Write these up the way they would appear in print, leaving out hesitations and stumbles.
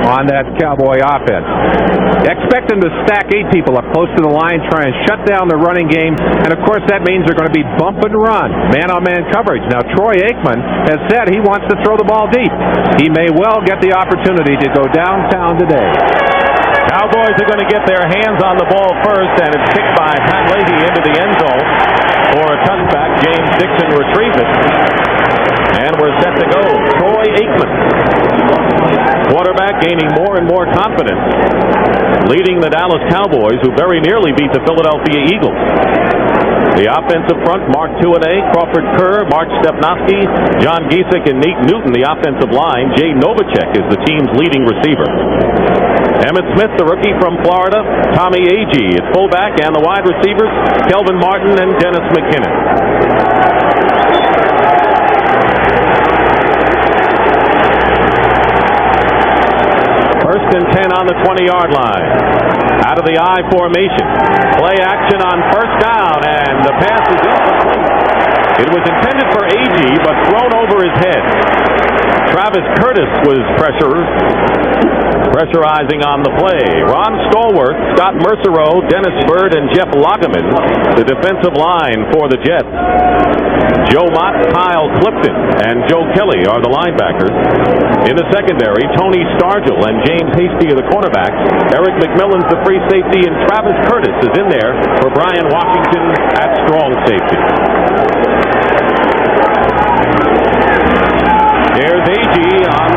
on that Cowboy offense. Expect them to stack 8 people up close to the line, try and shut down the running game, and of course that means they're going to be bump and run, man-on-man coverage. Now Troy Aikman has said he wants to throw the ball deep. He may well get the opportunity to go downtown today. Cowboys are going to get their hands on the ball first, and it's kicked by Pat Leahy into the end zone for a touchback. James Dixon retrieves it. And we're set to go. Troy Aikman, quarterback, gaining more and more confidence, leading the Dallas Cowboys, who very nearly beat the Philadelphia Eagles. The offensive front, Mark Tuanay, Crawford Kerr, Mark Stepnoski, John Giesick, and Nate Newton. The offensive line, Jay Novacek is the team's leading receiver. Emmitt Smith, the rookie from Florida, Tommy Agee at fullback, and the wide receivers, Kelvin Martin and Dennis McKinnon. First and 10 on the 20-yard line. Out of the I formation. Play action on first down, and the pass is incomplete. It was intended for Agee, but thrown over his head. Travis Curtis was pressurizing on the play. Ron Stallworth, Scott Mercereau, Dennis Bird, and Jeff Lageman, the defensive line for the Jets. Joe Mott, Kyle Clifton, and Joe Kelly are the linebackers. In the secondary, Tony Stargill and James Hasty are the cornerbacks. Eric McMillan's the free safety, and Travis Curtis is in there for Brian Washington at strong safety. There's Agee on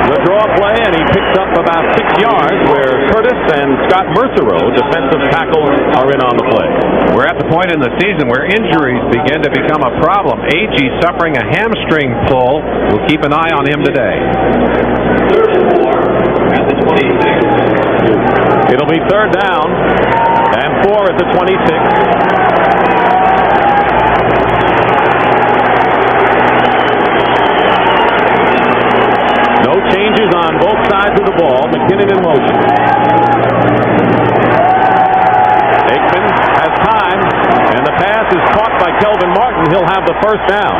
the draw play, and he picks up about 6 yards, where Curtis and Scott Mercereau, defensive tackle, are in on the play. We're at the point in the season where injuries begin to become a problem. Agee suffering a hamstring pull. We'll keep an eye on him today. It'll be third down and 4 at the 26. No changes on both sides of the ball. McKinnon in motion. Aikman has time, and the pass is caught by Kelvin Martin. He'll have the first down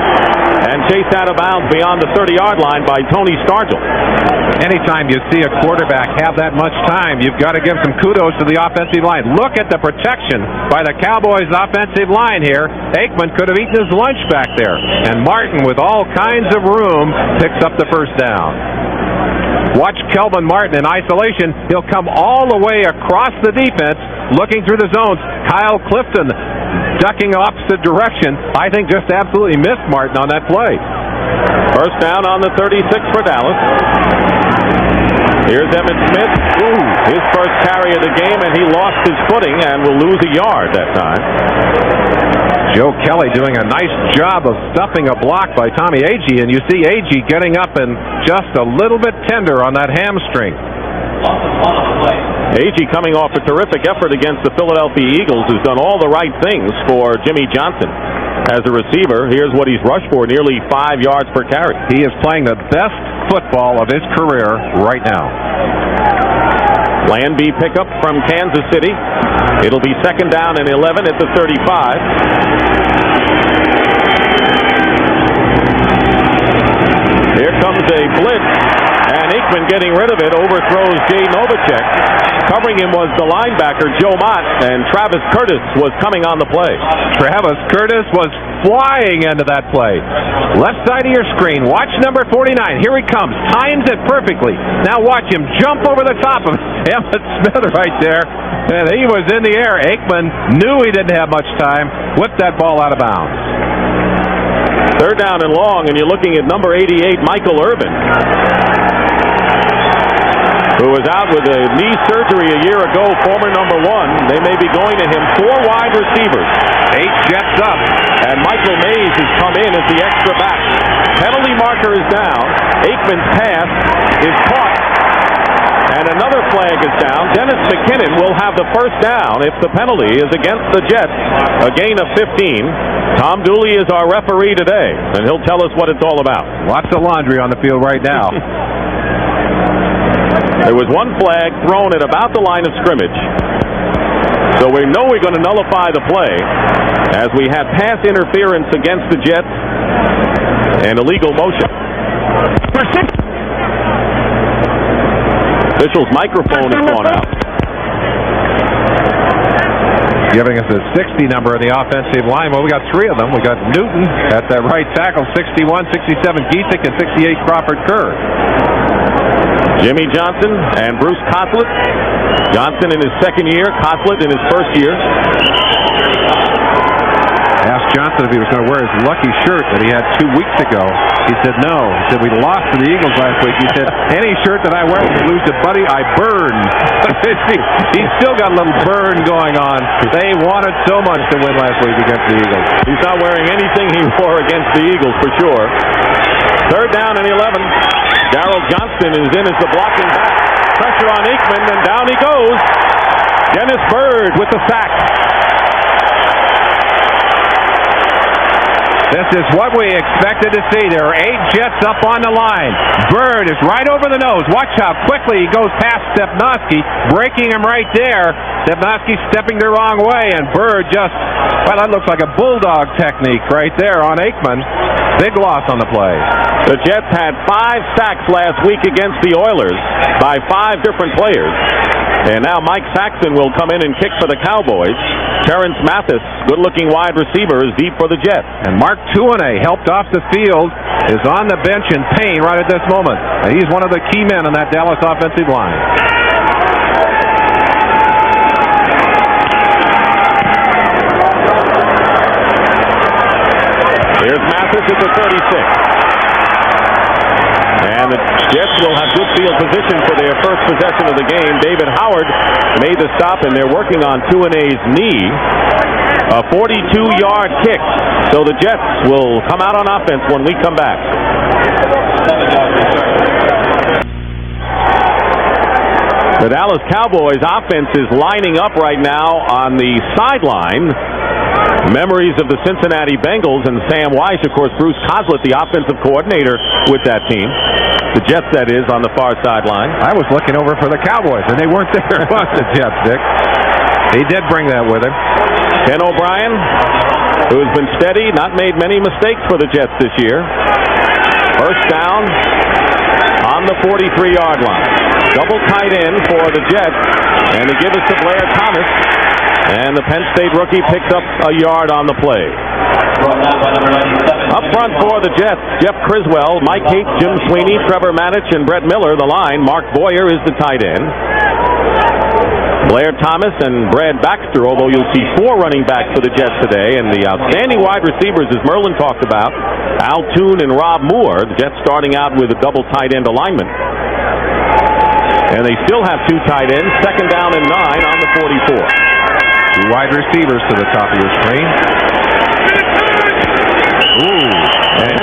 and chased out of bounds beyond the 30-yard line by Tony Stargill. Anytime you see a quarterback have that much time, you've got to give some kudos to the offensive line. Look at the protection by the Cowboys' offensive line here. Aikman could have eaten his lunch back there. And Martin, with all kinds of room, picks up the first down. Watch Kelvin Martin in isolation. He'll come all the way across the defense, looking through the zones. Kyle Clifton ducking opposite direction. I think just absolutely missed Martin on that play. First down on the 36 for Dallas. Here's Emmitt Smith. His first carry of the game, and he lost his footing and will lose a yard that time. Joe Kelly doing a nice job of stuffing a block by Tommy Agee, and you see Agee getting up and just a little bit tender on that hamstring. Agee coming off a terrific effort against the Philadelphia Eagles, who's done all the right things for Jimmy Johnson. As a receiver, here's what he's rushed for, nearly 5 yards per carry. He is playing the best football of his career right now. Land B pickup from Kansas City. It'll be second down and 11 at the 35. Here comes a blitz, and Aikman getting rid of it, overthrows Jay Novacek. Covering him was the linebacker, Joe Mott, and Travis Curtis was coming on the play. Travis Curtis was flying into that play. Left side of your screen, watch number 49. Here he comes, times it perfectly. Now watch him jump over the top of Emmitt Smith right there. And he was in the air. Aikman knew he didn't have much time, whipped that ball out of bounds. Third down and long, and you're looking at number 88, Michael Irvin, who was out with a knee surgery a year ago, former number 1. They may be going to him 4 wide receivers. 8 jets up. And Michael Mays has come in as the extra back. Penalty marker is down. Aikman's pass is caught. And another flag is down. Dennis McKinnon will have the first down if the penalty is against the Jets. A gain of 15. Tom Dooley is our referee today, and he'll tell us what it's all about. Lots of laundry on the field right now. There was one flag thrown at about the line of scrimmage. So we know we're going to nullify the play, as we had pass interference against the Jets and illegal motion. Official's microphone has gone out. Giving us a 60 number in the offensive line. Well, we got three of them. We got Newton at that right tackle, 61, 67 Giesick, and 68 Crawford Kerr. Jimmy Johnson and Bruce Coslett. Johnson in his second year, Coslett in his first year. Asked Johnson if he was going to wear his lucky shirt that he had 2 weeks ago. He said no. He said, we lost to the Eagles last week. He said, any shirt that I wear when we lose to Buddy, I burn. He's still got a little burn going on. They wanted so much to win last week against the Eagles. He's not wearing anything he wore against the Eagles for sure. Third down and 11. Darrell Johnston is in as the blocking back. Pressure on Aikman, and down he goes. Dennis Byrd with the sack. This is what we expected to see. There are 8 Jets up on the line. Byrd is right over the nose. Watch how quickly he goes past Stepnoski, breaking him right there. Stepnoski stepping the wrong way, and Byrd just, well, that looks like a bulldog technique right there on Aikman. Big loss on the play. The Jets had 5 sacks last week against the Oilers by 5 different players. And now Mike Saxon will come in and kick for the Cowboys. Terrence Mathis, good-looking wide receiver, is deep for the Jets. And Mark Tuanay, helped off the field, is on the bench in pain right at this moment. And he's one of the key men on that Dallas offensive line. Here's Mathis at the 36. And the Jets will have good field position for their first possession of the game. David Howard made the stop, and they're working on Tuanay's knee. A 42-yard kick. So the Jets will come out on offense when we come back. The Dallas Cowboys offense is lining up right now on the sideline. Memories of the Cincinnati Bengals and Sam Weiss, of course, Bruce Coslett, the offensive coordinator with that team. The Jets, that is, on the far sideline. I was looking over for the Cowboys, and they weren't there. It was the Jets, Dick. He did bring that with him. Ken O'Brien, who has been steady, not made many mistakes for the Jets this year. First down on the 43-yard line. Double tight end for the Jets, and they give it to Blair Thomas. And the Penn State rookie picks up a yard on the play. Up front for the Jets, Jeff Criswell, Mike Haight, Jim Sweeney, Trevor Manich, and Brett Miller, the line. Mark Boyer is the tight end. Blair Thomas and Brad Baxter, although you'll see 4 running backs for the Jets today. And the outstanding wide receivers, as Merlin talked about, Al Toon and Rob Moore. The Jets starting out with a double tight end alignment. And they still have 2 tight ends, second down and 9 on the 44. 2 wide receivers to the top of your screen. Ooh. And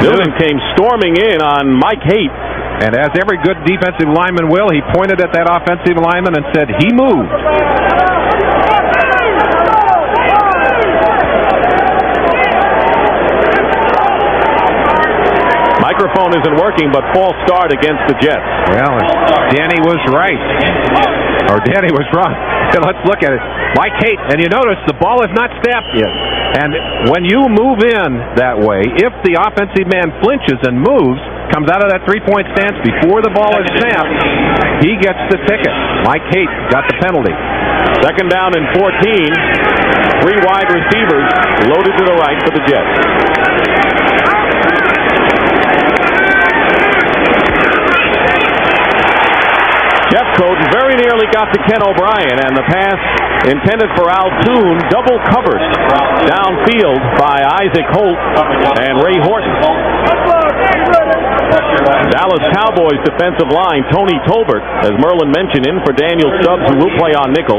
Newton came storming in on Mike Haight. And as every good defensive lineman will, he pointed at that offensive lineman and said, he moved. Microphone isn't working, but false start against the Jets. Well, Danny was right. Or Danny was wrong. Let's look at it. Mike Haight, and you notice the ball is not snapped yet. And when you move in that way, if the offensive man flinches and moves, comes out of that 3-point stance before the ball is snapped, he gets the ticket. Mike Haight got the penalty. Second down and 14. 3 wide receivers loaded to the right for the Jets. Jeffcoat very nearly got to Ken O'Brien, and the pass intended for Al Toon double covered downfield by Isaac Holt and Ray Horton. Dallas Cowboys defensive line, Tony Tolbert, as Merlin mentioned, in for Daniel Stubbs, who will play on nickel.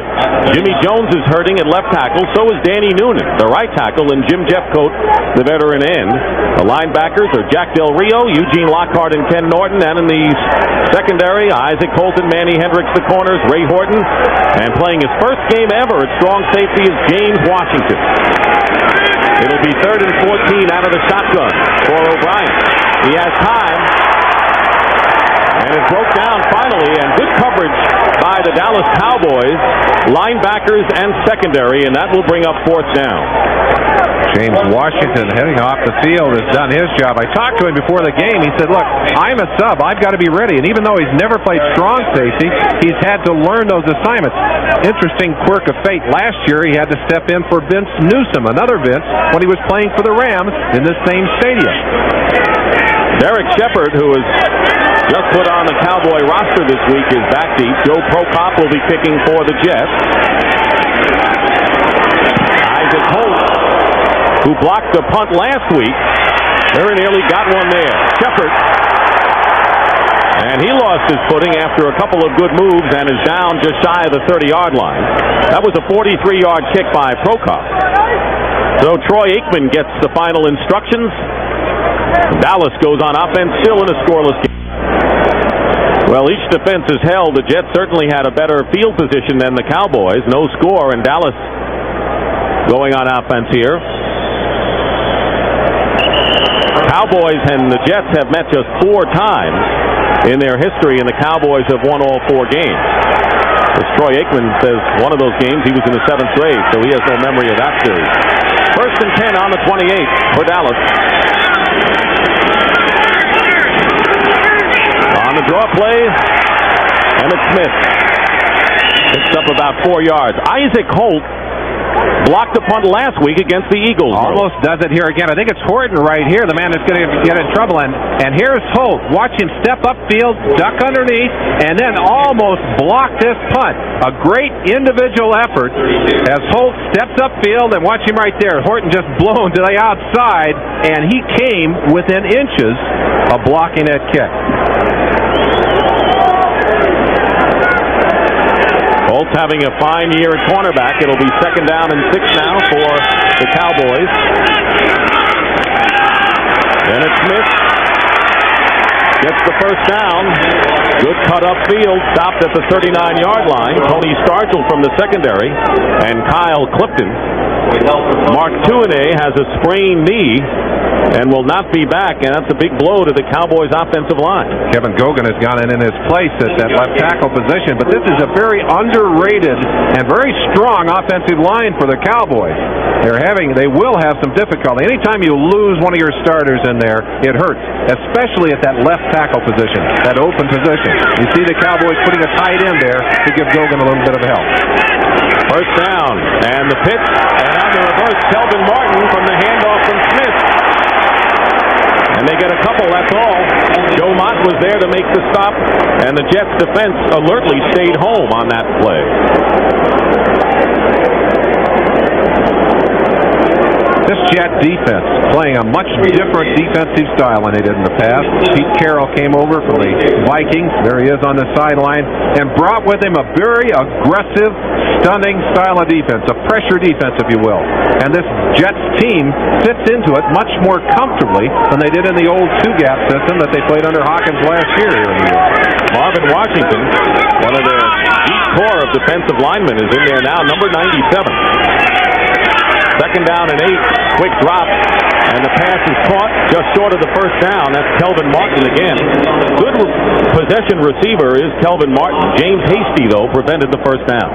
Jimmy Jones is hurting at left tackle, so is Danny Noonan, the right tackle, and Jim Jeffcoat, the veteran end. The linebackers are Jack Del Rio, Eugene Lockhart, and Ken Norton, and in the secondary, Isaac Holt and Manny Hendricks, the corners, Ray Horton, and playing his first game ever at strong safety is James Washington. It'll be 3rd and 14 out of the shotgun for O'Brien. He has time, and it broke down finally, and good coverage by the the Dallas Cowboys linebackers and secondary, and that will bring up fourth down. James Washington heading off the field has done his job. I talked to him before the game. He said, look, I'm a sub. I've got to be ready. And even though he's never played strong safety, he's had to learn those assignments. Interesting quirk of fate. Last year, he had to step in for Vince Newsom, another Vince, when he was playing for the Rams in this same stadium. Derek Shepard, who was just put on the Cowboy roster this week, is back deep. Joe Prokop will be kicking for the Jets. Isaac Holt, who blocked the punt last week, very nearly got one there. Shepard, and he lost his footing after a couple of good moves and is down just shy of the 30-yard line. That was a 43-yard kick by Prokop. So Troy Aikman gets the final instructions. Dallas goes on offense, still in a scoreless game. Well, each defense is held. The Jets certainly had a better field position than the Cowboys. No score, and Dallas going on offense here. Cowboys and the Jets have met just 4 times in their history, and the Cowboys have won all 4 games. As Troy Aikman says, one of those games he was in the 7th grade, so he has no memory of that series. 1st and 10 on the 28 for Dallas. On the draw play, Emmitt Smith picks up about 4 yards. Isaac Holt blocked the punt last week against the Eagles. Almost does it here again. I think it's Horton right here, the man that's going to get in trouble. And here's Holt. Watch him step upfield, duck underneath, and then almost block this punt. A great individual effort as Holt steps upfield, and watch him right there. Horton just blown to the outside, and he came within inches of blocking that kick. Holt's having a fine year at cornerback. It'll be 2nd down and 6 now for the Cowboys. Emmitt Smith gets the first down. Good cut upfield, stopped at the 39-yard line. Tony Stargell from the secondary and Kyle Clifton. Mark Tuinei has a sprained knee and will not be back, and that's a big blow to the Cowboys' offensive line. Kevin Gogan has gone in his place at that left tackle position, but this is a very underrated and very strong offensive line for the Cowboys. They will have some difficulty. Anytime you lose one of your starters in there, it hurts, especially at that left tackle position, that open position. You see the Cowboys putting a tight end there to give Gogan a little bit of help. First down, and the pitch, and on the reverse, Kelvin Martin from the handoff from Smith. And they get a couple, that's all. Joe Mott was there to make the stop, and the Jets defense alertly stayed home on that play. This Jet defense playing a much different defensive style than they did in the past. Pete Carroll came over from the Vikings. There he is on the sideline, and brought with him a very aggressive, stunning style of defense, a pressure defense, if you will. And this Jets team fits into it much more comfortably than they did in the old two-gap system that they played under Hawkins last year here in New York. Marvin Washington, one of the deep core of defensive linemen, is in there now, number 97. 2nd down and 8, quick drop, and the pass is caught just short of the first down. That's Kelvin Martin again. Good possession receiver is Kelvin Martin. James Hasty, though, prevented the first down.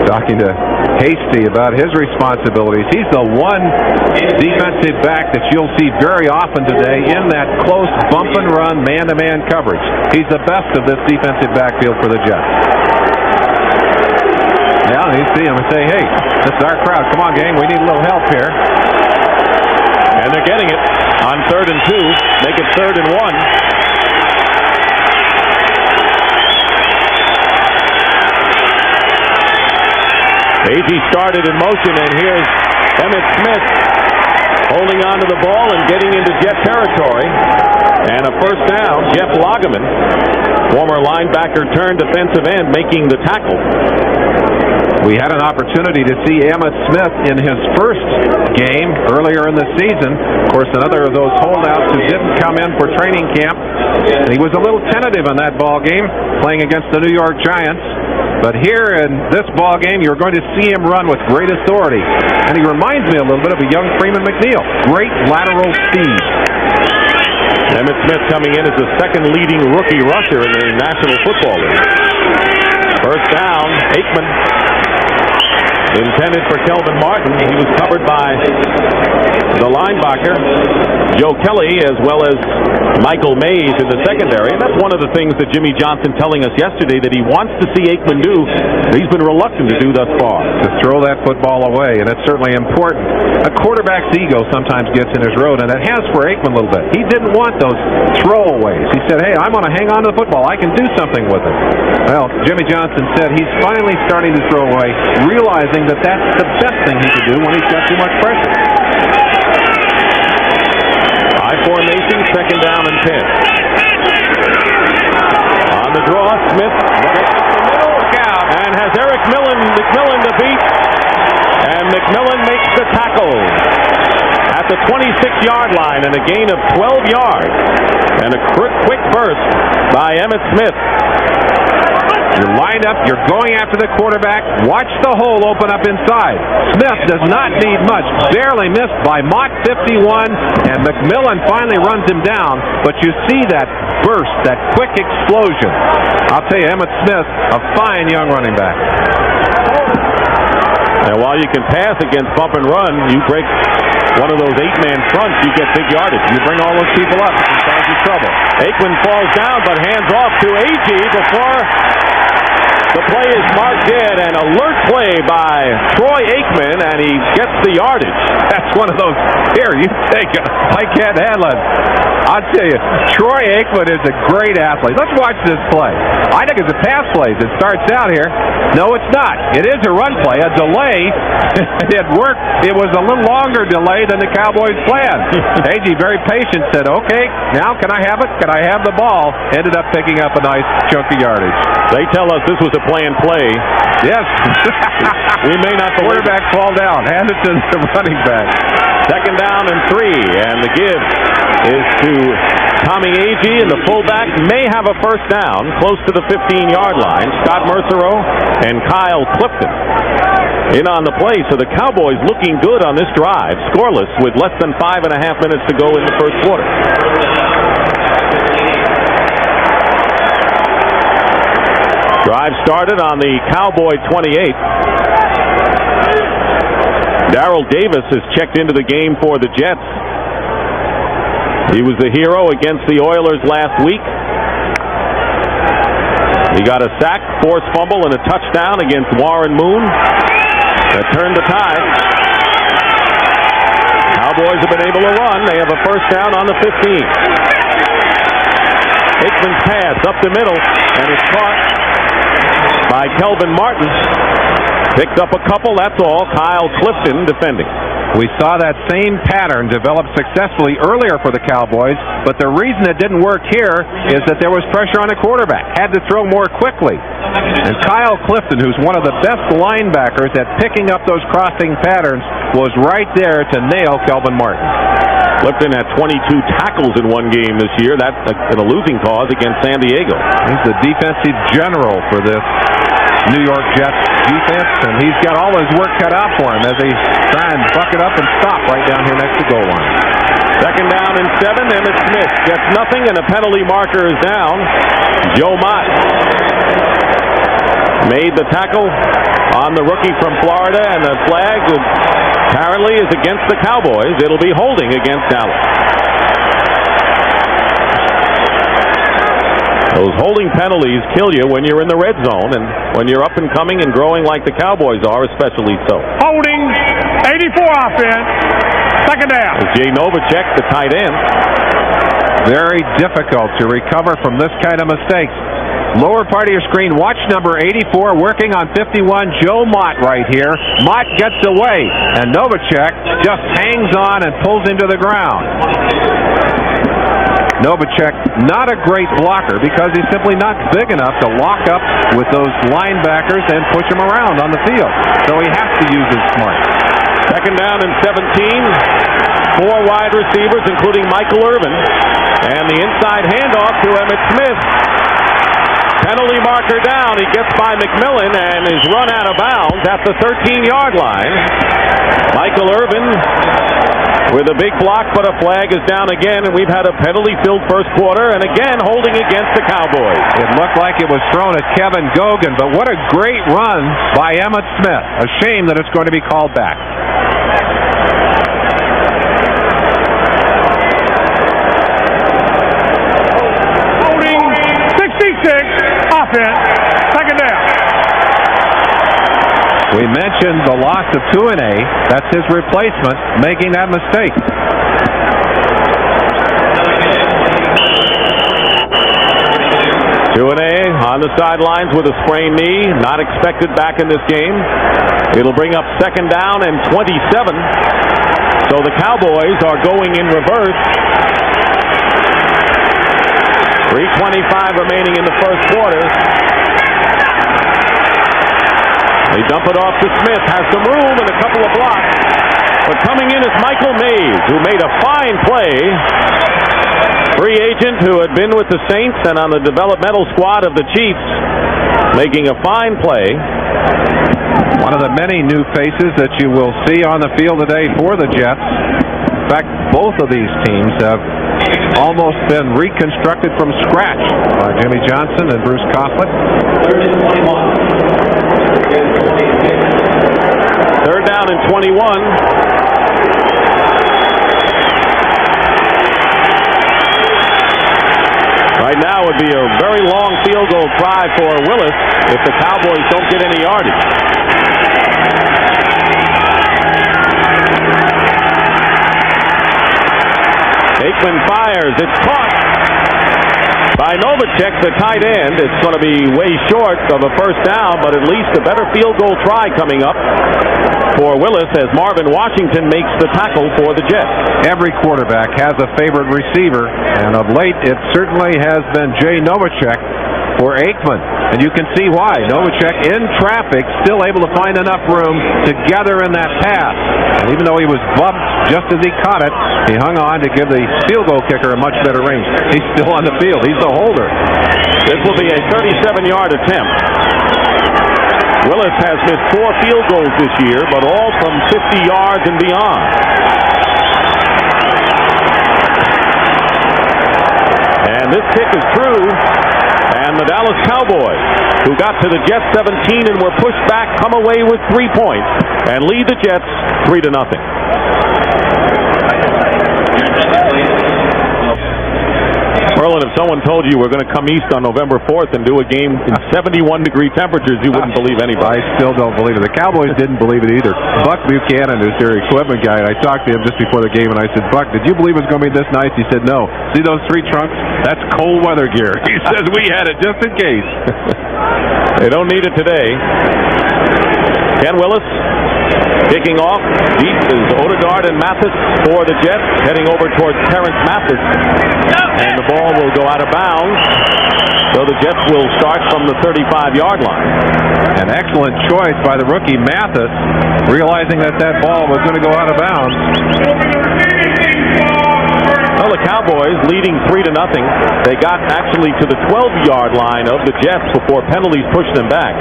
Talking to Hasty about his responsibilities. He's the one defensive back that you'll see very often today in that close bump and run, man-to-man coverage. He's the best of this defensive backfield for the Jets. Yeah, you see him and say, hey, this is our crowd. Come on, gang, we need a little help here. And they're getting it on 3rd and 2. Make it 3rd and 1. Agee started in motion, and here's Emmitt Smith holding on to the ball and getting into Jet territory. And a first down, Jeff Lageman, former linebacker turned defensive end, making the tackle. We had an opportunity to see Emmitt Smith in his first game earlier in the season. Of course, another of those holdouts who didn't come in for training camp. And he was a little tentative in that ball game, playing against the New York Giants. But here in this ball game, you're going to see him run with great authority. And he reminds me a little bit of a young Freeman McNeil. Great lateral speed. Emmitt Smith coming in as the 2nd leading rookie rusher in the National Football League. First down, Aikman. Intended for Kelvin Martin. He was covered by the linebacker, Joe Kelly, as well as Michael Mays in the secondary. And that's one of the things that Jimmy Johnson telling us yesterday that he wants to see Aikman do, he's been reluctant to do thus far. To throw that football away, and it's certainly important. A quarterback's ego sometimes gets in his road, and it has for Aikman a little bit. He didn't want those throwaways. He said, hey, I'm going to hang on to the football. I can do something with it. Well, Jimmy Johnson said he's finally starting to throw away, realizing that that's the best thing he can do when he's got too much pressure. High formation, second down and 10. On the draw, Smith gets up the middle, and has Eric McMillan to beat, and McMillan makes the tackle at the 26-yard line, and a gain of 12 yards, and a quick burst by Emmitt Smith. You're lined up, you're going after the quarterback. Watch the hole open up inside. Smith does not need much. Barely missed by Mott, 51, and McMillan finally runs him down. But you see that burst, that quick explosion. I'll tell you, Emmitt Smith, a fine young running back. And while you can pass against bump and run, you break one of those 8-man fronts, you get big yardage. You bring all those people up, it causes you trouble. Aikman falls down, but hands off to Agee before the play is marked dead. An alert play by Troy Aikman, and he gets the yardage. That's one of those, here, you take it. I can't handle it. I'll tell you, Troy Aikman is a great athlete. Let's watch this play. I think it's a pass play that starts out here. No, it's not. It is a run play, a delay. It worked. It was a little longer delay than the Cowboys planned. Agee, very patient, said, okay, now can I have it? Can I have the ball? Ended up picking up a nice chunk of yardage. They tell us this was a planned play. Yes. We may not. The quarterback fall down. Hand it to the running back. Second down and 3, and the give is to Tommy Agee, and the fullback may have a first down close to the 15-yard line. Scott Mercereau and Kyle Clifton in on the play. So the Cowboys looking good on this drive, scoreless with less than 5.5 minutes to go in the first quarter. Drive started on the Cowboy 28. Darrell Davis has checked into the game for the Jets. He was the hero against the Oilers last week. He got a sack, forced fumble, and a touchdown against Warren Moon that turned the tide. Cowboys have been able to run. They have a first down on the 15. Aikman's pass up the middle, and it's caught by Kelvin Martin. Picked up a couple, that's all. Kyle Clifton defending. We saw that same pattern develop successfully earlier for the Cowboys, but the reason it didn't work here is that there was pressure on the quarterback. Had to throw more quickly. And Kyle Clifton, who's one of the best linebackers at picking up those crossing patterns, was right there to nail Kelvin Martin. Clifton had 22 tackles in one game this year. That's in a losing cause against San Diego. He's the defensive general for this New York Jets defense, and he's got all his work cut out for him as they try and buck it up and stop right down here next to goal line. Second down and 7. Emmitt Smith gets nothing, and a penalty marker is down. Joe Mott made the tackle on the rookie from Florida, and the flag apparently is against the Cowboys. It'll be holding against Dallas. Those holding penalties kill you when you're in the red zone, and when you're up and coming and growing like the Cowboys are, especially so. Holding, 84 offense, second down. Jay Novacek, the tight end. Very difficult to recover from this kind of mistakes. Lower part of your screen, watch number 84 working on 51, Joe Mott right here. Mott gets away, and Novacek just hangs on and pulls into the ground. Novacek, not a great blocker because he's simply not big enough to lock up with those linebackers and push them around on the field. So he has to use his smarts. Second down and 17. 4 wide receivers, including Michael Irvin. And the inside handoff to Emmitt Smith. Penalty marker down. He gets by McMillan and is run out of bounds at the 13-yard line. Michael Irvin with a big block, but a flag is down again, and we've had a penalty-filled first quarter, and again holding against the Cowboys. It looked like it was thrown at Kevin Gogan, but what a great run by Emmitt Smith. A shame that it's going to be called back. Holding 66, offense, second down. We mentioned the loss of Tuine. That's his replacement making that mistake. Tuine on the sidelines with a sprained knee, not expected back in this game. It'll bring up second down and 27. So the Cowboys are going in reverse. 3:25 remaining in the first quarter. They dump it off to Smith, has some room and a couple of blocks. But coming in is Michael Mays, who made a fine play. Free agent who had been with the Saints and on the developmental squad of the Chiefs, making a fine play. One of the many new faces that you will see on the field today for the Jets. In fact, both of these teams have almost been reconstructed from scratch by Jimmy Johnson and Bruce Coughlin. Third down and 21. Right now would be a very long field goal try for Willis if the Cowboys don't get any yardage. Aikman fires. It's caught by Novacek, the tight end. It's going to be way short of a first down, but at least a better field goal try coming up for Willis as Marvin Washington makes the tackle for the Jets. Every quarterback has a favorite receiver, and of late it certainly has been Jay Novacek for Aikman. And you can see why. Novacek in traffic, still able to find enough room to gather in that pass. And even though he was bumped just as he caught it, he hung on to give the field goal kicker a much better range. He's still on the field. He's the holder. This will be a 37-yard attempt. Willis has missed 4 field goals this year, but all from 50 yards and beyond. And this kick is true. And the Dallas Cowboys, who got to the Jets 17 and were pushed back, come away with 3 points and lead the Jets 3-0. Merlin, if someone told you we're going to come east on November 4th and do a game in 71-degree temperatures, you wouldn't believe anybody. I still don't believe it. The Cowboys didn't believe it either. Buck Buchanan is their equipment guy, and I talked to him just before the game, and I said, Buck, did you believe it was going to be this nice? He said, no. See those 3 trunks? That's cold weather gear. He says, we had it just in case. They don't need it today. Ken Willis kicking off. Deep is Odegaard and Mathis for the Jets, heading over towards Terrence Mathis. And the ball will go out of bounds. So the Jets will start from the 35-yard line. An excellent choice by the rookie Mathis, realizing that that ball was going to go out of bounds. Well, the Cowboys leading 3-0. They got actually to the 12-yard line of the Jets before penalties pushed them back.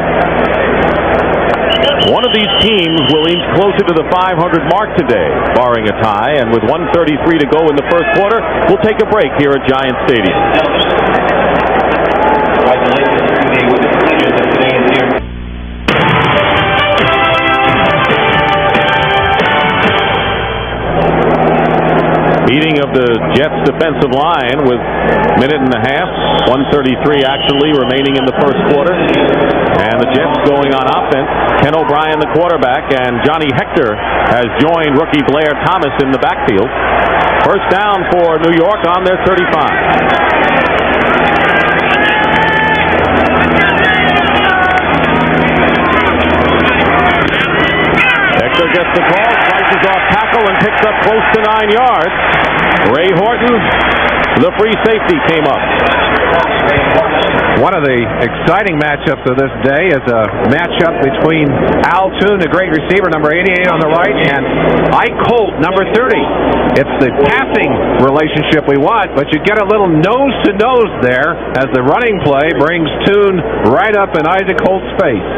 One of these teams will inch closer to the 500 mark today, barring a tie. And with 1:33 to go in the first quarter, we'll take a break here at Giant Stadium. Meeting of the Jets defensive line with a minute and a half, 1:33 actually remaining in the first quarter. And the Jets going on offense. Ken O'Brien, the quarterback, and Johnny Hector has joined rookie Blair Thomas in the backfield. First down for New York on their 35. Hector gets the call, slices off tackle, and picks up close to 9 yards. Ray Horton The free safety came up. One of the exciting matchups of this day is a matchup between Al Toon, the great receiver, number 88 on the right, and Ike Holt, number 30. It's the passing relationship we want, but you get a little nose-to-nose there as the running play brings Toon right up in Isaac Holt's face.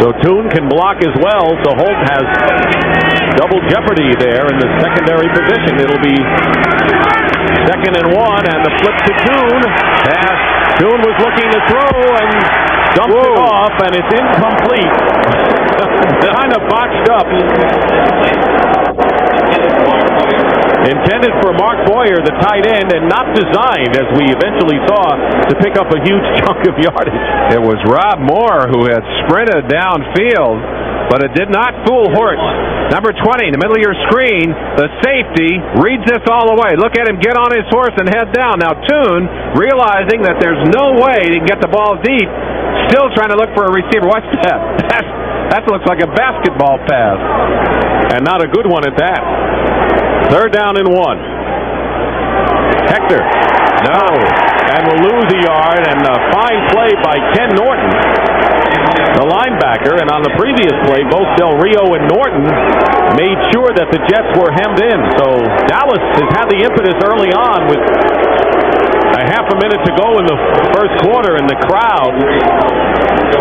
So Toon can block as well, so Holt has double jeopardy there in the secondary position. It'll be 2nd and 1, and the flip to Toon. Toon was looking to throw and dumped it off, and it's incomplete. Kind of botched up. Intended for Mark Boyer, the tight end, and not designed, as we eventually saw, to pick up a huge chunk of yardage. It was Rob Moore who had sprinted downfield, but it did not fool Hort. Number 20 in the middle of your screen, the safety reads this all the way. Look at him get on his horse and head down. Now Toon, realizing that there's no way he can get the ball deep, still trying to look for a receiver. Watch that. That looks like a basketball pass. And not a good one at that. 3rd down and 1. Hector. No. And will lose a yard, and a fine play by Ken Norton, the linebacker. And on the previous play, both Del Rio and Norton made sure that the Jets were hemmed in. So Dallas has had the impetus early on with a half a minute to go in the first quarter, and the crowd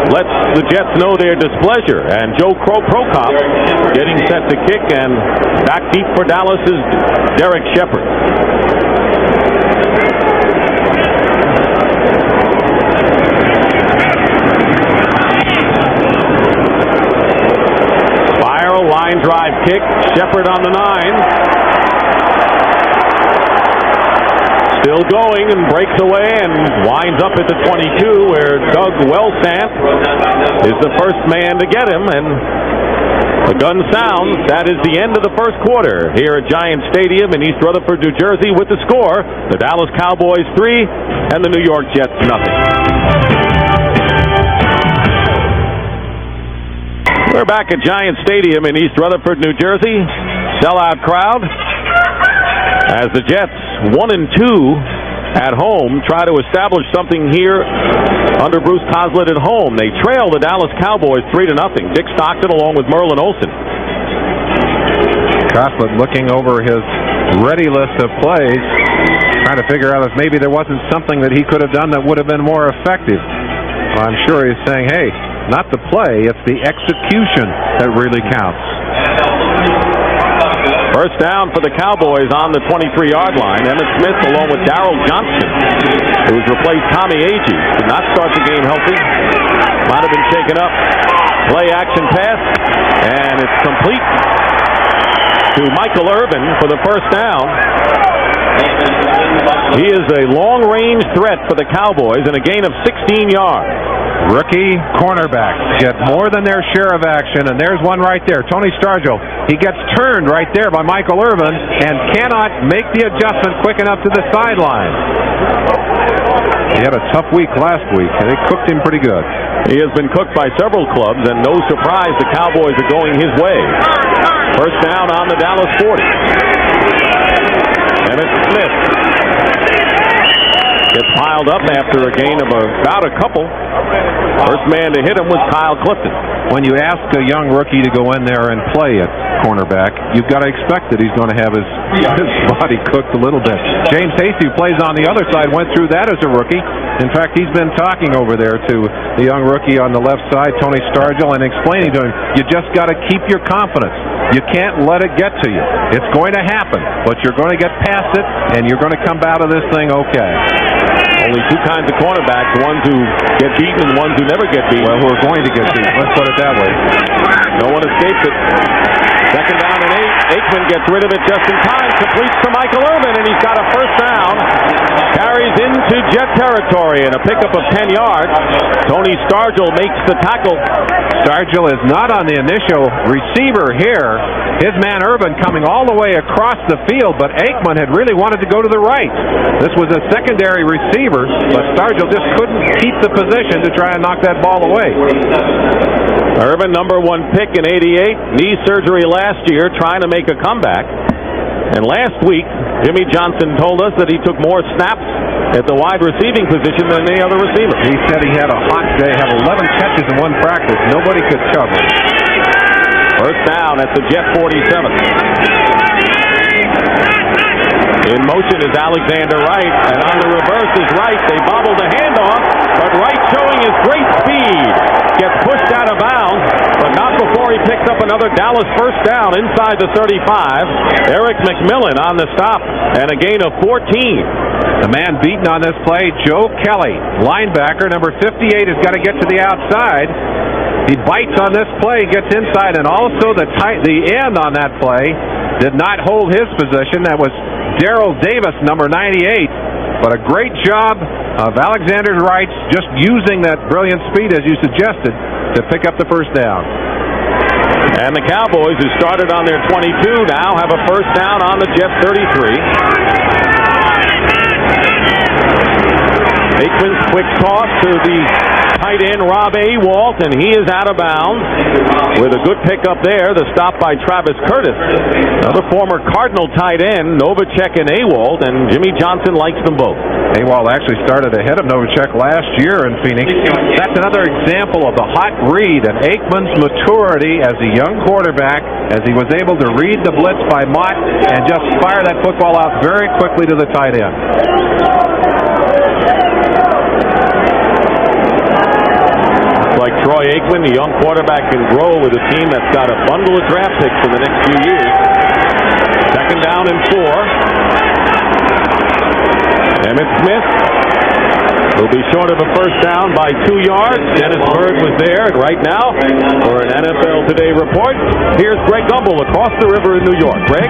lets the Jets know their displeasure. And Joe Prokop getting set to kick, and back deep for Dallas is Derek Shepard. Line drive kick, Shepard on the 9. Still going and breaks away and winds up at the 22, where Doug Wellstamp is the first man to get him, and the gun sounds. That is the end of the first quarter here at Giant Stadium in East Rutherford, New Jersey, with the score: the Dallas Cowboys 3 and the New York Jets 0. We're back at Giant Stadium in East Rutherford, New Jersey. Sellout crowd as the Jets 1-2 at home try to establish something here under Bruce Coslett at home. They trail the Dallas Cowboys 3-0. Dick Stockton along with Merlin Olsen. Coslett looking over his ready list of plays, trying to figure out if maybe there wasn't something that he could have done that would have been more effective. Well, I'm sure he's saying, hey, not the play, it's the execution that really counts. First down for the Cowboys on the 23-yard line. Emmitt Smith along with Darrell Johnston, who's replaced Tommy Agee. Did not start the game healthy. Might have been shaken up. Play action pass, and it's complete to Michael Irvin for the first down. He is a long-range threat for the Cowboys and a gain of 16 yards. Rookie cornerbacks get more than their share of action, and there's one right there. Tony Stargell, he gets turned right there by Michael Irvin and cannot make the adjustment quick enough to the sideline. He had a tough week last week, and they cooked him pretty good. He has been cooked by several clubs, and no surprise the Cowboys are going his way. First down on the Dallas 40. Emmitt Smith gets piled up after a gain of about a couple. First man to hit him was Kyle Clifton. When you ask a young rookie to go in there and play at cornerback, you've got to expect that he's going to have his body cooked a little bit. James Hasty, who plays on the other side, went through that as a rookie. In fact, he's been talking over there to the young rookie on the left side, Tony Stargell, and explaining to him, you just got to keep your confidence. You can't let it get to you. It's going to happen, but you're going to get past it, and you're going to come out of this thing okay. Only two kinds of cornerbacks, ones who get beaten and ones who never get beaten. Well, who are going to get beaten. Let's put it that way. No one escapes it. Second down and 8. Aikman gets rid of it just in time. Completes to Michael Irvin, and he's got a first down. Carries into Jet territory and a pickup of 10 yards. Tony Stargell makes the tackle. Stargell is not on the initial receiver here. His man Irvin coming all the way across the field, but Aikman had really wanted to go to the right. This was a secondary receiver, but Stargell just couldn't keep the position to try and knock that ball away. Irvin, number 1 pick in '88, knee surgery last year, trying to make a comeback. And last week, Jimmy Johnson told us that he took more snaps at the wide receiving position than any other receiver. He said he had a hot day, had 11 catches in one practice. Nobody could cover. First down at the Jet 47. In motion is Alexander Wright, and on the reverse is Wright. They bobble the handoff, but Wright, showing his great speed, gets pushed out of bounds, but not before he picks up another Dallas first down inside the 35. Eric McMillan on the stop, and a gain of 14. The man beaten on this play, Joe Kelly, linebacker, number 58, has got to get to the outside. He bites on this play, gets inside, and also the end on that play did not hold his position. That was Darrell Davis, number 98. But a great job of Alexander Wright just using that brilliant speed, as you suggested, to pick up the first down. And the Cowboys, who started on their 22, now have a first down on the Jet 33. Aikman's quick toss to the tight end Rob Awalt, and he is out of bounds with a good pickup there. The stop by Travis Curtis, another former Cardinal tight end, Novacek and Awalt, and Jimmy Johnson likes them both. Awalt actually started ahead of Novacek last year in Phoenix. That's another example of the hot read and Aikman's maturity as a young quarterback, as he was able to read the blitz by Mott and just fire that football out very quickly to the tight end. Like Troy Aikman, the young quarterback, can grow with a team that's got a bundle of draft picks for the next few years. Second down and 4. Emmitt Smith will be short of a first down by 2 yards. Dennis Byrd was there, and right now, for an NFL Today report, here's Greg Gumbel across the river in New York. Greg?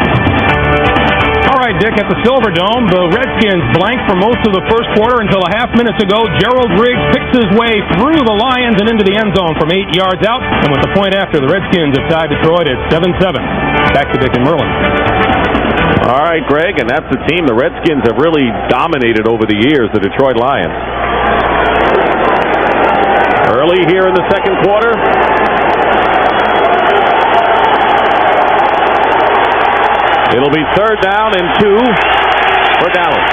All right, Dick, at the Silverdome, the Redskins blanked for most of the first quarter until a half minutes ago. Gerald Riggs picks his way through the Lions and into the end zone from 8 yards out. And with the point after, the Redskins have tied Detroit at 7-7. Back to Dick and Merlin. All right, Greg, and that's the team the Redskins have really dominated over the years, the Detroit Lions. Early here in the second quarter. It'll be third down and 2 for Dallas.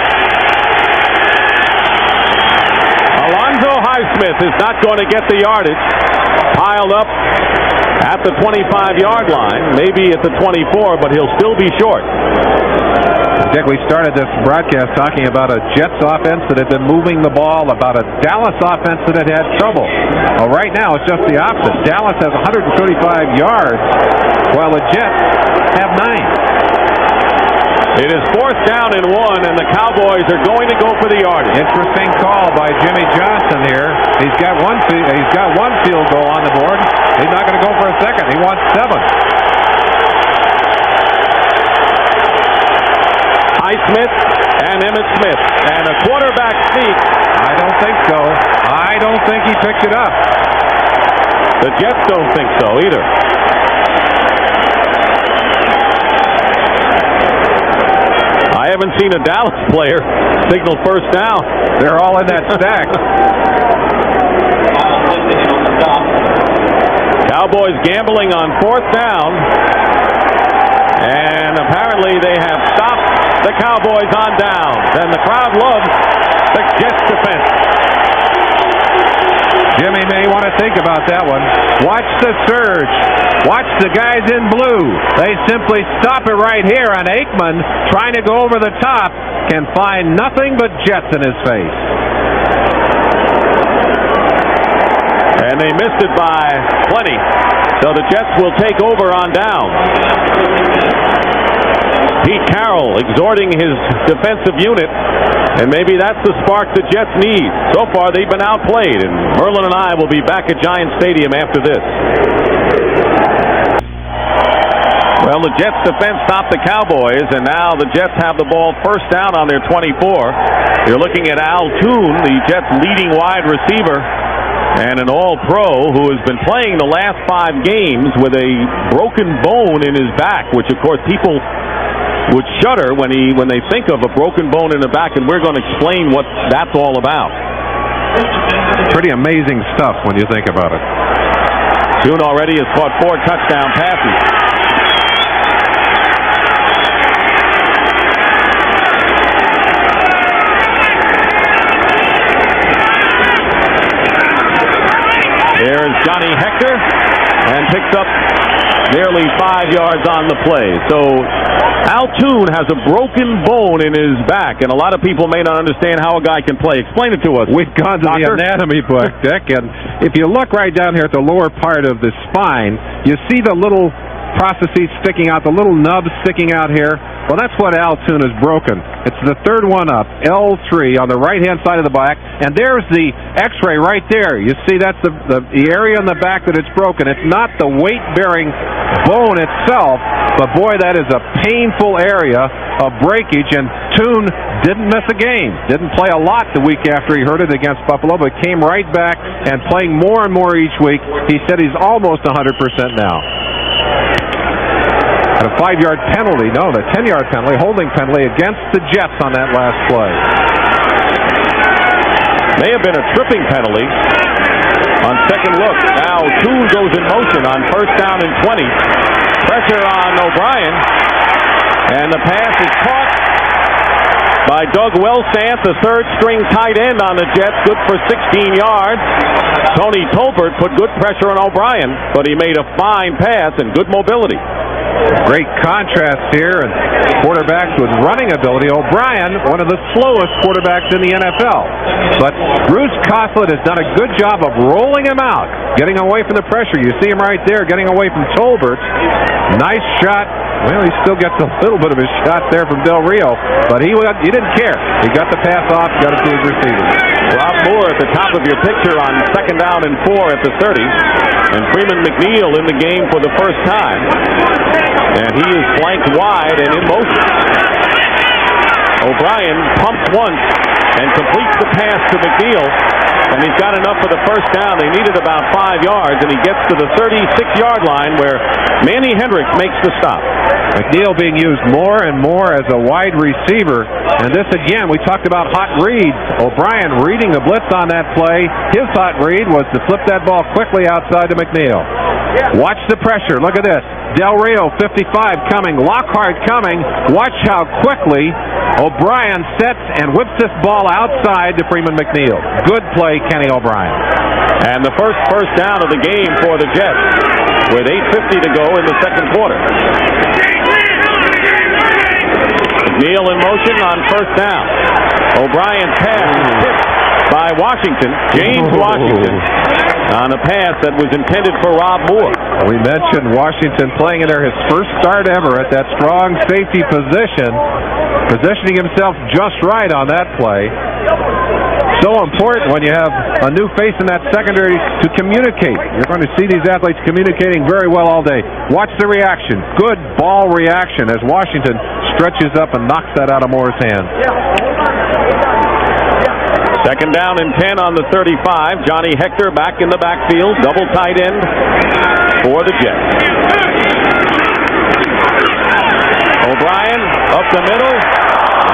Alonzo Highsmith is not going to get the yardage. Piled up at the 25-yard line, maybe at the 24, but he'll still be short. Dick, we started this broadcast talking about a Jets offense that had been moving the ball, about a Dallas offense that had had trouble. Well, right now it's just the opposite. Dallas has 135 yards, while the Jets have 9. It is fourth down and 1, and the Cowboys are going to go for the yardage. Interesting call by Jimmy Johnson here. He's got one field goal on the board. He's not going to go for a second. He wants 7. Highsmith and Emmitt Smith, and a quarterback sneak. I don't think so. I don't think he picked it up. The Jets don't think so either. I haven't seen a Dallas player signal first down. They're all in that stack. Cowboys gambling on fourth down, and apparently they have stopped the Cowboys on downs, and the crowd loves the Jets defense. Jimmy may want to think about that one. Watch the surge. Watch the guys in blue. They simply stop it right here, and Aikman, trying to go over the top, can find nothing but Jets in his face. And they missed it by plenty. So the Jets will take over on down. Pete Carroll exhorting his defensive unit, and maybe that's the spark the Jets need. So far, they've been outplayed, and Merlin and I will be back at Giant Stadium after this. Well, the Jets defense stopped the Cowboys, and now the Jets have the ball first down on their 24. You're looking at Al Toon, the Jets' leading wide receiver, and an all-pro who has been playing the last 5 games with a broken bone in his back, which, of course, people would shudder when they think of a broken bone in the back, and we're going to explain what that's all about. Pretty amazing stuff when you think about it. Toon already has caught 4 touchdown passes. There's Johnny Hector, and picks up nearly 5 yards on the play. So Al Toon has a broken bone in his back, and a lot of people may not understand how a guy can play. Explain it to us. We've gone to the anatomy book, Dick, and if you look right down here at the lower part of the spine, you see the little processes sticking out, the little nubs sticking out here. Well, that's what Al Toon has broken. It's the third one up, L3 on the right-hand side of the back, and there's the X-ray right there. You see that's the area in the back that it's broken. It's not the weight-bearing bone itself, but boy, that is a painful area of breakage, and Toon didn't miss a game. Didn't play a lot the week after he hurt it against Buffalo, but came right back and playing more and more each week. He said he's almost 100% now. And a 5-yard penalty, no, the 10-yard penalty, holding penalty against the Jets on that last play. May have been a tripping penalty on second look. Now Toon goes in motion on first down and 20. Pressure on O'Brien, and the pass is caught by Doug Wellstamp, the third-string tight end on the Jets, good for 16 yards. Tony Tolbert put good pressure on O'Brien, but he made a fine pass and good mobility. Great contrast here, and quarterbacks with running ability. O'Brien, one of the slowest quarterbacks in the NFL. But Bruce Coughlin has done a good job of rolling him out, getting away from the pressure. You see him right there, getting away from Tolbert. Nice shot. Well, he still gets a little bit of a shot there from Del Rio, but he didn't care. He got the pass off, got it to his receiver. Rob Moore at the top of your picture on second down and 4 at the 30. And Freeman McNeil in the game for the first time. And he is flanked wide and in motion. O'Brien pumps once and completes the pass to McNeil. And he's got enough for the first down. They needed about 5 yards, and he gets to the 36-yard line where Manny Hendricks makes the stop. McNeil being used more and more as a wide receiver. And this again, we talked about hot reads. O'Brien reading the blitz on that play. His hot read was to flip that ball quickly outside to McNeil. Watch the pressure. Look at this. Del Rio, 55 coming. Lockhart coming. Watch how quickly O'Brien sets and whips this ball outside to Freeman McNeil. Good play, Kenny O'Brien. And the first down of the game for the Jets with 8:50 to go in the second quarter. McNeil in motion on first down. O'Brien's pass is tipped by Washington, James Washington, on a pass that was intended for Rob Moore. We mentioned Washington playing in there his first start ever at that strong safety position, positioning himself just right on that play. So important when you have a new face in that secondary to communicate. You're going to see these athletes communicating very well all day. Watch the reaction. Good ball reaction as Washington stretches up and knocks that out of Moore's hand. Second down and 10 on the 35. Johnny Hector back in the backfield. Double tight end for the Jets. O'Brien up the middle.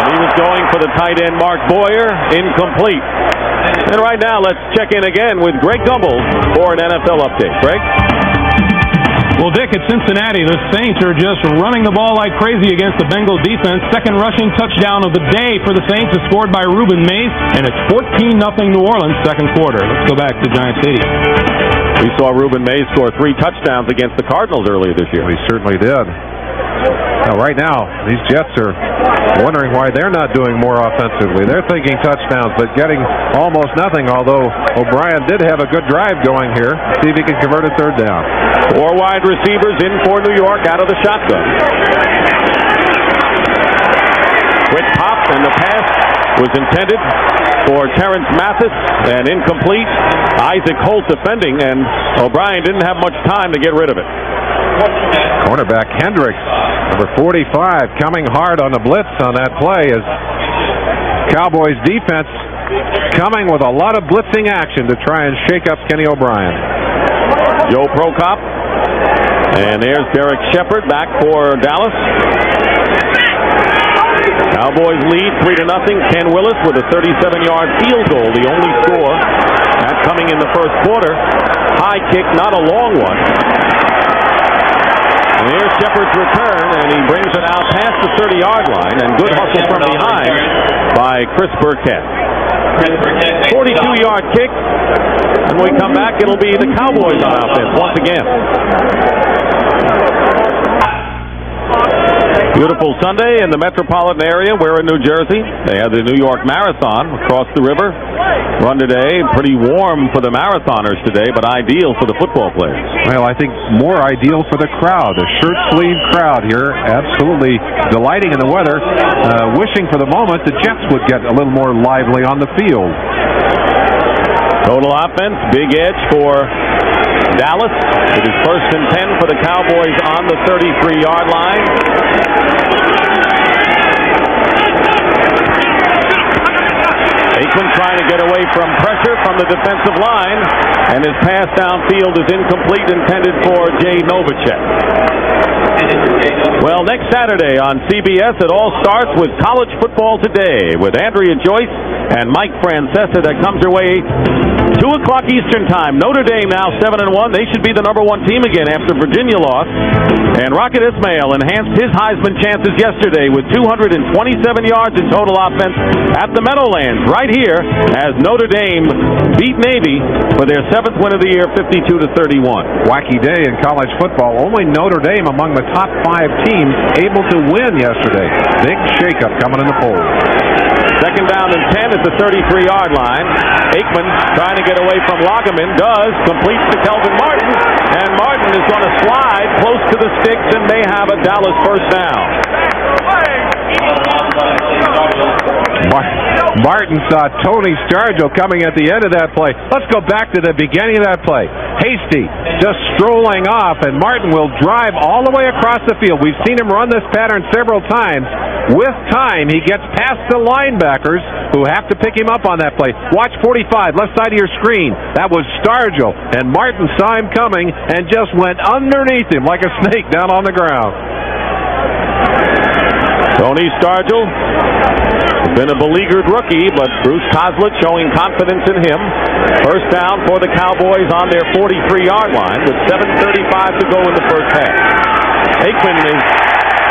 And he was going for the tight end, Mark Boyer. Incomplete. And right now, let's check in again with Greg Gumbel for an NFL update. Greg? Well, Dick, at Cincinnati, the Saints are just running the ball like crazy against the Bengals defense. Second rushing touchdown of the day for the Saints is scored by Reuben Mays, and it's 14-0 New Orleans second quarter. Let's go back to Giant Stadium. We saw Reuben Mays score 3 touchdowns against the Cardinals earlier this year. He certainly did. Now, right now, these Jets are wondering why they're not doing more offensively. They're thinking touchdowns, but getting almost nothing, although O'Brien did have a good drive going here. See if he can convert a third down. 4 wide receivers in for New York out of the shotgun. Quick pop, and the pass was intended for Terrence Mathis and incomplete. Isaac Holt defending, and O'Brien didn't have much time to get rid of it. Cornerback Hendricks, number 45, coming hard on the blitz on that play as Cowboys defense coming with a lot of blitzing action to try and shake up Kenny O'Brien. Joe Prokop, and there's Derek Shepard back for Dallas. Cowboys lead 3-0. Ken Willis with a 37-yard field goal, the only score. That coming in the first quarter. High kick, not a long one. And here's Shepard's return, and he brings it out past the 30-yard line, and good hustle from behind by Chris Burkett. 42-yard kick. And when we come back, it'll be the Cowboys on offense once again. Beautiful Sunday in the metropolitan area. We're in New Jersey. They have the New York Marathon across the river. Run today. Pretty warm for the marathoners today, but ideal for the football players. Well, I think more ideal for the crowd. A shirt-sleeve crowd here. Absolutely delighting in the weather. Wishing for the moment the Jets would get a little more lively on the field. Total offense. Big edge for Dallas. It is 1st and 10 for the Cowboys on the 33-yard line. Aikman trying to get away from pressure from the defensive line, and his pass downfield is incomplete, intended for Jay Novacek. Well, next Saturday on CBS, it all starts with College Football Today with Andrea Joyce and Mike Francesa. That comes your way 2 o'clock Eastern Time. Notre Dame now 7-1. They should be the #1 team again after Virginia lost. And Rocket Ismail enhanced his Heisman chances yesterday with 227 yards in total offense at the Meadowlands right here as Notre Dame beat Navy for their 7th win of the year, 52-31. Wacky day in college football. Only Notre Dame among the top 5 teams able to win yesterday. Big shakeup coming in the polls. 2nd down and 10 at the 33-yard line. Aikman trying to get away from Lagerman. Completes to Kelvin Martin. And Martin is going to slide close to the sticks and may have a Dallas first down. Martin saw Tony Stargell coming at the end of that play. Let's go back to the beginning of that play. Hasty just strolling off, and Martin will drive all the way across the field. We've seen him run this pattern several times. With time, he gets past the linebackers who have to pick him up on that play. Watch 45, left side of your screen. That was Stargell, and Martin saw him coming and just went underneath him like a snake down on the ground. Tony Stargell has been a beleaguered rookie, but Bruce Coslet showing confidence in him. First down for the Cowboys on their 43-yard line with 7:35 to go in the first half. Aikman is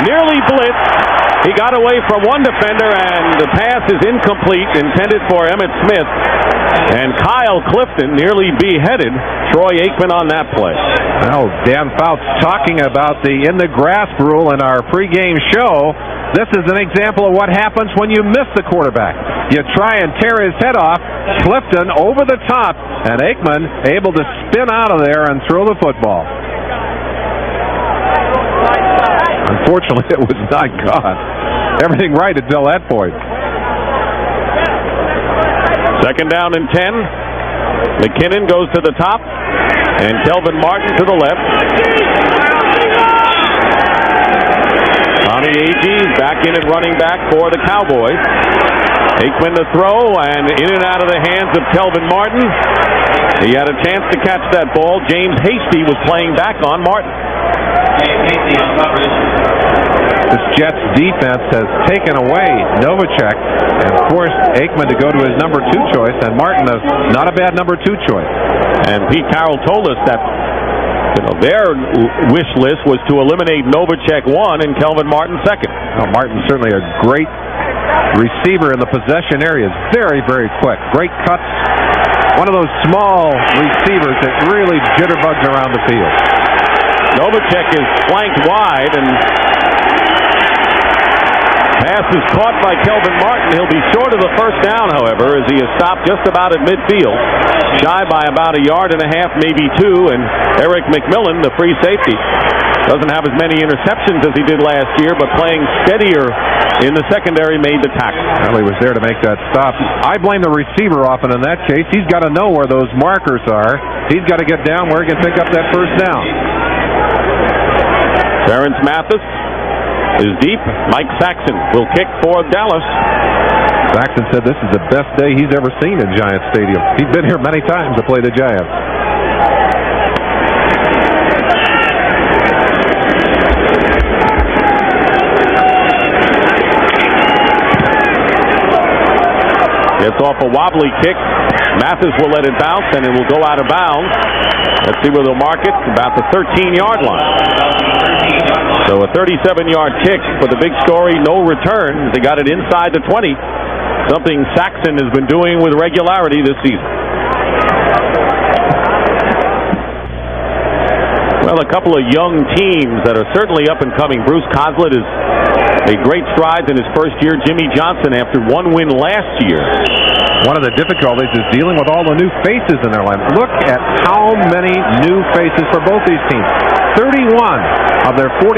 nearly blitzed. He got away from one defender, and the pass is incomplete, intended for Emmitt Smith. And Kyle Clifton nearly beheaded Troy Aikman on that play. Well, Dan Fouts talking about the in-the-grasp rule in our pregame show. This is an example of what happens when you miss the quarterback. You try and tear his head off. Clifton over the top, and Aikman able to spin out of there and throw the football. Unfortunately, it was not caught. Everything right until that point. 2nd down and 10. McKinnon goes to the top, and Kelvin Martin to the left. Tommy Agee back in at running back for the Cowboys. Aikman to throw, and in and out of the hands of Kelvin Martin. He had a chance to catch that ball. James Hasty was playing back on Martin. This Jets defense has taken away Novacek and forced Aikman to go to his number 2 choice, and Martin is not a bad number 2 choice. And Pete Carroll told us that their wish list was to eliminate Novacek 1 and Kelvin Martin 2nd. Well, Martin's certainly a great receiver in the possession areas. Very, very quick. Great cuts. One of those small receivers that really jitterbugs around the field. Novacek is flanked wide, and pass is caught by Kelvin Martin. He'll be short of the first down, however, as he is stopped just about at midfield, shy by about 1.5 yards, maybe 2, and Eric McMillan, the free safety, doesn't have as many interceptions as he did last year, but playing steadier in the secondary made the tackle. Well, he was there to make that stop. I blame the receiver often in that case. He's got to know where those markers are. He's got to get down where he can pick up that first down. Terrence Mathis is deep. Mike Saxon will kick for Dallas. Saxon said this is the best day he's ever seen in Giant Stadium. He's been here many times to play the Giants. Gets off a wobbly kick. Mathis will let it bounce, and it will go out of bounds. Let's see where they'll mark it. About the 13-yard line. So a 37-yard kick for the big story. No return. They got it inside the 20. something Saxon has been doing with regularity this season. Well, a couple of young teams that are certainly up and coming. Bruce Coslett has made great strides in his first year. Jimmy Johnson, after one win last year. One of the difficulties is dealing with all the new faces in their line. Look at how many new faces for both these teams. 31 of their 47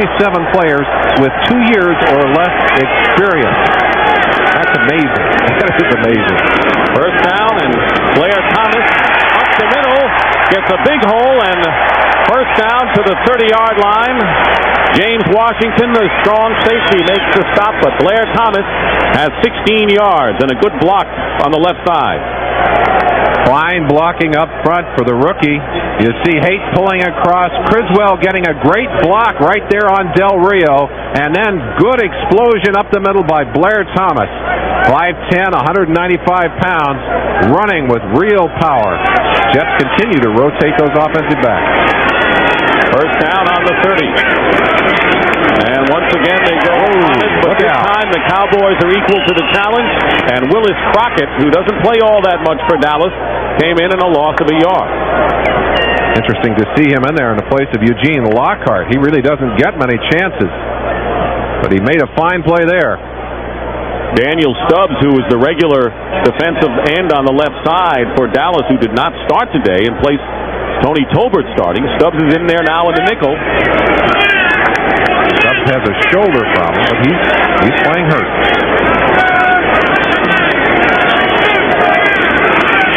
players with 2 years or less experience. That's amazing. That is amazing. First down, and Blair Thomas up the middle, gets a big hole, and first down to the 30-yard line. James Washington, the strong safety, makes the stop, but Blair Thomas has 16 yards and a good block on the left side. Fine blocking up front for the rookie. You see Haight pulling across. Criswell getting a great block right there on Del Rio. And then good explosion up the middle by Blair Thomas. 5'10", 195 pounds, running with real power. Jets continue to rotate those offensive backs. First down on the 30. And once again they go but this time the Cowboys are equal to the challenge, and Willis Crockett, who doesn't play all that much for Dallas, came in a loss of a yard. Interesting to see him in there in the place of Eugene Lockhart. He really doesn't get many chances, but he made a fine play there. Daniel Stubbs, who was the regular defensive end on the left side for Dallas, who did not start today, in place Tony Tolbert starting. Stubbs is in there now in the nickel. Stubbs has a shoulder problem, but he's playing hurt.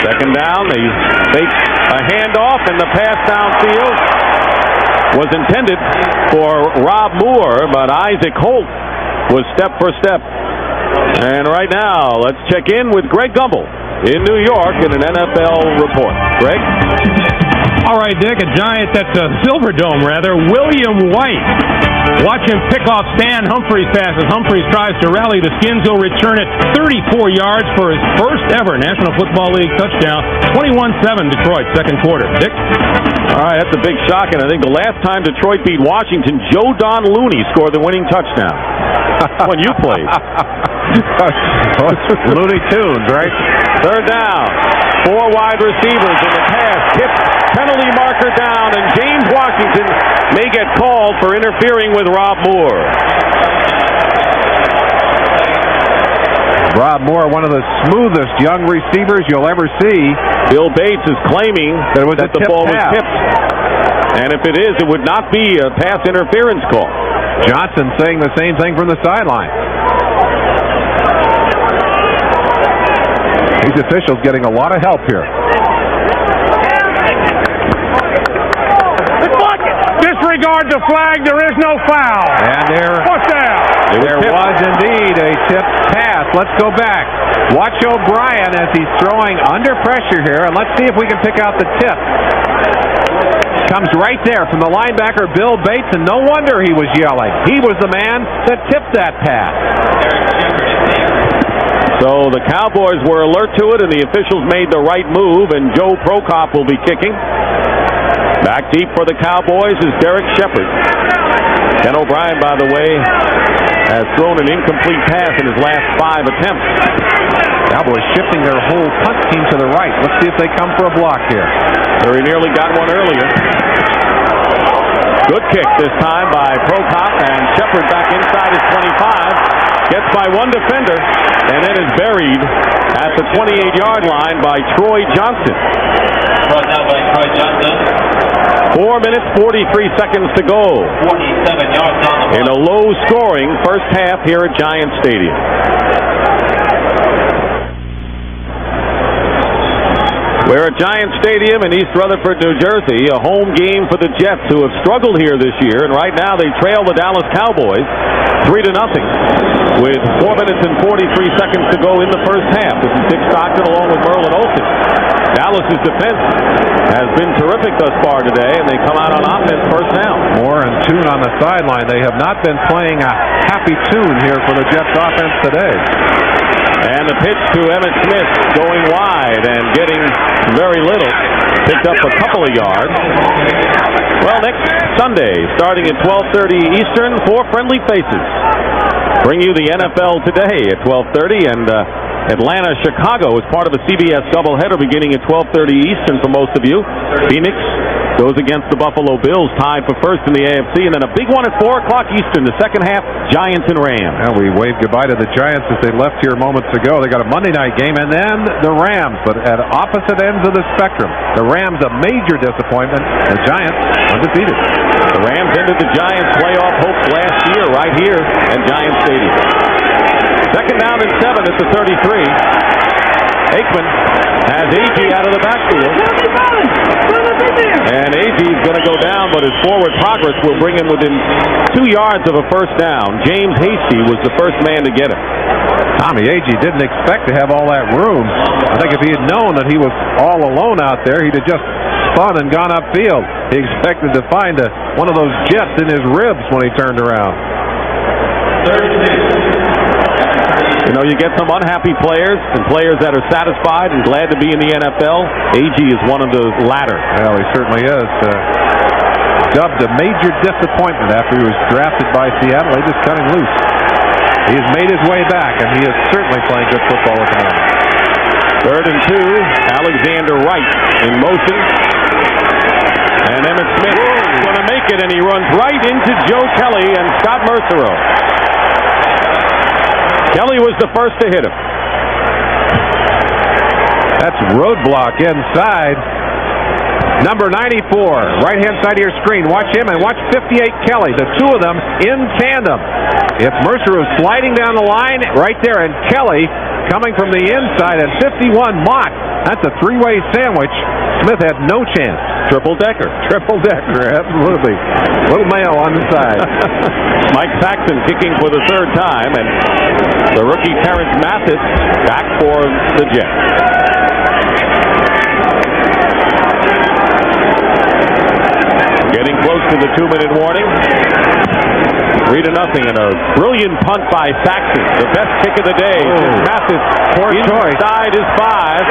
Second down, they fake a handoff, and the pass downfield was intended for Rob Moore, but Isaac Holt was step for step. And right now, let's check in with Greg Gumbel in New York in an NFL report. Greg? All right, Dick, a Giant at the Silverdome, rather. William White. Watch him pick off Stan Humphries' pass as Humphries tries to rally the Skins. He'll return it 34 yards for his first ever National Football League touchdown. 21-7 Detroit, second quarter. Dick? All right, that's a big shock, and I think the last time Detroit beat Washington, Joe Don Looney scored the winning touchdown. When you played. Looney Tunes, right? Third down. 4 wide receivers in the pass. Tipped, penalty marker down, and James Washington may get called for interfering with Rob Moore. Rob Moore, one of the smoothest young receivers you'll ever see. Bill Bates is claiming that the ball was tipped. And if it is, it would not be a pass interference call. Johnson saying the same thing from the sideline. These officials getting a lot of help here. Disregard the flag. There is no foul. And there was indeed a tipped pass. Let's go back. Watch O'Brien as he's throwing under pressure here, and let's see if we can pick out the tip. Comes right there from the linebacker Bill Bates, and no wonder he was yelling. He was the man that tipped that pass. So the Cowboys were alert to it, and the officials made the right move, and Joe Prokop will be kicking. Back deep for the Cowboys is Derek Shepard. Ken O'Brien, by the way, has thrown an incomplete pass in his last 5 attempts. Cowboys shifting their whole punt team to the right. Let's see if they come for a block here. He nearly got one earlier. Good kick this time by Prokop, and Shepard back inside his 25. Gets by one defender, and then is buried at the 28-yard line by Troy Johnson. Brought down by Troy Johnson. 4 minutes, 43 seconds to go. 47 yards on the ball. In a low-scoring first half here at Giant Stadium. We're at Giant Stadium in East Rutherford, New Jersey, a home game for the Jets, who have struggled here this year, and right now they trail the Dallas Cowboys 3-0 with 4 minutes and 43 seconds to go in the first half. This is Dick Stockton along with Merlin Olsen. Dallas's defense has been terrific thus far today, and they come out on offense first down. Moore and Tune on the sideline. They have not been playing a happy tune here for the Jets offense today. And the pitch to Emmitt Smith going wide and getting very little. Picked up a couple of yards. Well, next Sunday, starting at 12:30 Eastern, 4 friendly faces bring you the NFL Today at 12:30, and Atlanta, Chicago is part of a CBS doubleheader beginning at 12:30 Eastern for most of you. Phoenix goes against the Buffalo Bills, tied for first in the AFC, and then a big one at 4 o'clock Eastern, the second half, Giants and Rams. Well, we waved goodbye to the Giants as they left here moments ago. They got a Monday night game, and then the Rams, but at opposite ends of the spectrum. The Rams a major disappointment, the Giants undefeated. The Rams ended the Giants' playoff hopes last year right here at Giant Stadium. Second down and 7 at the 33. Aikman has Agee out of the backfield. And Agee's going to go down, but his forward progress will bring him within 2 yards of a first down. James Hasty was the first man to get him. Tommy Agee didn't expect to have all that room. I think if he had known that he was all alone out there, he'd have just spun and gone upfield. He expected to find one of those jets in his ribs when he turned around. You know, you get some unhappy players and players that are satisfied and glad to be in the NFL. Agee is one of the latter. Well, he certainly is. Dubbed a major disappointment after he was drafted by Seattle. They just cut him loose. He has made his way back, and he is certainly playing good football at the moment. 3rd and 2. Alexander Wright in motion. And Emmitt Smith is going to make it, and he runs right into Joe Kelly and Scott Mercero. Kelly was the first to hit him. That's roadblock inside. Number 94, right-hand side of your screen. Watch him and watch 58 Kelly. The two of them in tandem. If Mercer is sliding down the line, right there, and Kelly coming from the inside at 51 Mott. That's a three-way sandwich. Smith had no chance. Triple-decker, absolutely. Little mayo on the side. Mike Saxon kicking for the 3rd time, and the rookie Terrence Mathis back for the Jets. Getting close to the 2-minute warning. 3-0, and a brilliant punt by Saxon. The best kick of the day. Mathis inside his 5.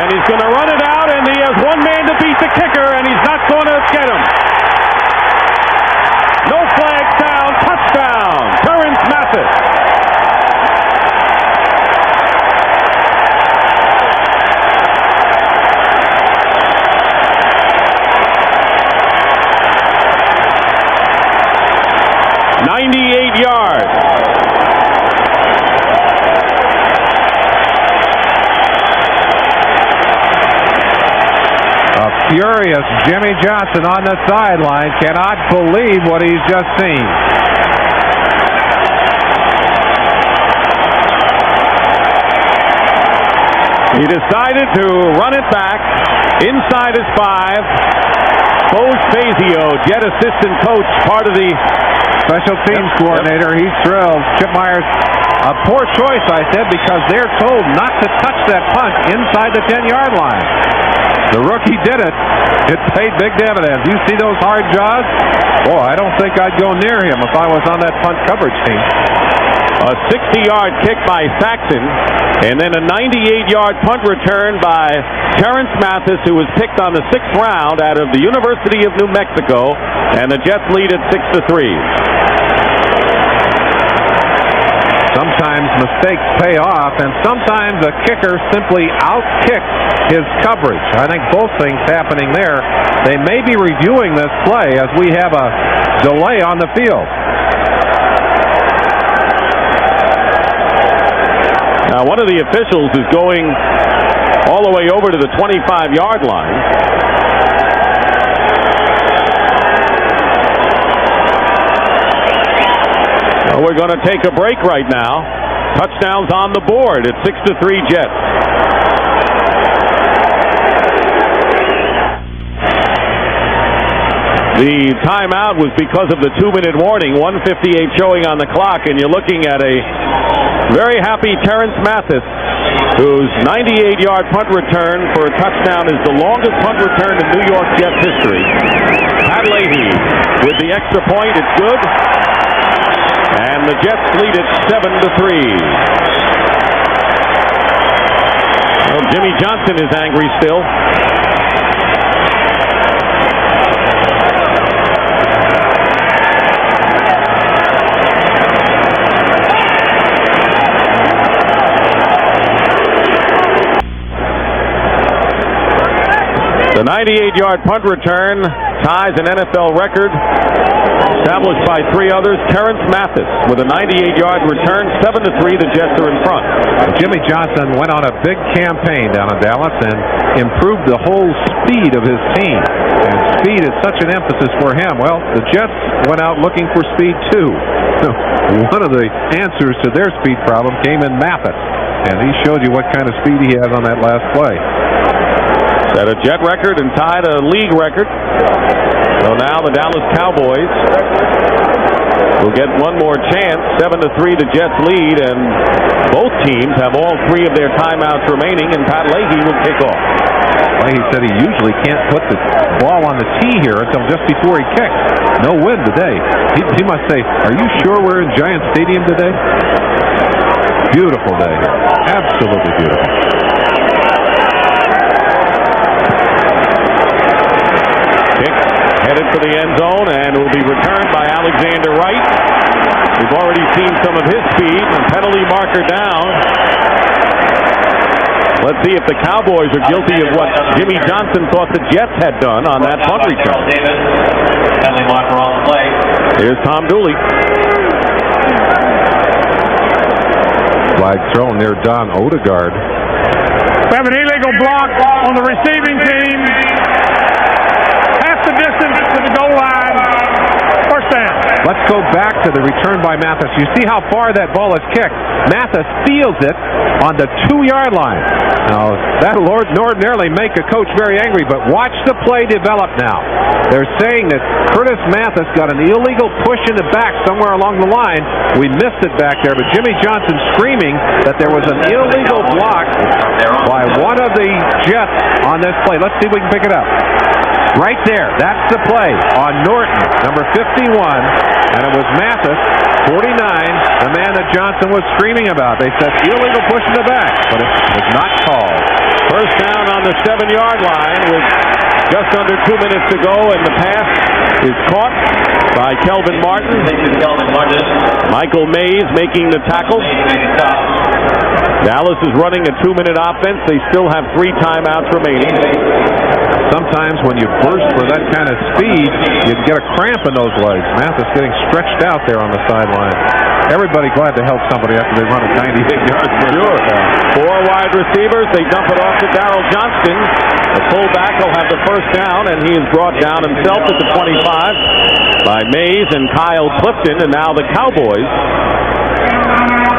And he's going to run it out, and he has one man to beat the kicker, and he's not going to get him. No flags down. Touchdown. Terrence Mathis. Furious Jimmy Johnson on the sideline, cannot believe what he's just seen. He decided to run it back inside his 5. Bose Fazio, Jet assistant coach, part of the special teams coordinator. He's thrilled. Chip Myers, a poor choice, I said, because they're told not to touch that punt inside the 10-yard line. The rookie did it. It paid big dividends. You see those hard jaws? Boy, I don't think I'd go near him if I was on that punt coverage team. A 60-yard kick by Saxon, and then a 98-yard punt return by Terrence Mathis, who was picked on the 6th round out of the University of New Mexico, and the Jets lead at 6-3. Sometimes mistakes pay off, and sometimes a kicker simply outkicks his coverage. I think both things happening there. They may be reviewing this play as we have a delay on the field. Now, one of the officials is going all the way over to the 25-yard line. Well, we're going to take a break right now. Touchdowns on the board at 6-3 Jets. The timeout was because of the 2-minute warning, 1:58 showing on the clock, and you're looking at a very happy Terrence Mathis, whose 98-yard punt return for a touchdown is the longest punt return in New York Jets history. Pat Leahy with the extra point, it's good. And the Jets lead it 7-3. Well, Jimmy Johnson is angry still. The 98-yard punt return ties an NFL record established by three others. Terrence Mathis with a 98-yard return, 7-3. The Jets are in front. Jimmy Johnson went on a big campaign down in Dallas and improved the whole speed of his team. And speed is such an emphasis for him. Well, the Jets went out looking for speed too. One of the answers to their speed problem came in Mathis, and he showed you what kind of speed he has on that last play. Set a Jet record and tied a league record. So now the Dallas Cowboys will get one more chance. 7-3 the Jets lead, and both teams have all three of their timeouts remaining, and Pat Leahy will kick off. Leahy said he usually can't put the ball on the tee here until just before he kicks. No wind today. He must say, are you sure we're in Giant Stadium today? Beautiful day. Absolutely beautiful. Headed for the end zone, and will be returned by Alexander Wright. We've already seen some of his speed, and penalty marker down. Let's see if the Cowboys are guilty of what Jimmy Johnson thought the Jets had done on that punt return. Penalty marker on the play. Here's Tom Dooley. Flag thrown near Don Odegaard. We have an illegal block on the receiving team. The distance to the goal line. First down. Let's go back to the return by Mathis. You see how far that ball is kicked. Mathis fields it on the 2-yard line. Now, that'll ordinarily make a coach very angry, but watch the play develop now. They're saying that Curtis Mathis got an illegal push in the back somewhere along the line. We missed it back there, but Jimmy Johnson screaming that there was an illegal block by one of the Jets on this play. Let's see if we can pick it up. Right there, that's the play on Norton, number 51, and it was Mathis, 49, the man that Johnson was screaming about. They said illegal push in the back, but it was not called. First down on the 7-yard line with just under 2 minutes to go, and the pass is caught by Kelvin Martin. Michael Mays making the tackle. Dallas is running a 2-minute offense. They still have 3 timeouts remaining. Sometimes when you burst for that kind of speed, you get a cramp in those legs. Mathis getting stretched out there on the sideline. Everybody glad to help somebody after they run a 98 yards. Sure. 4 wide receivers. They dump it off to Darrell Johnston. The fullback will have the first down, and he is brought down himself at the 25 by Mays and Kyle Clifton. And now the Cowboys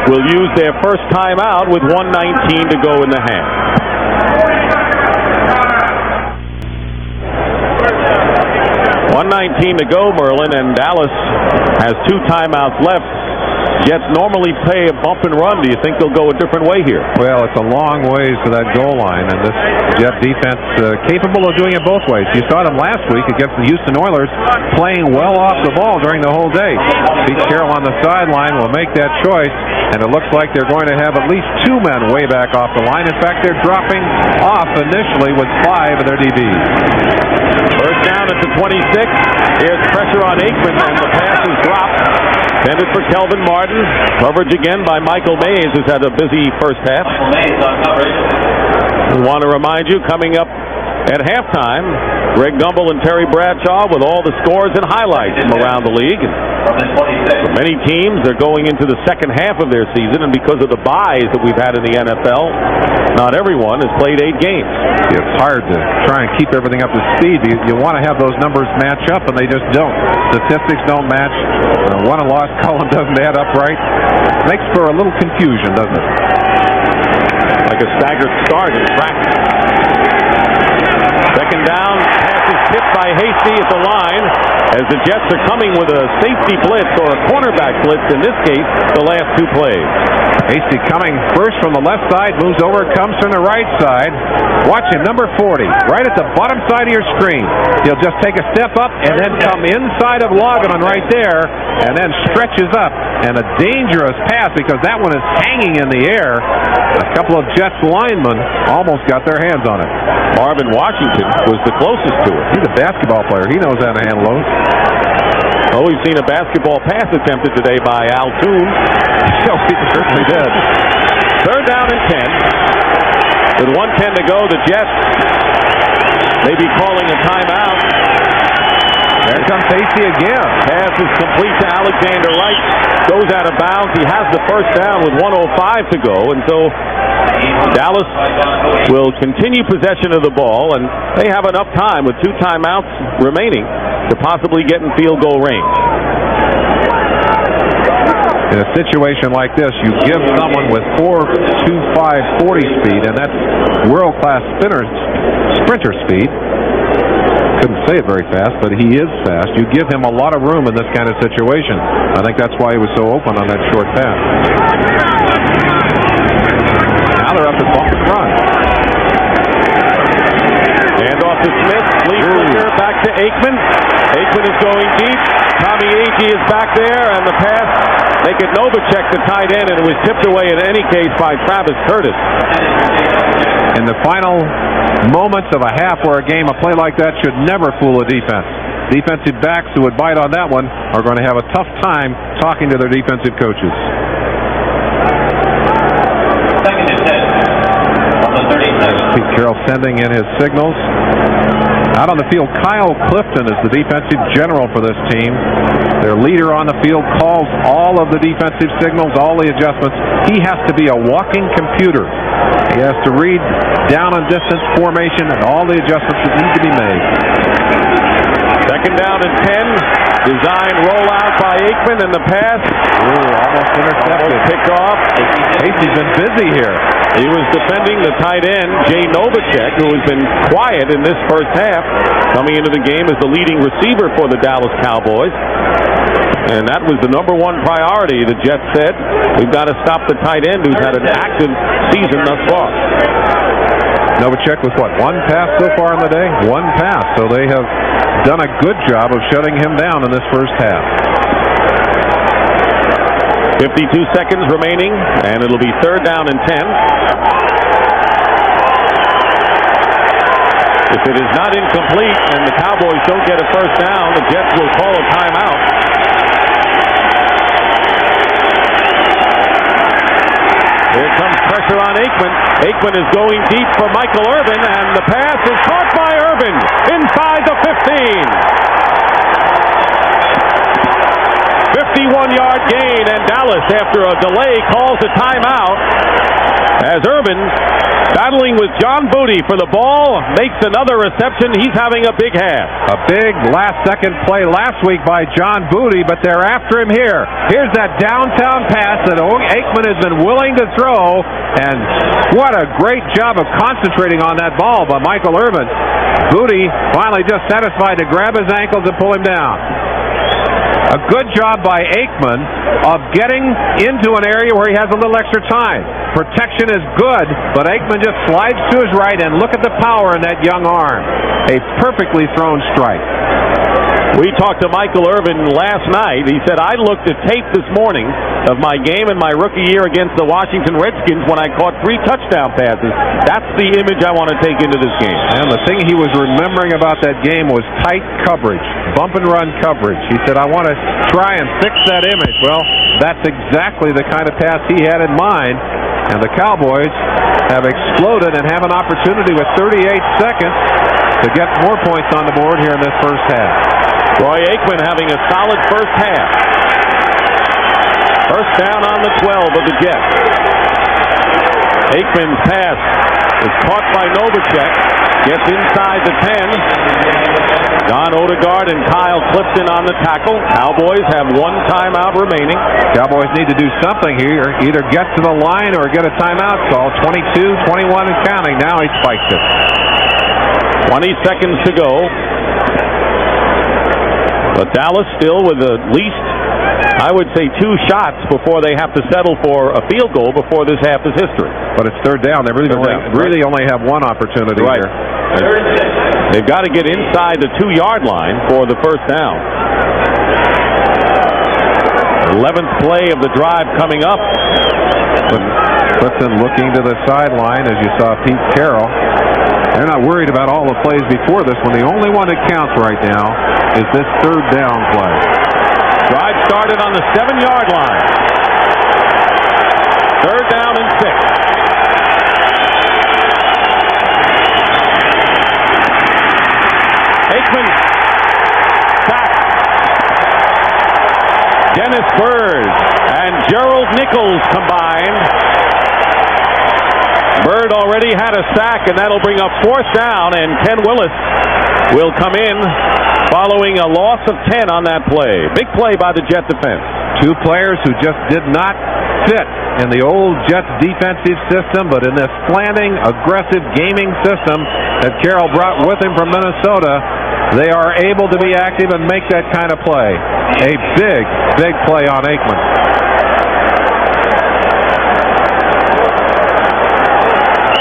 will use their first timeout with 1:19 to go in the half. $1:19 to go, Merlin, and Dallas has 2 timeouts left. Jets normally play a bump and run. Do you think they'll go a different way here? Well, it's a long ways to that goal line, and this Jet defense capable of doing it both ways. You saw them last week against the Houston Oilers playing well off the ball during the whole day. Pete Carroll on the sideline will make that choice, and it looks like they're going to have at least 2 men way back off the line. In fact, they're dropping off initially with 5 of their DBs. First down at the 26. Here's pressure on Aikman, and the pass is dropped. Intended for Kelvin Martin. Coverage again by Michael Mays, who's had a busy first half. Mays on coverage. We want to remind you, coming up at halftime, Greg Gumbel and Terry Bradshaw with all the scores and highlights from around the league. For many teams, they're going into the second half of their season, and because of the byes that we've had in the NFL, not everyone has played 8 games. It's hard to try and keep everything up to speed. You want to have those numbers match up, and they just don't. Statistics don't match. Won and lost column doesn't add up right. Makes for a little confusion, doesn't it? Like a staggered start in practice. Second down, pass is tipped by Hasty at the line as the Jets are coming with a safety blitz, or a cornerback blitz in this case, the last 2 plays. Hasty coming first from the left side, moves over, comes from the right side. Watch him, number 40, right at the bottom side of your screen. He'll just take a step up and then come inside of Logan right there, and then stretches up. And a dangerous pass because that one is hanging in the air. A couple of Jets linemen almost got their hands on it. Marvin Washington was the closest to it. He's a basketball player. He knows how to handle those. Oh, we've seen a basketball pass attempted today by Al Toon. Yeah, we certainly did. Third down and 10. With 1:10 to go, the Jets maybe calling a timeout. There comes Casey again. Pass is complete to Alexander Wright. Goes out of bounds. He has the first down with 1:05 to go, and so Dallas will continue possession of the ball, and they have enough time with 2 timeouts remaining to possibly get in field goal range. In a situation like this, you give someone with 4.25 40 speed, and that's world-class sprinter speed. Couldn't say it very fast, but he is fast. You give him a lot of room in this kind of situation. I think that's why he was so open on that short pass. Now they're up to bump and run. Hand off to Smith. Fleetwood back to Aikman. Aikman is going deep. Tommy Agee is back there, and the pass, they get Novacek the tight end, and it was tipped away in any case by Travis Curtis. In the final moments of a half or a game, a play like that should never fool a defense. Defensive backs who would bite on that one are going to have a tough time talking to their defensive coaches. Second and 10 on the 37. Pete Carroll sending in his signals. Out on the field, Kyle Clifton is the defensive general for this team. Their leader on the field calls all of the defensive signals, all the adjustments. He has to be a walking computer. He has to read down and distance formation and all the adjustments that need to be made. Second down and 10. Design rollout by Aikman, and the pass. Almost intercepted. Almost picked off. Casey's been busy here. He was defending the tight end, Jay Novacek, who has been quiet in this first half, coming into the game as the leading receiver for the Dallas Cowboys. And that was the number one priority, the Jets said. We've got to stop the tight end who's had an active season thus far. Novacek with what, 1 pass so far in the day? 1 pass. So they have done a good job of shutting him down in this first half. 52 seconds remaining, and it'll be third down and 10. If it is not incomplete and the Cowboys don't get a first down, the Jets will call a timeout. Here comes pressure on Aikman. Aikman is going deep for Michael Irvin, and the pass is caught by Irvin inside the 15. 51-yard gain, and Dallas, after a delay, calls a timeout as Irvin, battling with John Booty for the ball, makes another reception. He's having a big half. A big last-second play last week by John Booty, but they're after him here. Here's that downtown pass that Aikman has been willing to throw, and what a great job of concentrating on that ball by Michael Irvin. Booty finally just satisfied to grab his ankles and pull him down. A good job by Aikman of getting into an area where he has a little extra time. Protection is good, but Aikman just slides to his right, and look at the power in that young arm. A perfectly thrown strike. We talked to Michael Irvin last night. He said, I looked at tape this morning of my game in my rookie year against the Washington Redskins when I caught 3 touchdown passes. That's the image I want to take into this game. And the thing he was remembering about that game was tight coverage, bump and run coverage. He said, I want to try and fix that image. Well, that's exactly the kind of pass he had in mind. And the Cowboys have exploded and have an opportunity with 38 seconds to get more points on the board here in this first half. Roy Aikman having a solid first half. First down on the 12 of the Jets. Aikman's pass is caught by Novacek. Gets inside the 10. John Odegaard and Kyle Clifton on the tackle. Cowboys have 1 timeout remaining. Cowboys need to do something here. Either get to the line or get a timeout call. 22, 21 and counting. Now he spikes it. 20 seconds to go. But Dallas still with at least, I would say, 2 shots before they have to settle for a field goal before this half is history. But it's third down. They really only have 1 opportunity here. They've got to get inside the 2-yard line for the first down. 11th play of the drive coming up. Clifton looking to the sideline as you saw Pete Carroll. They're not worried about all the plays before this one. The only one that counts right now is this third down play. Drive started on the 7-yard line. Third down and 6. Aikman. Sack. Dennis Byrd and Gerald Nichols combined. Byrd already had a sack, and that'll bring up 4th down, and Ken Willis will come in following a loss of 10 on that play. Big play by the Jet defense. 2 players who just did not fit in the old Jets defensive system, but in this slanting, aggressive gaming system that Carroll brought with him from Minnesota, they are able to be active and make that kind of play. A big, big play on Aikman.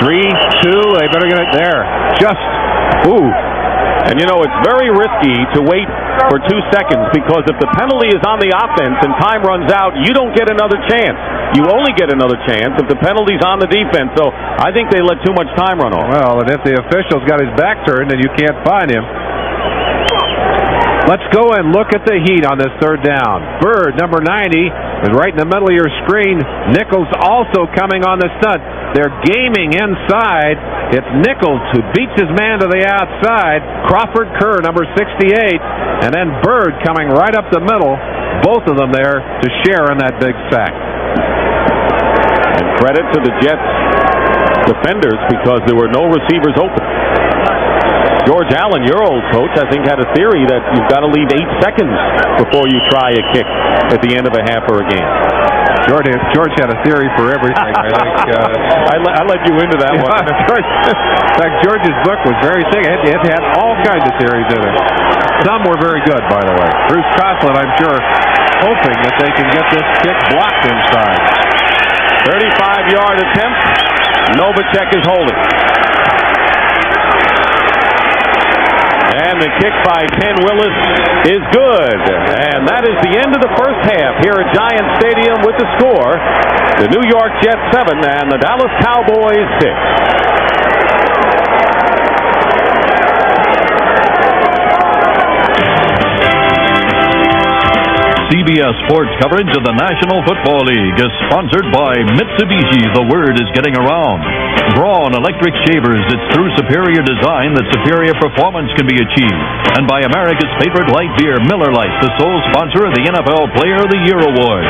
3-2, they better get it there. Just, ooh. And you know, it's very risky to wait for 2 seconds, because if the penalty is on the offense and time runs out, you don't get another chance. You only get another chance if the penalty's on the defense. So I think they let too much time run off. Well, and if the official's got his back turned, then you can't find him. Let's go and look at the heat on this 3rd down. Byrd, number 90, is right in the middle of your screen. Nichols also coming on the stunt. They're gaming inside. It's Nichols who beats his man to the outside. Crawford Kerr, number 68, and then Byrd coming right up the middle. Both of them there to share in that big sack. And credit to the Jets defenders, because there were no receivers open. George Allen, your old coach, I think, had a theory that you've got to leave 8 seconds before you try a kick at the end of a half or a game. George had a theory for everything. I think I let you into that one. In fact, George's book was very thick. It had all kinds of theories in it. Some were very good, by the way. Bruce Coughlin, I'm sure, hoping that they can get this kick blocked inside. 35-yard attempt. Novacek is holding. And the kick by Ken Willis is good. And that is the end of the first half here at Giant Stadium with the score. The New York Jets 7 and the Dallas Cowboys 6. CBS Sports coverage of the National Football League is sponsored by Mitsubishi. The word is getting around. Braun electric shavers. It's through superior design that superior performance can be achieved. And by America's favorite light beer, Miller Lite, the sole sponsor of the NFL Player of the Year Award.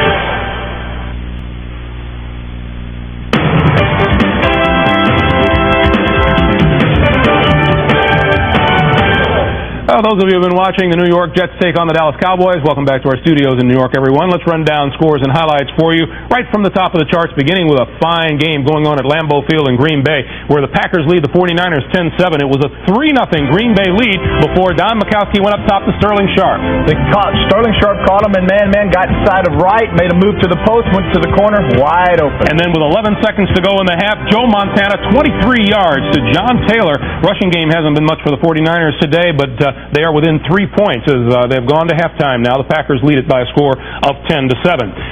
Those of you who have been watching the New York Jets take on the Dallas Cowboys, welcome back to our studios in New York, everyone. Let's run down scores and highlights for you right from the top of the charts, beginning with a fine game going on at Lambeau Field in Green Bay, where the Packers lead the 49ers 10-7. It was a 3-0 Green Bay lead before Don Majkowski went up top to Sterling Sharp. Sterling Sharp caught him in man-man, got inside of right, made a move to the post, went to the corner, wide open. And then with 11 seconds to go in the half, Joe Montana, 23 yards to John Taylor. Rushing game hasn't been much for the 49ers today, but they are within 3 points as they've gone to halftime now. The Packers lead it by a score of 10-7.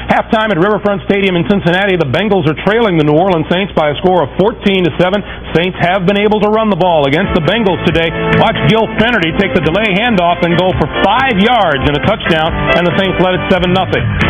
Halftime at Riverfront Stadium in Cincinnati, the Bengals are trailing the New Orleans Saints by a score of 14-7. Saints have been able to run the ball against the Bengals today. Watch Gil Finnerty take the delay handoff and go for 5 yards and a touchdown, and the Saints led it 7-0.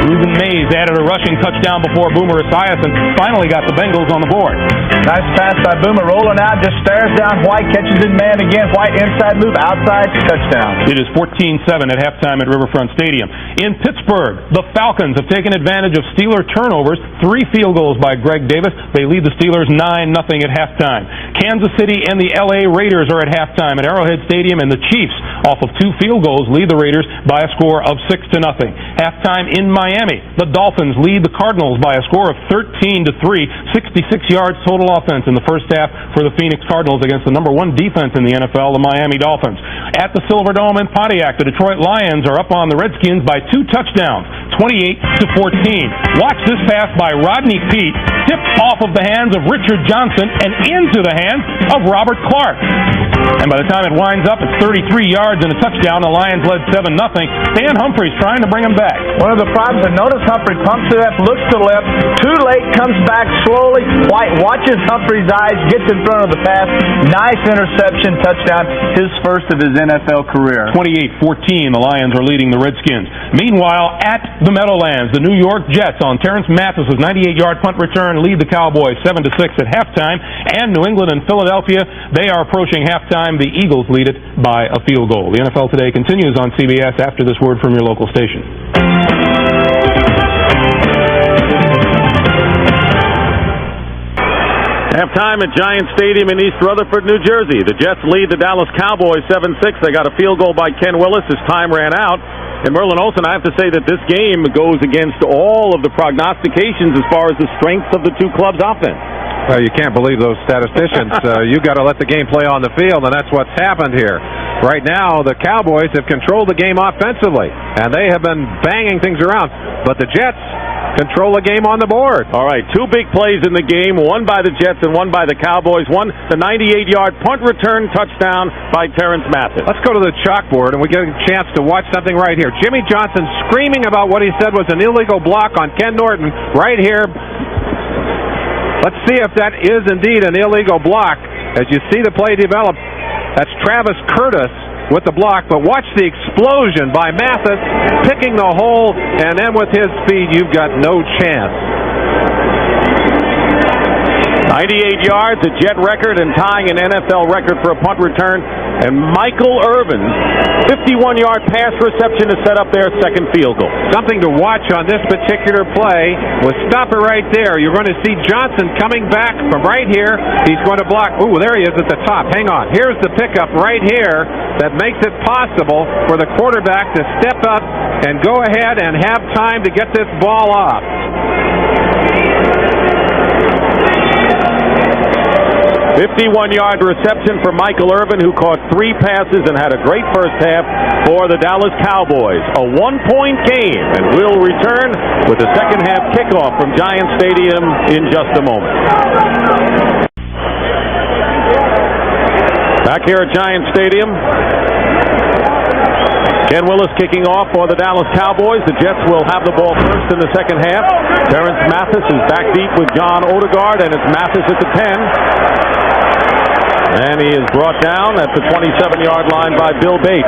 Reuben Mays added a rushing touchdown before Boomer Esiason finally got the Bengals on the board. Nice pass by Boomer, rolling out, just stares down White, catches his man again. White inside move, outside, touchdown. It is 14-7 at halftime at Riverfront Stadium. In Pittsburgh, the Falcons have taken advantage of Steeler turnovers. 3 field goals by Greg Davis. They lead the Steelers 9-0 at halftime. Kansas City and the L.A. Raiders are at halftime at Arrowhead Stadium, and the Chiefs, off of 2 field goals, lead the Raiders by a score of 6-0. Halftime in Miami, the Dolphins lead the Cardinals by a score of 13-3. 66 yards total offense in the first half for the Phoenix Cardinals against the number 1 defense in the NFL, the Miami Dolphins. At the Silverdome in Pontiac, the Detroit Lions are up on the Redskins by 2 touchdowns, 28-14. Watch this pass by Rodney Peete, tipped off of the hands of Richard Johnson and into the hands of Robert Clark. And by the time it winds up, it's 33 yards and a touchdown. The Lions led 7-0. Dan Humphries trying to bring them back. One of the problems, but notice Humphrey pumps to left, looks to left, too late, comes back slowly. White watches Humphrey's eyes, gets in front of the pass. Nice interception, touchdown, his first of his NFL career. 28-14, the Lions are leading the Redskins. Meanwhile, at the Meadowlands, the New York Jets on Terrence Mathis's 98-yard punt return Carolina lead the Cowboys 7-6 at halftime, and New England and Philadelphia, they are approaching halftime. The Eagles lead it by a field goal. The NFL Today continues on CBS after this word from your local station. Halftime at Giant Stadium in East Rutherford, New Jersey. The Jets lead the Dallas Cowboys 7-6. They got a field goal by Ken Willis as time ran out. And Merlin Olsen, I have to say that this game goes against all of the prognostications as far as the strength of the two clubs' offense. Well, you can't believe those statisticians. You've got to let the game play on the field, and that's what's happened here. Right now, the Cowboys have controlled the game offensively, and they have been banging things around. But the Jets control the game on the board. All right, two big plays in the game, one by the Jets and one by the Cowboys. One, the 98-yard punt return touchdown by Terrence Mathis. Let's go to the chalkboard, and we get a chance to watch something right here. Jimmy Johnson screaming about what he said was an illegal block on Ken Norton right here. Let's see if that is indeed an illegal block. As you see the play develop, that's Travis Curtis with the block, but watch the explosion by Mathis, picking the hole, and then with his speed, you've got no chance. 98 yards, a Jet record, and tying an NFL record for a punt return. And Michael Irvin's 51-yard pass reception to set up their second field goal. Something to watch on this particular play. We'll stop it right there. You're going to see Johnson coming back from right here. He's going to block. Ooh, there he is at the top. Hang on. Here's the pickup right here that makes it possible for the quarterback to step up and go ahead and have time to get this ball off. 51-yard reception for Michael Irvin, who caught 3 passes and had a great first half for the Dallas Cowboys. A 1-point game, and we'll return with the second half kickoff from Giant Stadium in just a moment. Back here at Giant Stadium, Ken Willis kicking off for the Dallas Cowboys. The Jets will have the ball first in the second half. Terrence Mathis is back deep with John Odegaard, and it's Mathis at the 10. And he is brought down at the 27-yard line by Bill Bates.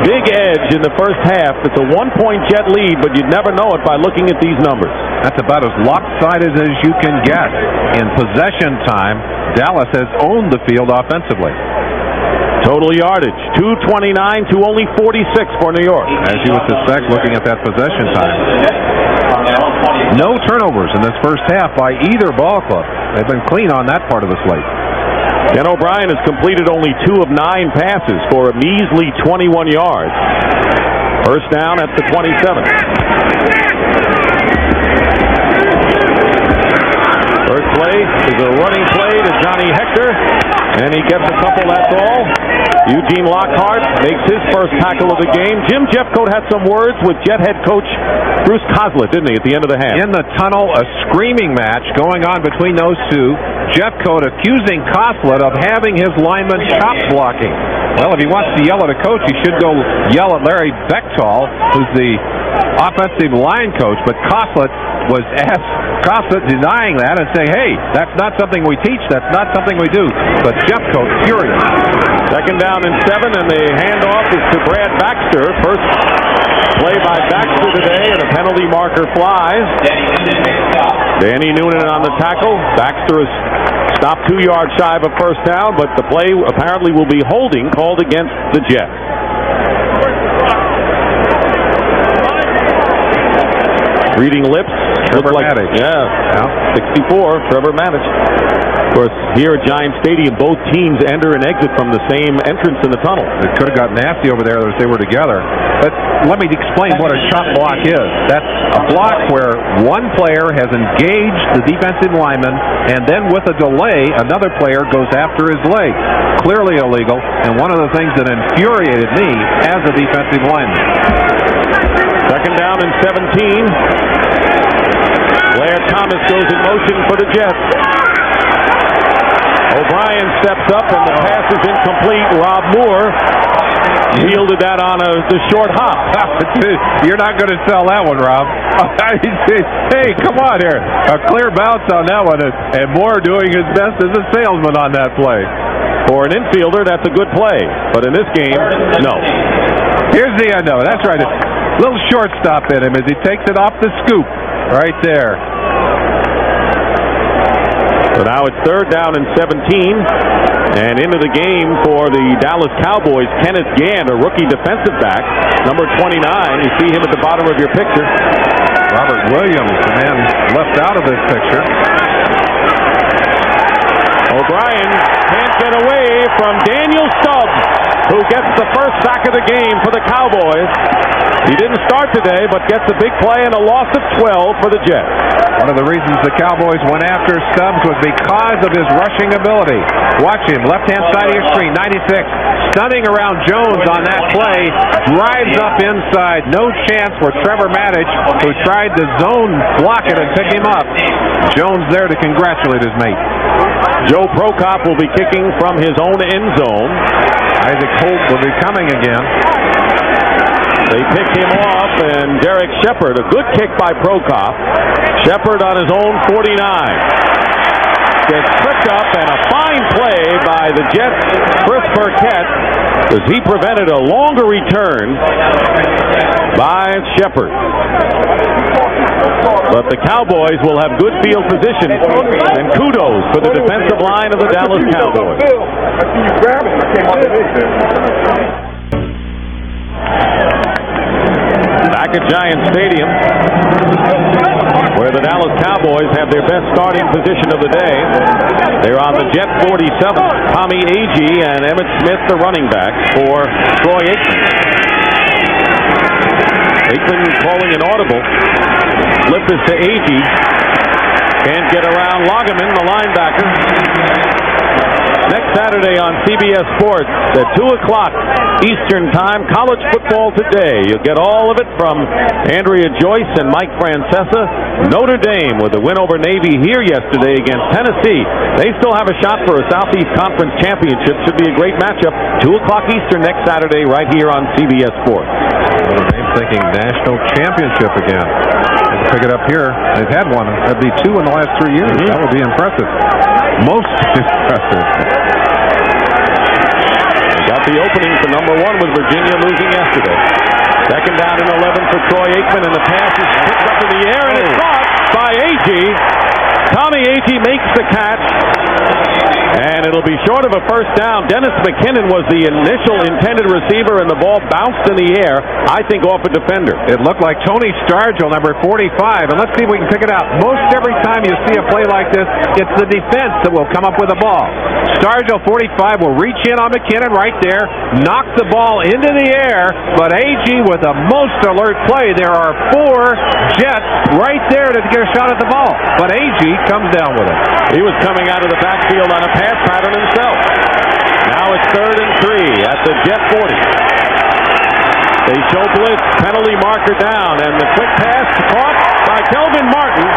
Big edge in the first half. It's a 1-point Jet lead, but you'd never know it by looking at these numbers. That's about as lopsided as you can get. In possession time, Dallas has owned the field offensively. Total yardage, 229 to only 46 for New York. As you would suspect, looking at that possession time. No turnovers in this first half by either ball club. They've been clean on that part of the slate. Ken O'Brien has completed only 2 of 9 passes for a measly 21 yards. First down at the 27. First play is a running play to Johnny Hector, and he gets a couple, that's all. Eugene Lockhart makes his first tackle of the game. Jim Jeffcoat had some words with Jet head coach Bruce Coslett, didn't he, at the end of the half? In the tunnel, a screaming match going on between those two. Jeffcoat accusing Coslett of having his lineman chop blocking. Well, if he wants to yell at a coach, he should go yell at Larry Bechtel, who's the offensive line coach, but Coslett was asked, Coslett denying that and saying, hey, that's not something we teach, that's not something we do. But Jeffcoat furious. Second down and 7, and the handoff is to Brad Baxter. First play by Baxter today, and a penalty marker flies. Danny Noonan on the tackle. Baxter is stopped 2 yards shy of a first down, but the play apparently will be holding called against the Jets. Reading lips. Trevor Maddich. Yeah, 64, Trevor Maddich. Of course, here at Giant Stadium, both teams enter and exit from the same entrance in the tunnel. It could have got nasty over there if they were together. But let me explain what a chop block is. That's a block where one player has engaged the defensive lineman, and then with a delay, another player goes after his leg. Clearly illegal, and one of the things that infuriated me as a defensive lineman. Second down and 17. Blair Thomas goes in motion for the Jets. O'Brien steps up, and the pass is incomplete. Rob Moore yielded that on the short hop. You're not going to sell that one, Rob. Hey, come on here. A clear bounce on that one, and Moore doing his best as a salesman on that play. For an infielder, that's a good play. But in this game, no. Here's the end of it. That's right. Little shortstop in him as he takes it off the scoop right there. So now it's 3rd down and 17, and into the game for the Dallas Cowboys, Kenneth Gant, a rookie defensive back, number 29. You see him at the bottom of your picture. Robert Williams, the man left out of this picture. O'Brien can't get away from Daniel Stubbs, who gets the first sack of the game for the Cowboys. He didn't start today, but gets a big play and a loss of 12 for the Jets. One of the reasons the Cowboys went after Stubbs was because of his rushing ability. Watch him, left-hand side of your screen, 96, stunning around Jones on that play, drives up inside. No chance for Trevor Maddich, who tried to zone block it and pick him up. Jones there to congratulate his mate. Joe Prokop will be kicking from his own end zone. Isaac Holt will be coming again. They pick him off, and Derek Shepard, a good kick by Prokop. Shepard on his own 49. Gets tripped up, and a fine play by the Jets' Chris Burkett, as he prevented a longer return by Shepard. But the Cowboys will have good field position, and kudos for the defensive line of the Dallas Cowboys. Back at Giant Stadium, where the Dallas Cowboys have their best starting position of the day. They're on the Jet 47. Tommy Agee and Emmitt Smith, the running back for Troy Aikman. Aikman calling an audible. Flip is to Agee. Can't get around Loggeman, the linebacker. Next Saturday on CBS Sports at 2 o'clock Eastern Time, College Football Today. You'll get all of it from Andrea Joyce and Mike Francesa. Notre Dame with a win over Navy here yesterday against Tennessee. They still have a shot for a Southeast Conference championship. Should be a great matchup. 2 o'clock Eastern next Saturday right here on CBS Sports. Notre Dame thinking national championship again. Let's pick it up here. They've had one. That'd be 2 in the last 3 years. That would be impressive. Most impressive. They got the opening for number 1 with Virginia losing yesterday. 2nd down and 11 for Troy Aikman, and the pass is picked up in the air, and it's caught by Agee. Tommy Agee makes the catch, and it'll be short of a first down. Dennis McKinnon was the initial intended receiver, and the ball bounced in the air, I think, off a defender. It looked like Tony Stargell, number 45, and let's see if we can pick it out. Most every time you see a play like this, it's the defense that will come up with the ball. Stargell, 45, will reach in on McKinnon right there, knock the ball into the air, but Agee with a most alert play. There are 4 Jets right there to get a shot at the ball, but Agee comes down with it. He was coming out of the backfield on a pass pattern himself. Now it's 3rd and 3 at the Jet 40. They show blitz, penalty marker down, and the quick pass caught by Kelvin Martin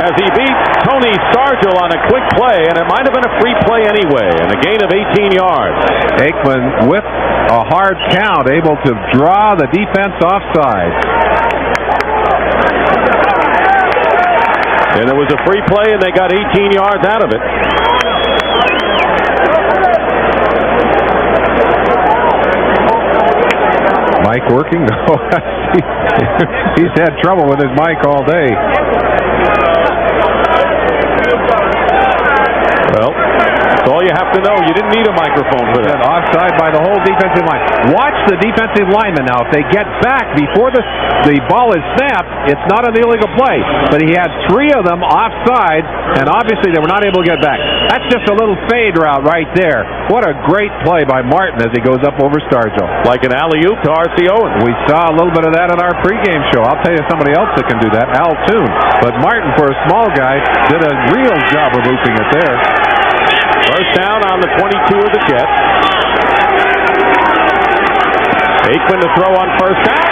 as he beat Tony Stargell on a quick play, and it might have been a free play anyway, and a gain of 18 yards. Aikman with a hard count, able to draw the defense offside. And it was a free play, and they got 18 yards out of it. Mic working? No. He's had trouble with his mic all day. Well, that's all you have to know. You didn't need a microphone for that. Offside by the whole defensive line. Watch the defensive lineman now. If they get back before the ball is snapped, it's not an illegal play. But he had 3 of them offside, and obviously they were not able to get back. That's just a little fade route right there. What a great play by Martin as he goes up over Stargell. Like an alley-oop to R.C. Owens. We saw a little bit of that in our pregame show. I'll tell you somebody else that can do that, Al Toon. But Martin, for a small guy, did a real job of looping it there. First down on the 22 of the Jets. Aikman to throw on first down.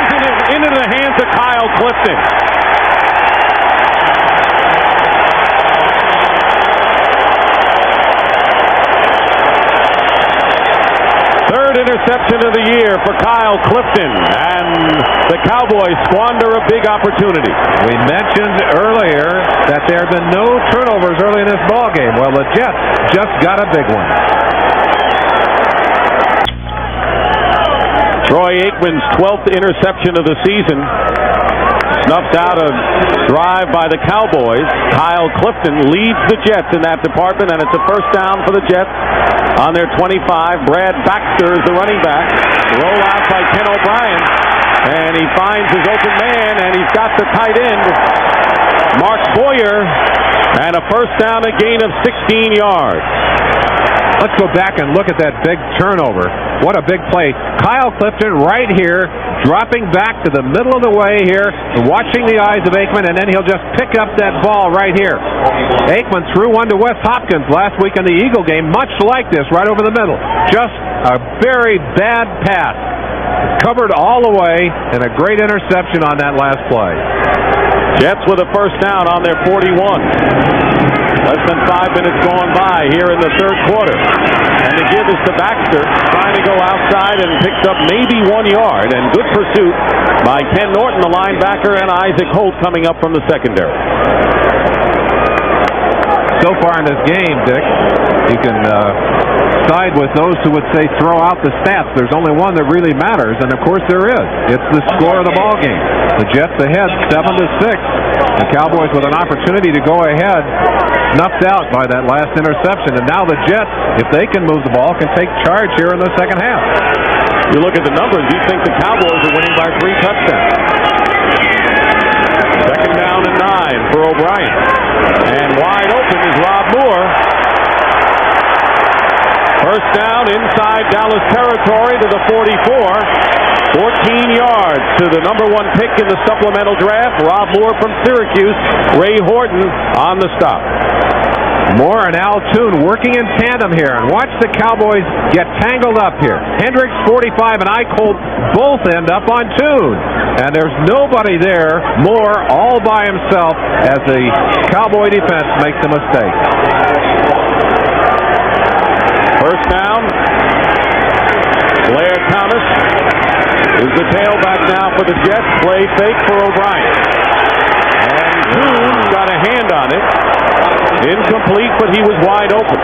Throws it into the hands of Kyle Clifton. Third interception of the year for Kyle Clifton, and the Cowboys squander a big opportunity. We mentioned earlier that there have been no turnovers early in this ballgame. Well, the Jets just got a big one. Troy Aikman's 12th interception of the season. Snuffs out a drive by the Cowboys. Kyle Clifton leads the Jets in that department, and it's a first down for the Jets on their 25. Brad Baxter is the running back. Roll out by Ken O'Brien, and he finds his open man, and he's got the tight end, Mark Boyer, and a first down, a gain of 16 yards. Let's go back and look at that big turnover. What a big play. Kyle Clifton right here, dropping back to the middle of the way here, watching the eyes of Aikman, and then he'll just pick up that ball right here. Aikman threw one to Wes Hopkins last week in the Eagle game, much like this, right over the middle. Just a very bad pass. Covered all the way, and a great interception on that last play. Jets with a first down on their 41. Less than 5 minutes gone by here in the third quarter. And the give is to Baxter, trying to go outside, and picks up maybe 1 yard. And good pursuit by Ken Norton, the linebacker, and Isaac Holt coming up from the secondary. So far in this game, Dick, you can side with those who would say throw out the stats. There's only one that really matters, and of course there is. It's the score of the ball game. The Jets ahead 7-6. The Cowboys with an opportunity to go ahead, snuffed out by that last interception. And now the Jets, if they can move the ball, can take charge here in the second half. You look at the numbers, you think the Cowboys are winning by 3 touchdowns. Second down and 9 for O'Brien. And wide open is Rob Moore. First down inside Dallas territory to the 44. 14 yards to the number 1 pick in the supplemental draft, Rob Moore from Syracuse. Ray Horton on the stop. Moore and Al Toon working in tandem here, and watch the Cowboys get tangled up here. Hendricks, 45, and Eichholt both end up on Toon, and there's nobody there. Moore all by himself as the Cowboy defense makes a mistake. First down. Blair Thomas is the tailback now for the Jets. Play fake for O'Brien. And Toon got a hand on it. Incomplete, but he was wide open.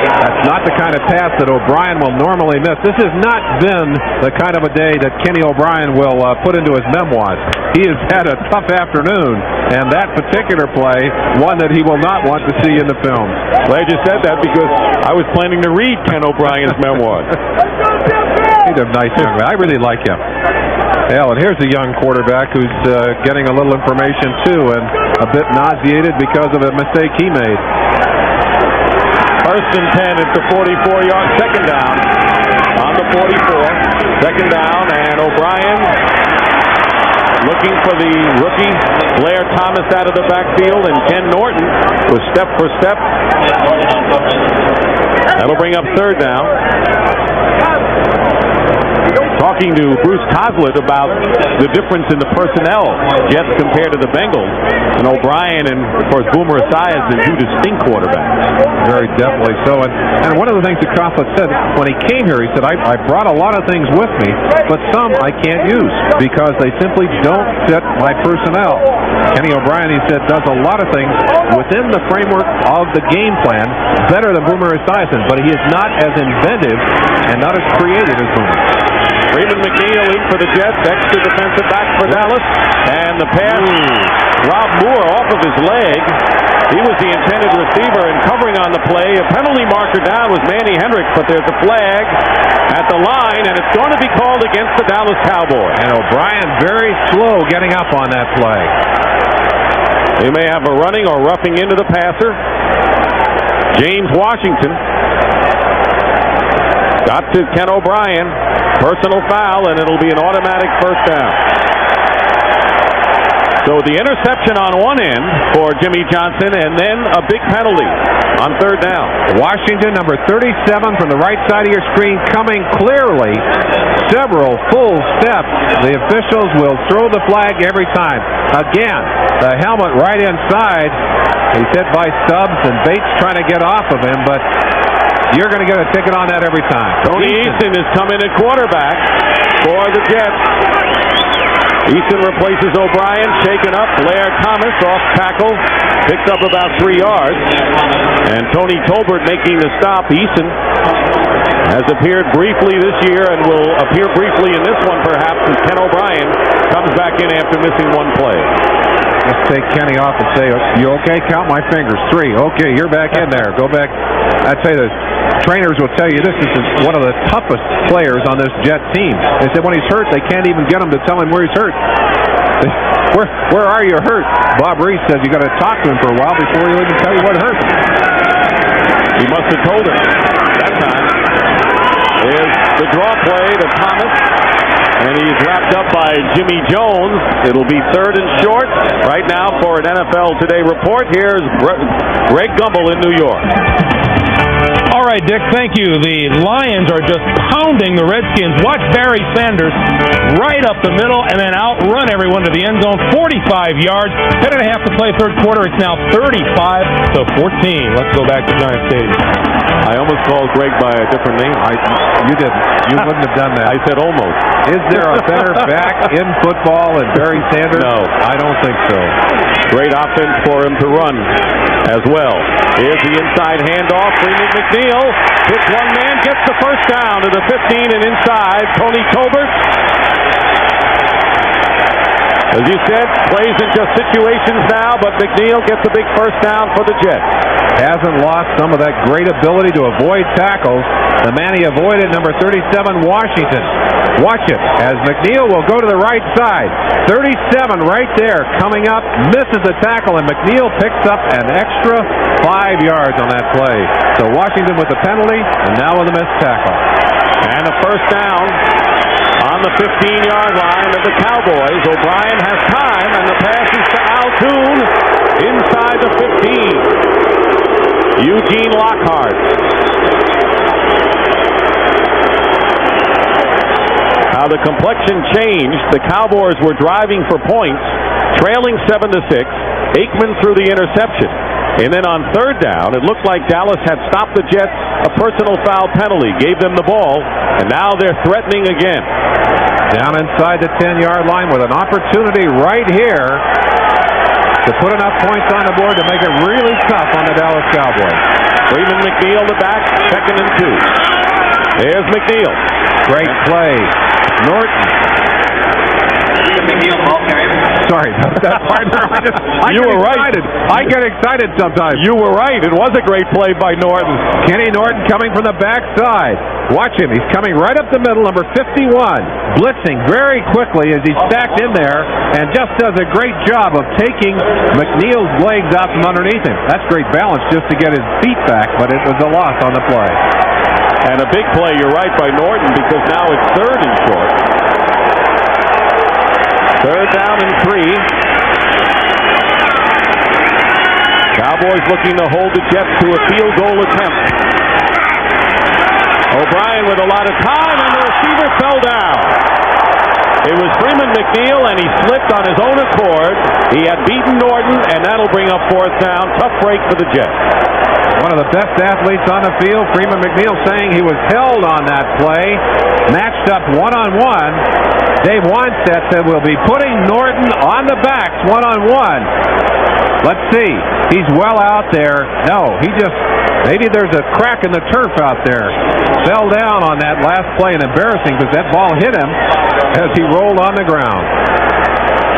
That's not the kind of pass that O'Brien will normally miss. This has not been the kind of a day that Kenny O'Brien will put into his memoirs. He has had a tough afternoon, and that particular play, one that he will not want to see in the film. Glad you said that, because I was planning to read Ken O'Brien's memoirs. He's a nice young man. I really like him. Hell, and here's a young quarterback who's getting a little information too, and a bit nauseated because of a mistake he made. First and 10 at the 44-yard, second down on the 44. Second down, and O'Brien looking for the rookie Blair Thomas out of the backfield, and Ken Norton was step for step. That'll bring up third down. Talking to Bruce Coslett about the difference in the personnel, Jets compared to the Bengals, and O'Brien and, of course, Boomer Esiason, two distinct quarterbacks. Very definitely so. And one of the things that Coslett said when he came here, he said, I brought a lot of things with me, but some I can't use because they simply don't fit my personnel. Kenny O'Brien, he said, does a lot of things within the framework of the game plan better than Boomer Esiason, but he is not as inventive and not as creative as Boomer. Raymond McNeil in for the Jets, extra defensive back for Dallas, and the pass, Rob Moore off of his leg. He was the intended receiver, and covering on the play, a penalty marker down was Manny Hendricks, but there's a flag at the line, and it's going to be called against the Dallas Cowboys. And O'Brien very slow getting up on that play. They may have a running or roughing into the passer. James Washington got to Ken O'Brien. Personal foul, and it'll be an automatic first down. So the interception on one end for Jimmy Johnson, and then a big penalty on third down. Washington, number 37 from the right side of your screen, coming clearly. Several full steps. The officials will throw the flag every time. Again, the helmet right inside. He's hit by Stubbs, and Bates trying to get off of him, but you're going to get a ticket on that every time. Tony Eason is coming at quarterback for the Jets. Eason replaces O'Brien, shaken up. Blair Thomas off tackle, picks up about 3 yards. And Tony Tolbert making the stop. Eason has appeared briefly this year and will appear briefly in this one perhaps as Ken O'Brien comes back in after missing one play. Let's take Kenny off and say, you okay? Count my fingers. 3. Okay, you're back in there. Go back. I'd say the trainers will tell you this is one of the toughest players on this Jet team. They said when he's hurt, they can't even get him to tell him where he's hurt. Where are you hurt? Bob Reese says you got to talk to him for a while before he'll even tell you what hurt him. He must have told him that time. Here's the draw play to Thomas. And he's wrapped up by Jimmy Jones. It'll be 3rd and short. Right now for an NFL Today report, here's Greg Gumbel in New York. All right, Dick, thank you. The Lions are just pounding the Redskins. Watch Barry Sanders right up the middle and then outrun everyone to the end zone. 45 yards. 10.5 to play third quarter. It's now 35-14. Let's go back to Giant Stadium. I almost called Greg by a different name. You didn't. You wouldn't have done that. I said almost. Is there a better back in football than Barry Sanders? No. I don't think so. Great offense for him to run as well. Here's the inside handoff. Freeman McNeil hits one man, gets the first down to the 15 and inside. Tony Tolbert, as you said, plays in just situations now, but McNeil gets the big first down for the Jets. Hasn't lost some of that great ability to avoid tackles. The man he avoided, number 37, Washington. Watch it as McNeil will go to the right side. 37 right there coming up, misses the tackle, and McNeil picks up an extra 5 yards on that play. So Washington with the penalty, and now with a missed tackle. And a first down on the 15-yard line of the Cowboys. O'Brien has time, and the pass is to Altoon inside the 15. Eugene Lockhart. How the complexion changed. The Cowboys were driving for points, trailing 7-6. Aikman threw the interception. And then on third down, it looked like Dallas had stopped the Jets a personal foul penalty, gave them the ball, and now they're threatening again. Down inside the 10-yard line with an opportunity right here to put enough points on the board to make it really tough on the Dallas Cowboys. Freeman McNeil the back, 2nd and 2. There's McNeil. Great play. Norton. McNeil, ball carrier. Sorry about that, partner. You were right. I get excited sometimes. You were right. It was a great play by Norton. Kenny Norton coming from the backside. Watch him. He's coming right up the middle, number 51. Blitzing very quickly as he's stacked in there and just does a great job of taking McNeil's legs out from underneath him. That's great balance just to get his feet back, but it was a loss on the play. And a big play, you're right, by Norton, because now it's 3rd and short. 3rd down and 3. Cowboys looking to hold the Jets to a field goal attempt. O'Brien with a lot of time, and the receiver fell down. It was Freeman McNeil, and he slipped on his own accord. He had beaten Norton, and that'll bring up 4th down. Tough break for the Jets. One of the best athletes on the field, Freeman McNeil, saying he was held on that play, matched up one-on-one. Dave Wannstedt said we'll be putting Norton on the backs one-on-one. Let's see. He's well out there. No, maybe there's a crack in the turf out there. Fell down on that last play, and embarrassing because that ball hit him as he rolled on the ground.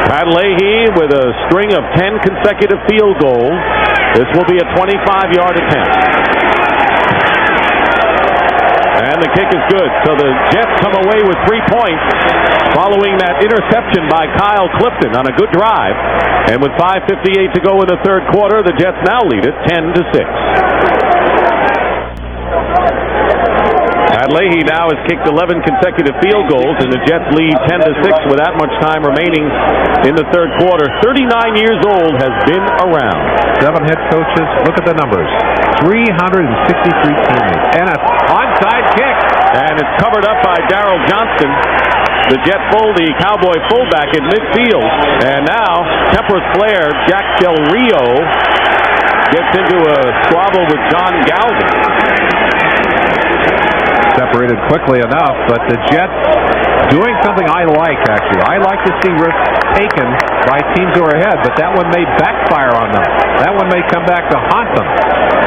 Pat Leahy with a string of 10 consecutive field goals. This will be a 25-yard attempt. And the kick is good. So the Jets come away with 3 points following that interception by Kyle Clifton on a good drive. And with 5:58 to go in the third quarter, the Jets now lead it 10-6. Pat Leahy now has kicked 11 consecutive field goals, and the Jets lead 10-6 with that much time remaining in the third quarter. 39 years old, has been around. 7 head coaches. Look at the numbers. 363 teammates. And an onside kick. And it's covered up by Darrell Johnston. The the Cowboy fullback in midfield. And now, Temperance Flair, Jack Del Rio gets into a squabble with John Galvin. Separated quickly enough, but the Jets doing something I like, actually. I like to see risks taken by teams who are ahead, but that one may backfire on them. That one may come back to haunt them.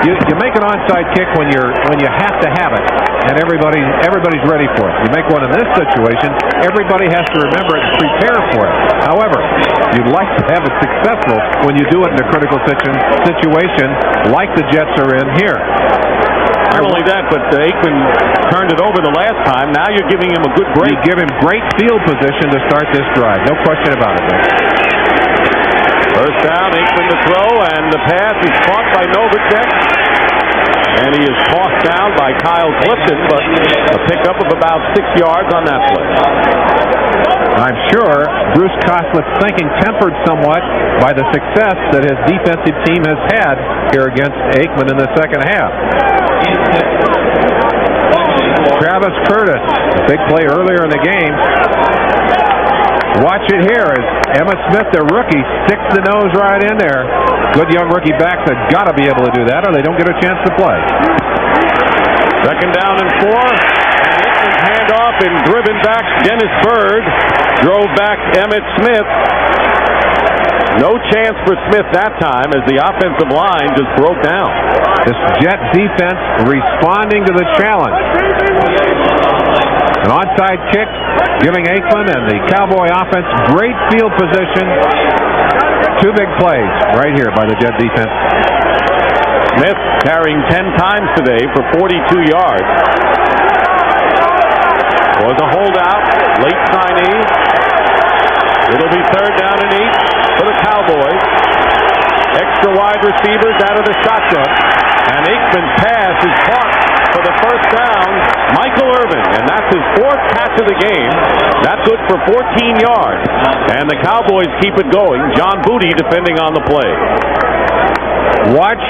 You make an onside kick when you have to have it, and everybody's ready for it. You make one in this situation, everybody has to remember it and prepare for it. However, you'd like to have it successful when you do it in a critical situation like the Jets are in here. Not only that, but Aikman turned it over the last time. Now you're giving him a good break. You give him great field position to start this drive. No question about it, Dick. First down, Aikman to throw, and the pass is caught by Novacek. And he is tossed down by Kyle Clifton, but a pickup of about 6 yards on that play. I'm sure Bruce Coslet's thinking tempered somewhat by the success that his defensive team has had here against Aikman in the second half. Travis Curtis, a big play earlier in the game. Watch it here as Emmitt Smith, the rookie, sticks the nose right in there. Good young rookie backs have got to be able to do that or they don't get a chance to play. Second down and 4. And handoff and driven back. Dennis Byrd drove back Emmitt Smith. No chance for Smith that time as the offensive line just broke down. This Jet defense responding to the challenge. An onside kick giving Aikman and the Cowboy offense great field position. 2 big plays right here by the Jet defense. Smith carrying 10 times today for 42 yards. Was a holdout, late signee. It'll be third down and 8 for the Cowboys. Extra wide receivers out of the shotgun. And Aikman's pass is caught for the first down. Michael Irvin, and that's his 4th catch of the game. That's good for 14 yards. And the Cowboys keep it going. John Booty defending on the play. Watch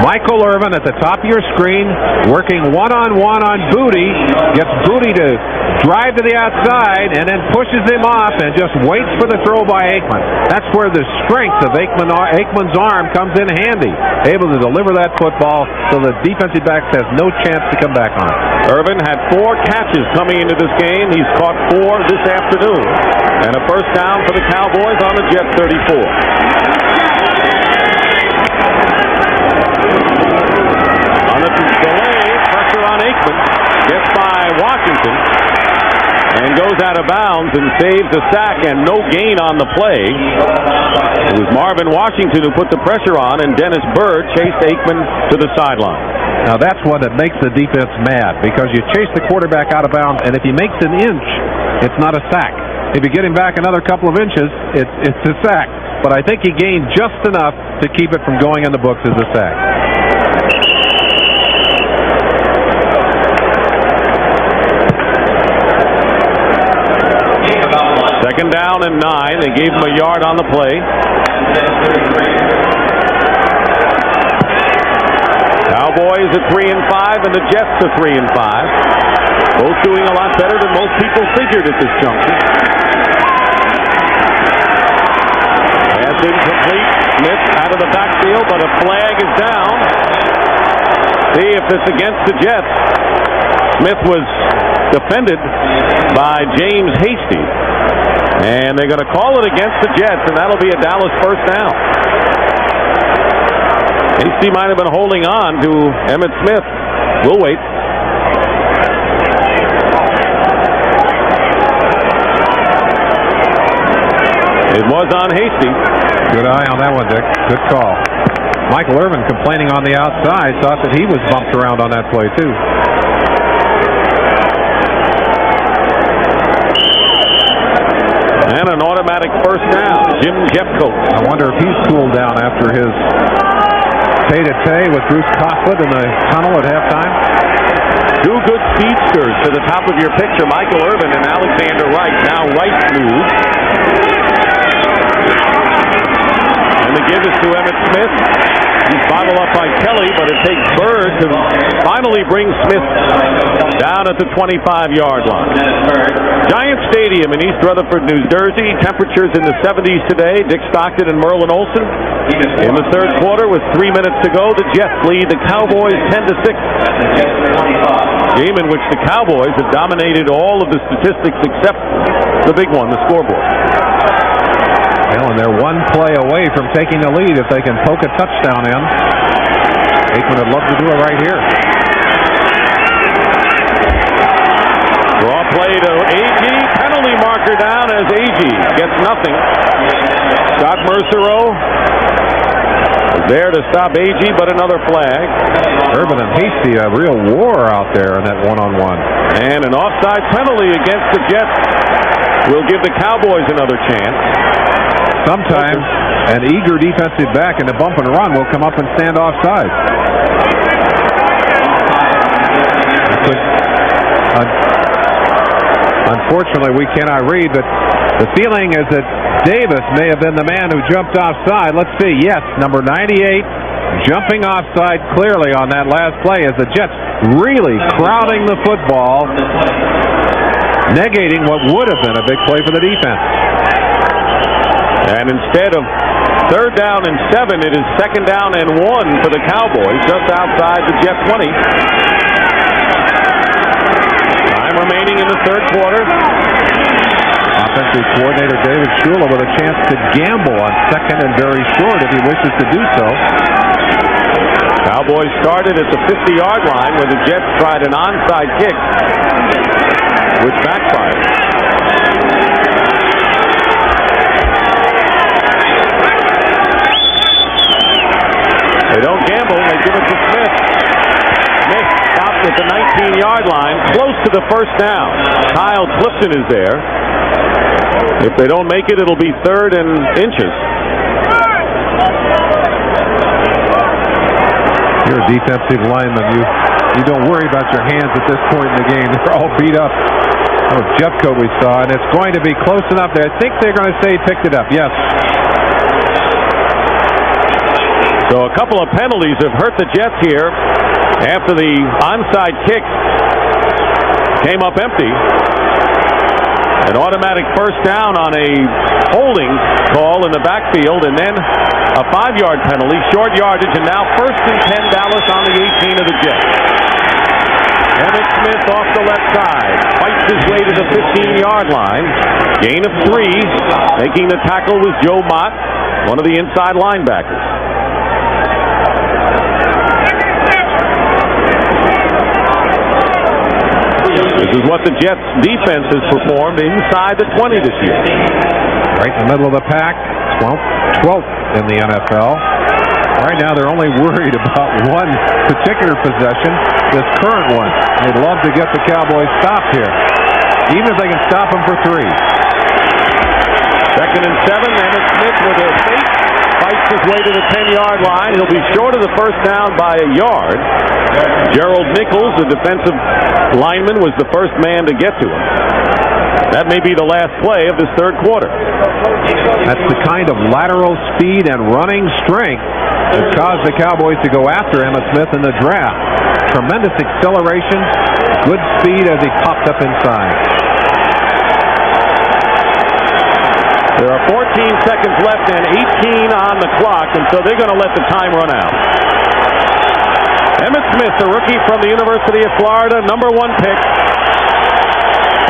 Michael Irvin at the top of your screen working one-on-one on Booty. Gets Booty to drive to the outside and then pushes him off and just waits for the throw by Aikman. That's where the strength of Aikman's arm comes in handy. Able to deliver that football so the defensive backs has no chance to come back on it. Irvin had 4 catches coming into this game. He's caught 4 this afternoon. And a first down for the Cowboys on the Jet 34. Delay, pressure on Aikman, gets by Washington, and goes out of bounds and saves a sack and no gain on the play. It was Marvin Washington who put the pressure on, and Dennis Byrd chased Aikman to the sideline. Now that's one that makes the defense mad because you chase the quarterback out of bounds, and if he makes an inch, it's not a sack. If you get him back another couple of inches, it's a sack. But I think he gained just enough to keep it from going in the books as a sack. Second down and 9. They gave him a yard on the play. Cowboys at 3-5 and the Jets at 3-5. Both doing a lot better than most people figured at this juncture. Pass incomplete. Smith out of the backfield, but a flag is down. See if it's against the Jets. Smith was defended by James Hasty. And they're going to call it against the Jets, and that'll be a Dallas first down. Hasty might have been holding on to Emmitt Smith. We'll wait. It was on Hasty. Good eye on that one, Dick. Good call. Michael Irvin complaining on the outside, thought that he was bumped around on that play, too. And an automatic first down. Jim Jeffcoat. I wonder if he's cooled down after his tete-a-tete with Bruce Coslet in the tunnel at halftime. 2 good speedsters to the top of your picture, Michael Irvin and Alexander Wright. Now Wright moves. And the give is to Emmitt Smith. He's bottled up by Kelly, but it takes Byrd to finally bring Smith down at the 25-yard line. Giant Stadium in East Rutherford, New Jersey. Temperatures in the 70s today. Dick Stockton and Merlin Olsen. In the third quarter with 3 minutes to go, the Jets lead the Cowboys 10-6. Game in which the Cowboys have dominated all of the statistics except the big one, the scoreboard. Well, and they're one play away from taking the lead if they can poke a touchdown in. Aikman would love to do it right here. Draw play to Agee. Penalty marker down as Agee gets nothing. Scott Mercereau is there to stop Agee, but another flag. Urban and Hasty, a real war out there in that one-on-one. And an offside penalty against the Jets will give the Cowboys another chance. Sometimes an eager defensive back in the bump and run will come up and stand offside. Unfortunately, we cannot read, but the feeling is that Davis may have been the man who jumped offside. Let's see. Yes, number 98 jumping offside clearly on that last play as the Jets really crowding the football, negating what would have been a big play for the defense. And instead of 3rd down and 7, it is 2nd down and 1 for the Cowboys just outside the Jet 20. Time remaining in the 3rd quarter. Offensive coordinator David Shula with a chance to gamble on 2nd and very short if he wishes to do so. Cowboys started at the 50-yard line where the Jets tried an onside kick, which backfired. They don't gamble, they give it to Smith. Smith stopped at the 19-yard line, close to the 1st down. Kyle Clifton is there. If they don't make it, it'll be 3rd and inches. You're a defensive lineman. You don't worry about your hands at this point in the game. They're all beat up. Oh, Jeffcoat we saw, and it's going to be close enough there. I think they're going to say he picked it up. Yes. So a couple of penalties have hurt the Jets here after the onside kick came up empty. An automatic 1st down on a holding call in the backfield, and then a 5-yard penalty, short yardage, and now 1st and 10 Dallas on the 18 of the Jets. Emmitt Smith off the left side, fights his way to the 15-yard line. Gain of 3. Making the tackle was Joe Mott, one of the inside linebackers. This is what the Jets defense has performed inside the 20 this year. Right in the middle of the pack, 12th in the NFL. Right now they're only worried about one particular possession, this current one. They'd love to get the Cowboys stopped here, even if they can stop them for 3. 2nd and 7, Emmitt Smith with a fake. Fights his way to the 10-yard line. He'll be short of the 1st down by a yard. Gerald Nichols, the defensive lineman, was the first man to get to him. That may be the last play of this 3rd quarter. That's the kind of lateral speed and running strength that caused the Cowboys to go after Emmitt Smith in the draft. Tremendous acceleration, good speed as he popped up inside. There are 14 seconds left and 18 on the clock, and so they're going to let the time run out. Emmitt Smith, the rookie from the University of Florida, number 1 pick.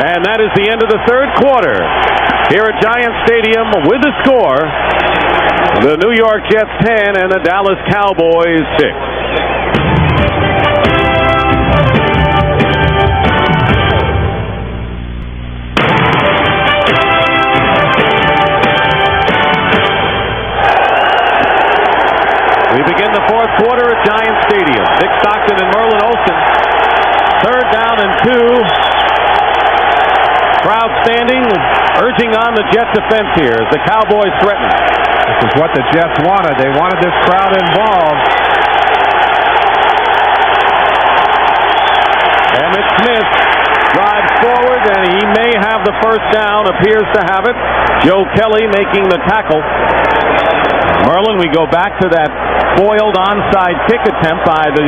And that is the end of the 3rd quarter here at Giant Stadium with the score. The New York Jets 10 and the Dallas Cowboys 6. We begin the 4th quarter at Giant Stadium. Dick Stockton and Merlin Olsen. 3rd down and 2. Crowd standing, urging on the Jet defense here as the Cowboys threaten. This is what the Jets wanted. They wanted this crowd involved. Emmitt Smith drives forward, and he may have the 1st down, appears to have it. Joe Kelly making the tackle. Merlin, we go back to that foiled onside kick attempt by the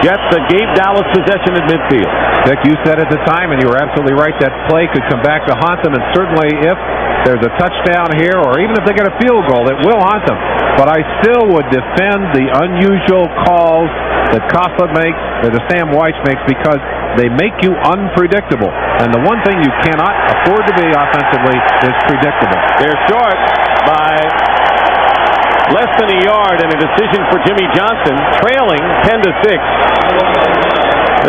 Jets that gave Dallas possession at midfield. Dick, you said at the time, and you were absolutely right, that play could come back to haunt them, and certainly if there's a touchdown here, or even if they get a field goal, it will haunt them. But I still would defend the unusual calls that Coughlin makes, or the Sam White makes, because they make you unpredictable. And the one thing you cannot afford to be offensively is predictable. They're short by less than a yard, and a decision for Jimmy Johnson, trailing 10-6.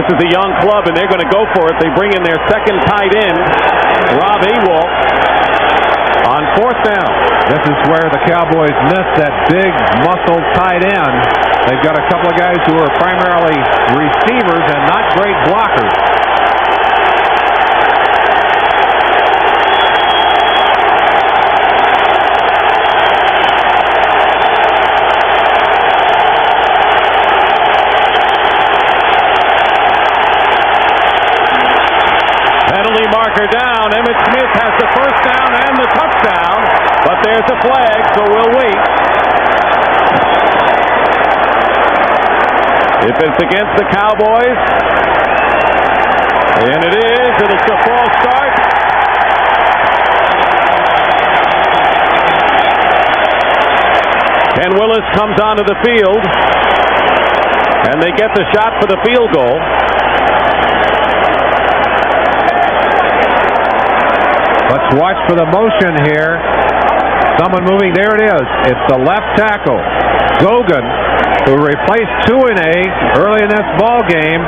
This is a young club, and they're going to go for it. They bring in their second tight end, Rob Awalt, on fourth down. This is where the Cowboys missed that big muscle tight end. They've got a couple of guys who are primarily receivers and not great blockers. Penalty marker down. Emmitt Smith has the first down and the touchdown, but there's a flag, so we'll wait. If it's against the Cowboys, and it is, and it's a false start. Ken Willis comes onto the field, and they get the shot for the field goal. Let's watch for the motion here. Someone moving. There it is. It's the left tackle, Gogan, who replaced Tuine early in this ball game.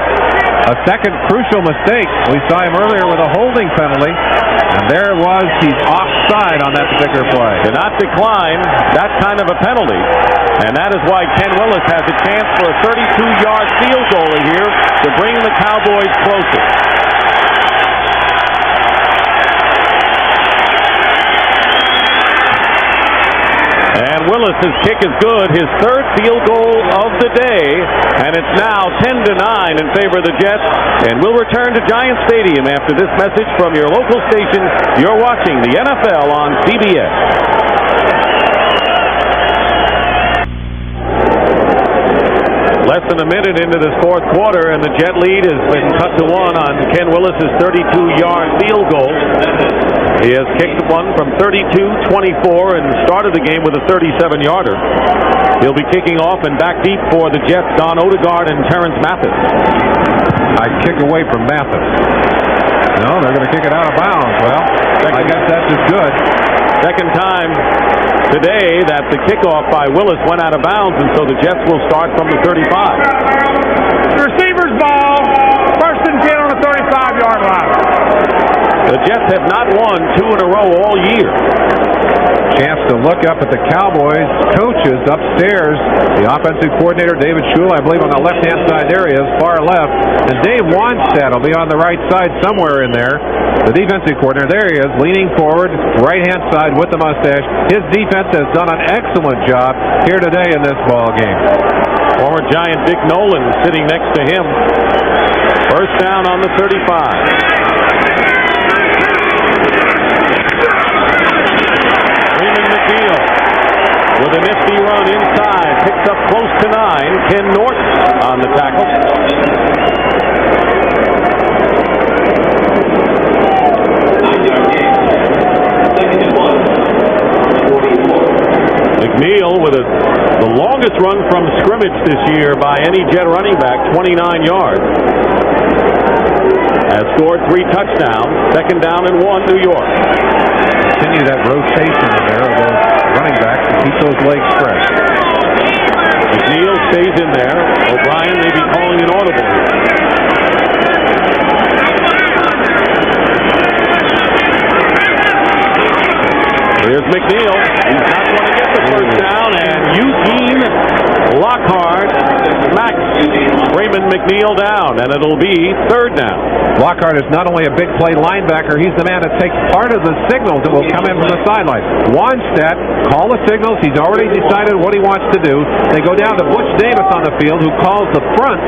A second crucial mistake. We saw him earlier with a holding penalty, and there it was. He's offside on that particular play. To not decline that kind of a penalty, and that is why Ken Willis has a chance for a 32-yard field goal here to bring the Cowboys closer. And Willis's kick is good, his third field goal of the day, and it's now 10-9 in favor of the Jets. And we'll return to Giant Stadium after this message from your local station. You're watching the NFL on CBS. Less than a minute into this fourth quarter, and the Jet lead has been cut to 1 on Ken Willis's 32-yard field goal. He has kicked one from 32-24 and started the game with a 37-yarder. He'll be kicking off and back deep for the Jets, Don Odegaard and Terrence Mathis. I'd kick away from Mathis. No, they're going to kick it out of bounds. Well, I guess that's as good. Second time today that the kickoff by Willis went out of bounds, and so the Jets will start from the 35. Receiver's ball. First and 10 on the 35-yard line. The Jets have not won 2 in a row all year. Chance to look up at the Cowboys coaches upstairs. The offensive coordinator, David Shula, I believe on the left-hand side there he is, far left. And Dave Wanstead will be on the right side somewhere in there. The defensive coordinator, there he is, leaning forward, right-hand side with the mustache. His defense has done an excellent job here today in this ball game. Former Giant Dick Nolan sitting next to him. First down on the 35. With a nifty run inside, picks up close to 9. Ken Norton on the tackle. McNeil with the longest run from scrimmage this year by any Jet running back, 29 yards. Has scored 3 touchdowns. Second down and 1, New York. Continue that rotation in there of those running backs to keep those legs fresh. McNeil stays in there. O'Brien may be calling an audible here. Here's McNeil. He's not going to get the first down, and Eugene Lockhart smacks Raymond McNeil down, and it'll be third down. Lockhart is not only a big play linebacker, he's the man that takes part of the signals that will come in from the sideline. Wanstead, call the signals. He's already decided what he wants to do. They go down to Butch Davis on the field, who calls the front.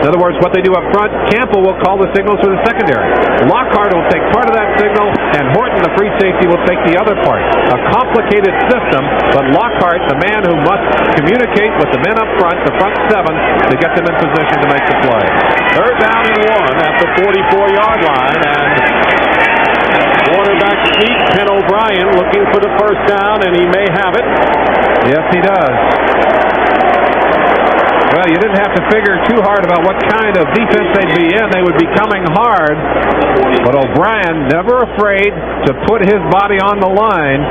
In other words, what they do up front, Campbell will call the signals for the secondary. Lockhart will take part of that signal, and Horton, the free safety, will take the other part. A complicated system, but Lockhart, the man who must communicate with the men up front, the front 7, to get them in position to make the play. Third down and 1 at the 44-yard line, and quarterback sneak, Ken O'Brien, looking for the first down, and he may have it. Yes, he does. Well, you didn't have to figure too hard about what kind of defense they'd be in. They would be coming hard, but O'Brien, never afraid to put his body on the line,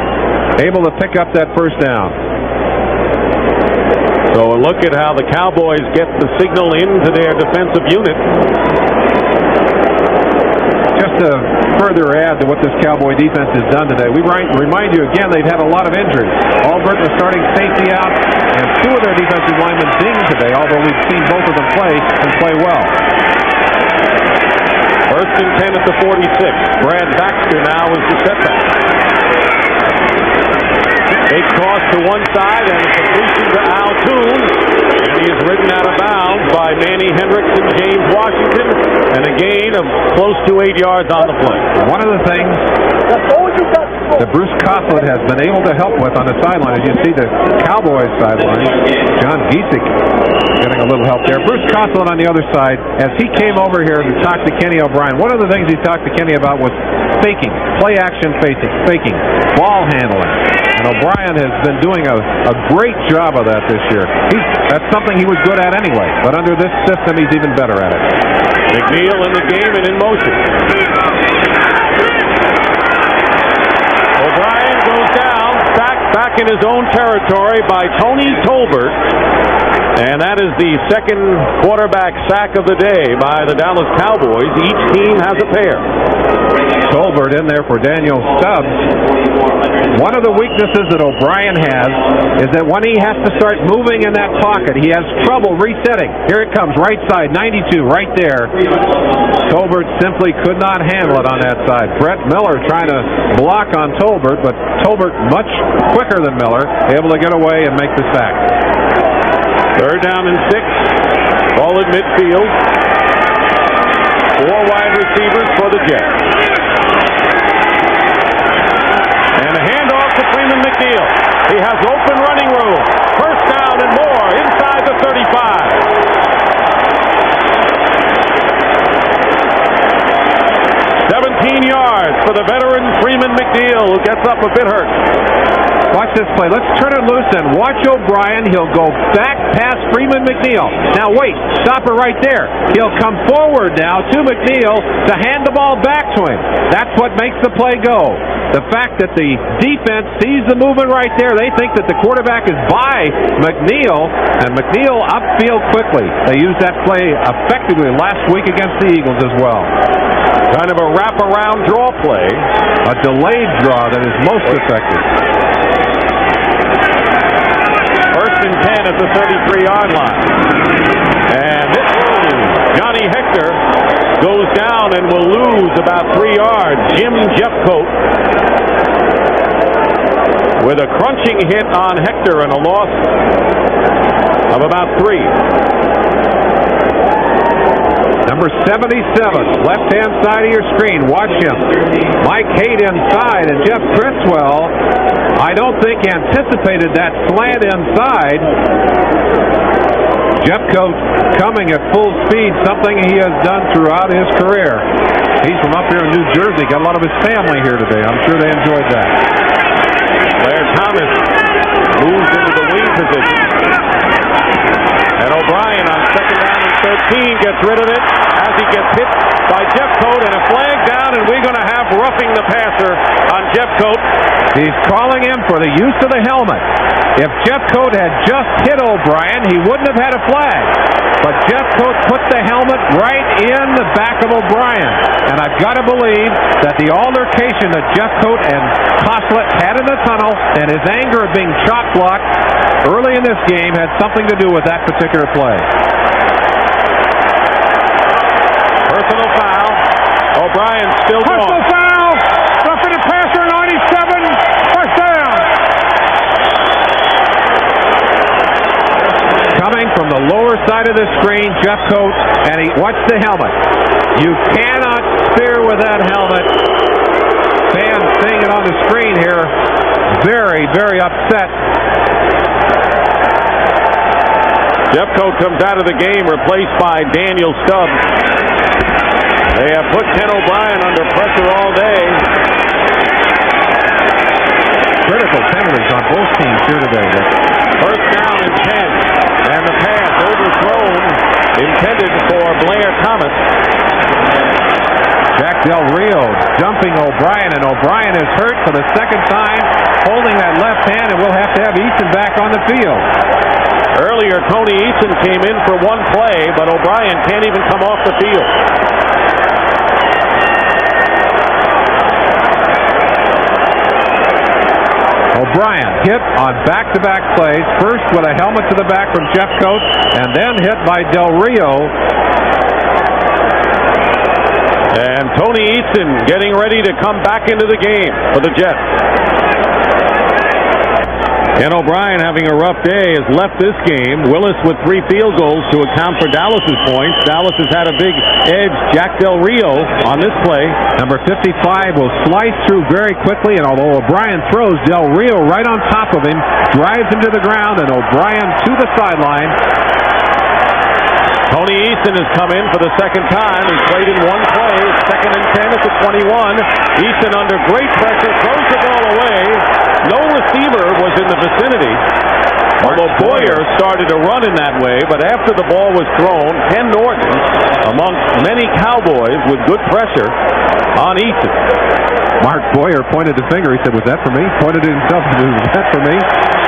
able to pick up that first down. So look at how the Cowboys get the signal into their defensive unit. Just to further add to what this Cowboy defense has done today, we remind you again they've had a lot of injuries. Albert, the starting safety, out, and two of their defensive linemen dinged today, although we've seen both of them play and play well. First and 10 at the 46. Brad Baxter now is the setback. Big toss to one side and a completion to Al Toon. And he is ridden out of bounds by Manny Hendricks and James Washington. And a gain of close to 8 yards on the play. One of the things that Bruce Coughlin has been able to help with on the sideline, as you see the Cowboys sideline, John Giesek getting a little help there. Bruce Coughlin on the other side, as he came over here to talk to Kenny O'Brien, one of the things he talked to Kenny about was faking, play action faking, ball handling. And O'Brien has been doing a great job of that this year. That's something he was good at anyway, but under this system he's even better at it. McNeil in the game and in motion. O'Brien goes down, sacked back in his own territory by Tony Tolbert. And that is the second quarterback sack of the day by the Dallas Cowboys. Each team has a pair. Tolbert in there for Daniel Stubbs. One of the weaknesses that O'Brien has is that when he has to start moving in that pocket, he has trouble resetting. Here it comes, right side, 92, right there. Tolbert simply could not handle it on that side. Brett Miller trying to block on Tolbert, but Tolbert much quicker than Miller, able to get away and make the sack. Third down and 6. Ball at midfield. 4 wide receivers for the Jets. And a handoff to Freeman McNeil. He has open running room. First down and more inside the 35. 17 yards for the veteran Freeman McNeil, who gets up a bit hurt. Watch this play. Let's turn it loose and watch O'Brien. He'll go back past Freeman McNeil. Now wait, stop it right there. He'll come forward now to McNeil to hand the ball back to him. That's what makes the play go. The fact that the defense sees the movement right there, they think that the quarterback is by McNeil, and McNeil upfield quickly. They used that play effectively last week against the Eagles as well. Kind of a wraparound draw play. A delayed draw that is most effective. First and 10 at the 33-yard line. And this Johnny Hector goes down and will lose about 3 yards. Jim Jeffcoat with a crunching hit on Hector and a loss of about 3. Number 77, left-hand side of your screen. Watch him. Mike Haight inside, and Jeff Criswell, I don't think anticipated that slant inside. Jeffcoat coming at full speed, something he has done throughout his career. He's from up here in New Jersey. Got a lot of his family here today. I'm sure they enjoyed that. Blair Thomas moves into the wing position. And O'Brien on second down and 13 gets rid of it as he gets hit by Jeffcoat, and a flag down, and we're going to have roughing the passer on Jeffcoat. He's calling him for the use of the helmet. If Jeffcoat had just hit O'Brien, he wouldn't have had a flag. But Jeffcoat put the helmet right in the back of O'Brien. And I've got to believe that the altercation that Jeffcoat and Coslett had in the tunnel and his anger of being chop-blocked early in this game had something to do with that particular play. Personal foul. O'Brien still going. Personal foul. Roughing the passer, 97. First down. Coming from the lower side of the screen, Jeffcoat, and he watch the helmet. You cannot steer with that helmet. Fans seeing it on the screen here, very, very upset. Jeffcoat comes out of the game, replaced by Daniel Stubbs. They have put Ken O'Brien under pressure all day. Critical penalties on both teams here today. First down and 10. And the pass overthrown, intended for Blair Thomas. Jack Del Rio dumping O'Brien, and O'Brien is hurt for the second time, holding that left hand, and we'll have to have Eason back on the field. Earlier, Tony Eason came in for one play, but O'Brien can't even come off the field. O'Brien hit on back-to-back plays, first with a helmet to the back from Jeffcoat, and then hit by Del Rio. And Tony Eason getting ready to come back into the game for the Jets. Ken O'Brien, having a rough day, has left this game. Willis with 3 field goals to account for Dallas's points. Dallas has had a big edge. Jack Del Rio on this play. Number 55 will slice through very quickly, and although O'Brien throws, Del Rio right on top of him, drives him to the ground, and O'Brien to the sideline. Tony Eason has come in for the second time. He's played in one play. It's 2nd and 10 at the 21. Eason under great pressure throws the ball away. No receiver was in the vicinity. Although Boyer started to run in that way, but after the ball was thrown, Ken Norton, amongst many Cowboys with good pressure on Eason. Mark Boyer pointed the finger. He said, "Was that for me?" Pointed at himself and said, "Was that for me?"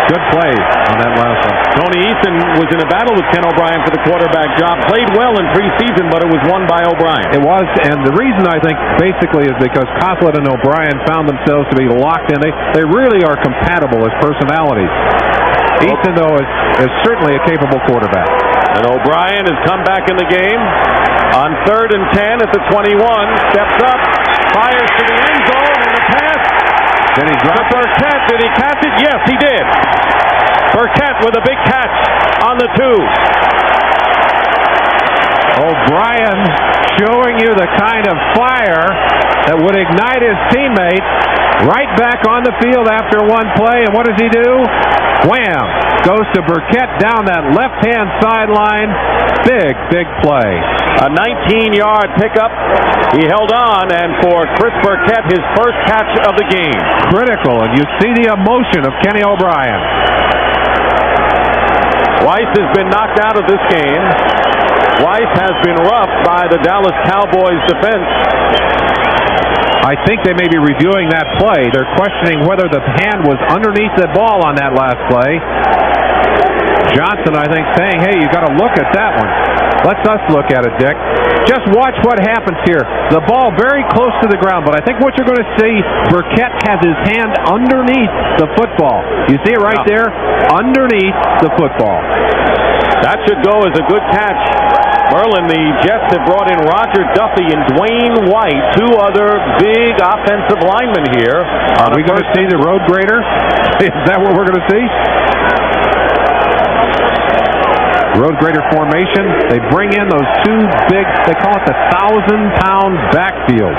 Good play on that last one. Tony Eason was in a battle with Ken O'Brien for the quarterback job. Played well in preseason, but it was won by O'Brien. It was, and the reason I think basically is because Coughlin and O'Brien found themselves to be locked in. They really are compatible as personalities. Eason, though, is certainly a capable quarterback. And O'Brien has come back in the game on 3rd and 10 at the 21. Steps up, fires to the end zone, and the pass. Did he drop Burkett? Did he catch it? Yes, he did. Burkett with a big catch on the 2. O'Brien showing you the kind of fire that would ignite his teammate. Right back on the field after one play, and what does he do? Wham! Goes to Burkett down that left-hand sideline. Big play. A 19-yard pickup. He held on, and for Chris Burkett, his first catch of the game. Critical, and you see the emotion of Kenny O'Brien. Weiss has been knocked out of this game. Weiss has been roughed by the Dallas Cowboys defense. I think they may be reviewing that play. They're questioning whether the hand was underneath the ball on that last play. Johnson, I think, saying, "Hey, you got to look at that one." Let's us look at it, Dick. Just watch what happens here. The ball very close to the ground, but I think what you're going to see, Burkett has his hand underneath the football. You see it right there? Underneath the football. That should go as a good catch. Merlin, the Jets have brought in Roger Duffy and Dwayne White, 2 other big offensive linemen here. Are we going to see the road grader? Is that what we're going to see? Road grader formation. They bring in those 2 big, they call it the 1,000-pound backfield.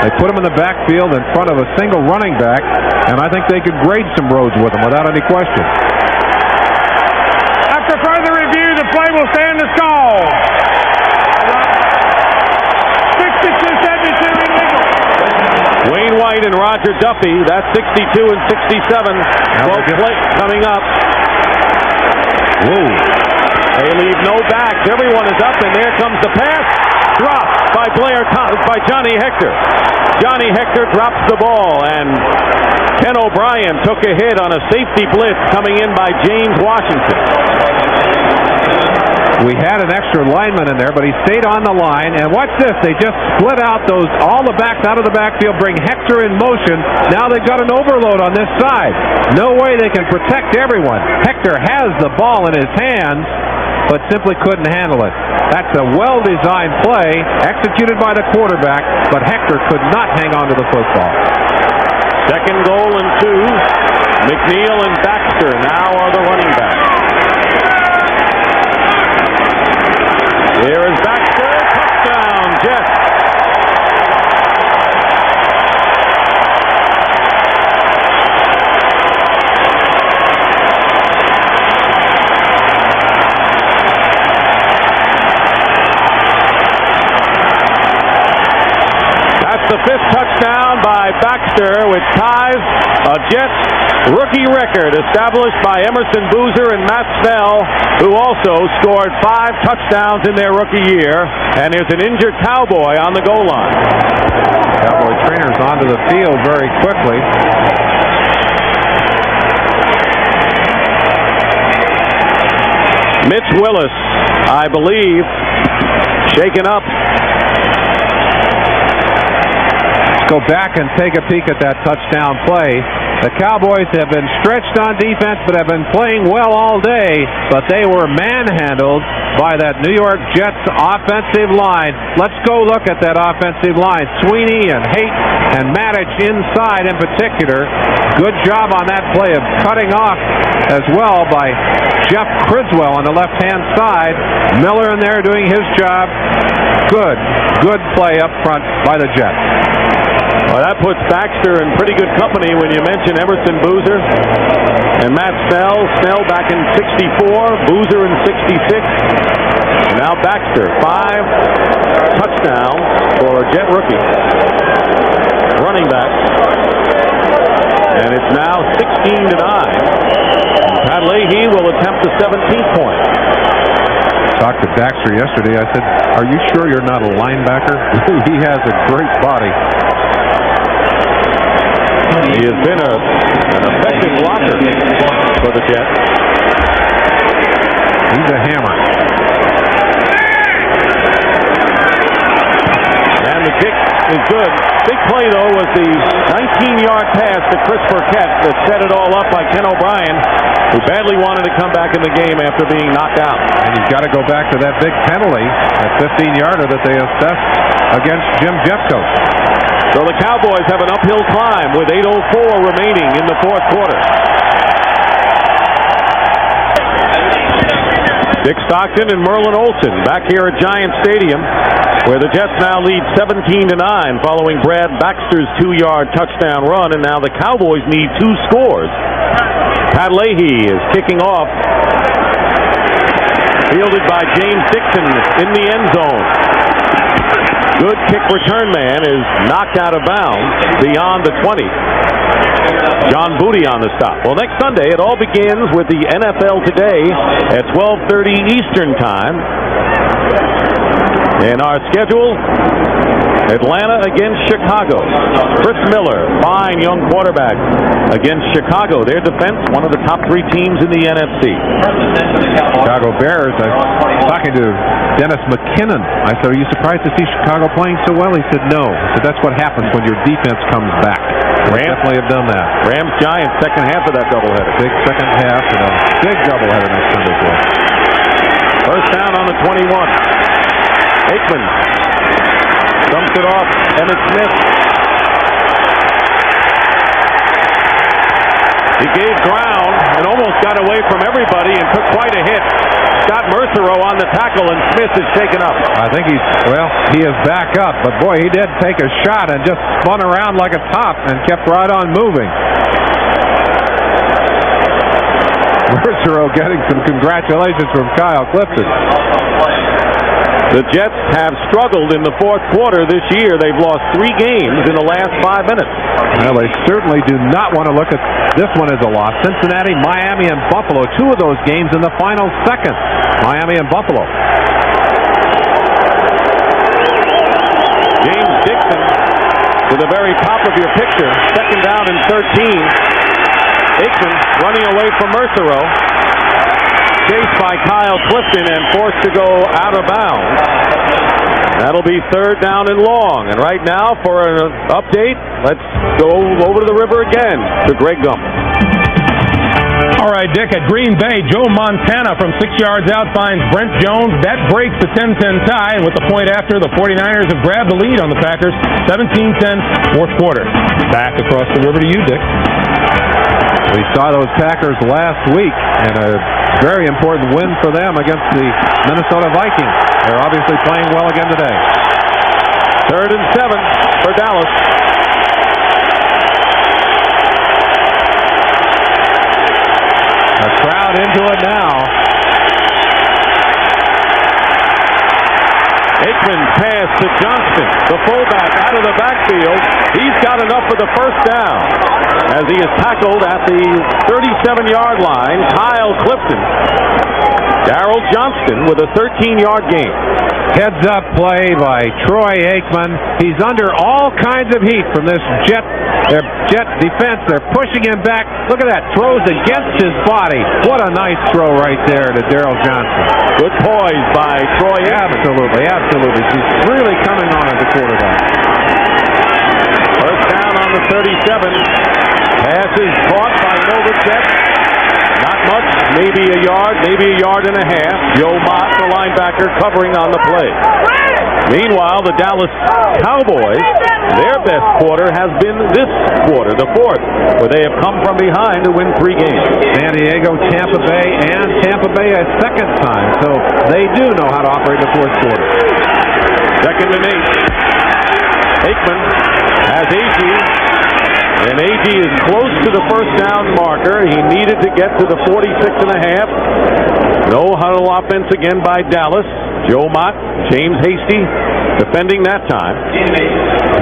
They put them in the backfield in front of a single running back, and I think they could grade some roads with them without any question. After further review, the play will stand as called. 62-72 illegal. Wayne White and Roger Duffy, that's 62 and 67. 12 play coming up. Whoa. They leave no backs. Everyone is up, and there comes the pass. Dropped by Johnny Hector. Johnny Hector drops the ball, and Ken O'Brien took a hit on a safety blitz coming in by James Washington. We had an extra lineman in there, but he stayed on the line. And watch this. They just split out all the backs out of the backfield, bring Hector in motion. Now they've got an overload on this side. No way they can protect everyone. Hector has the ball in his hands, but simply couldn't handle it. That's a well-designed play, executed by the quarterback, but Hector could not hang on to the football. 2nd goal and 2. McNeil and Baxter now are the running backs. Here is Baxter. Touchdown, Jets. That's the 5th touchdown by Baxter, which ties a A Jets rookie record established by Emerson Boozer and Matt Snell, who also scored 5 touchdowns in their rookie year, and there's an injured Cowboy on the goal line. Cowboy trainers onto the field very quickly. Mitch Willis, I believe, shaken up. Let's go back and take a peek at that touchdown play. The Cowboys have been stretched on defense, but have been playing well all day, but they were manhandled by that New York Jets offensive line. Let's go look at that offensive line. Sweeney and Haight and Matic inside in particular. Good job on that play of cutting off as well by Jeff Criswell on the left-hand side. Miller in there doing his job. Good play up front by the Jets. Well, that puts Baxter in pretty good company when you mention Emerson Boozer and Matt Snell. Snell back in 64, Boozer in 66. And now Baxter, 5 touchdowns for a Jet rookie. Running back. And it's now 16-9. Pat Leahy will attempt the 17th point. Talked to Baxter yesterday. I said, "Are you sure you're not a linebacker?" He has a great body. He has been an effective blocker for the Jets. He's a hammer. And the kick is good. Big play, though, was the 19-yard pass to Chris Burkett that set it all up by Ken O'Brien, who badly wanted to come back in the game after being knocked out. And he's got to go back to that big penalty, that 15-yarder that they assessed against Jim Jeffcoat. So the Cowboys have an uphill climb with 8:04 remaining in the fourth quarter. Dick Stockton and Merlin Olsen back here at Giant Stadium, where the Jets now lead 17-9 following Brad Baxter's 2-yard touchdown run, and now the Cowboys need 2 scores. Pat Leahy is kicking off, fielded by James Dixon in the end zone. Good kick return man is knocked out of bounds beyond the 20. John Booty on the stop. Well, next Sunday it all begins with the NFL Today at 12:30 Eastern Time. In our schedule, Atlanta against Chicago. Chris Miller, fine young quarterback, against Chicago. Their defense, one of the top 3 teams in the NFC. Chicago Bears. I was talking to Dennis McKinnon. I said, "Are you surprised to see Chicago playing so well?" He said, "No." I said, "That's what happens when your defense comes back." They definitely have done that. Rams Giants, second half of that doubleheader. Big second half and a big doubleheader next Sunday for us. First down on the 21. Aikman dumps it off. Emmitt Smith. He gave ground and almost got away from everybody and took quite a hit. Scott Mercereau on the tackle, and Smith is taken up. I think he is back up, but boy, he did take a shot and just spun around like a top and kept right on moving. Mercereau getting some congratulations from Kyle Clifton. The Jets have struggled in the fourth quarter this year. They've lost 3 games in the last 5 minutes. Well, they certainly do not want to look at this one as a loss. Cincinnati, Miami, and Buffalo. 2 of those games in the final seconds. Miami and Buffalo. James Dixon to the very top of your picture. Second down and 13. Aikman running away from Mercereau. Chased by Kyle Clifton and forced to go out of bounds. That'll be 3rd down and long. And right now, for an update, let's go over to the river again to Greg Gumbel. All right, Dick, at Green Bay, Joe Montana from 6 yards out finds Brent Jones. That breaks the 10-10 tie, and with the point after, the 49ers have grabbed the lead on the Packers. 17-10, fourth quarter. Back across the river to you, Dick. We saw those Packers last week, and a very important win for them against the Minnesota Vikings. They're obviously playing well again today. 3rd and 7 for Dallas. A crowd into it now. Aikman's pass to Johnston, the fullback, out of the backfield. He's got enough for the first down as he is tackled at the 37-yard line. Kyle Clifton. Darrell Johnston with a 13-yard gain. Heads-up play by Troy Aikman. He's under all kinds of heat from this Jet defense. They're pushing him back. Look at that. Throws against his body. What a nice throw right there to Darrell Johnson. Good poise by Troy Aikman. Absolutely. He's really coming on as a quarterback. First down on the 37. Pass is caught by Novacek. Not much, maybe a yard and a half. Joe Mott, the linebacker, covering on the play. Meanwhile, the Dallas Cowboys, their best quarter has been this quarter, the fourth, where they have come from behind to win 3 games. San Diego, Tampa Bay, and Tampa Bay a second time, so they do know how to operate the fourth quarter. Second and 8. Aikman has Agee. And Agee is close to the first down marker. He needed to get to the 46.5. No huddle offense again by Dallas. Joe Mott, James Hasty defending that time.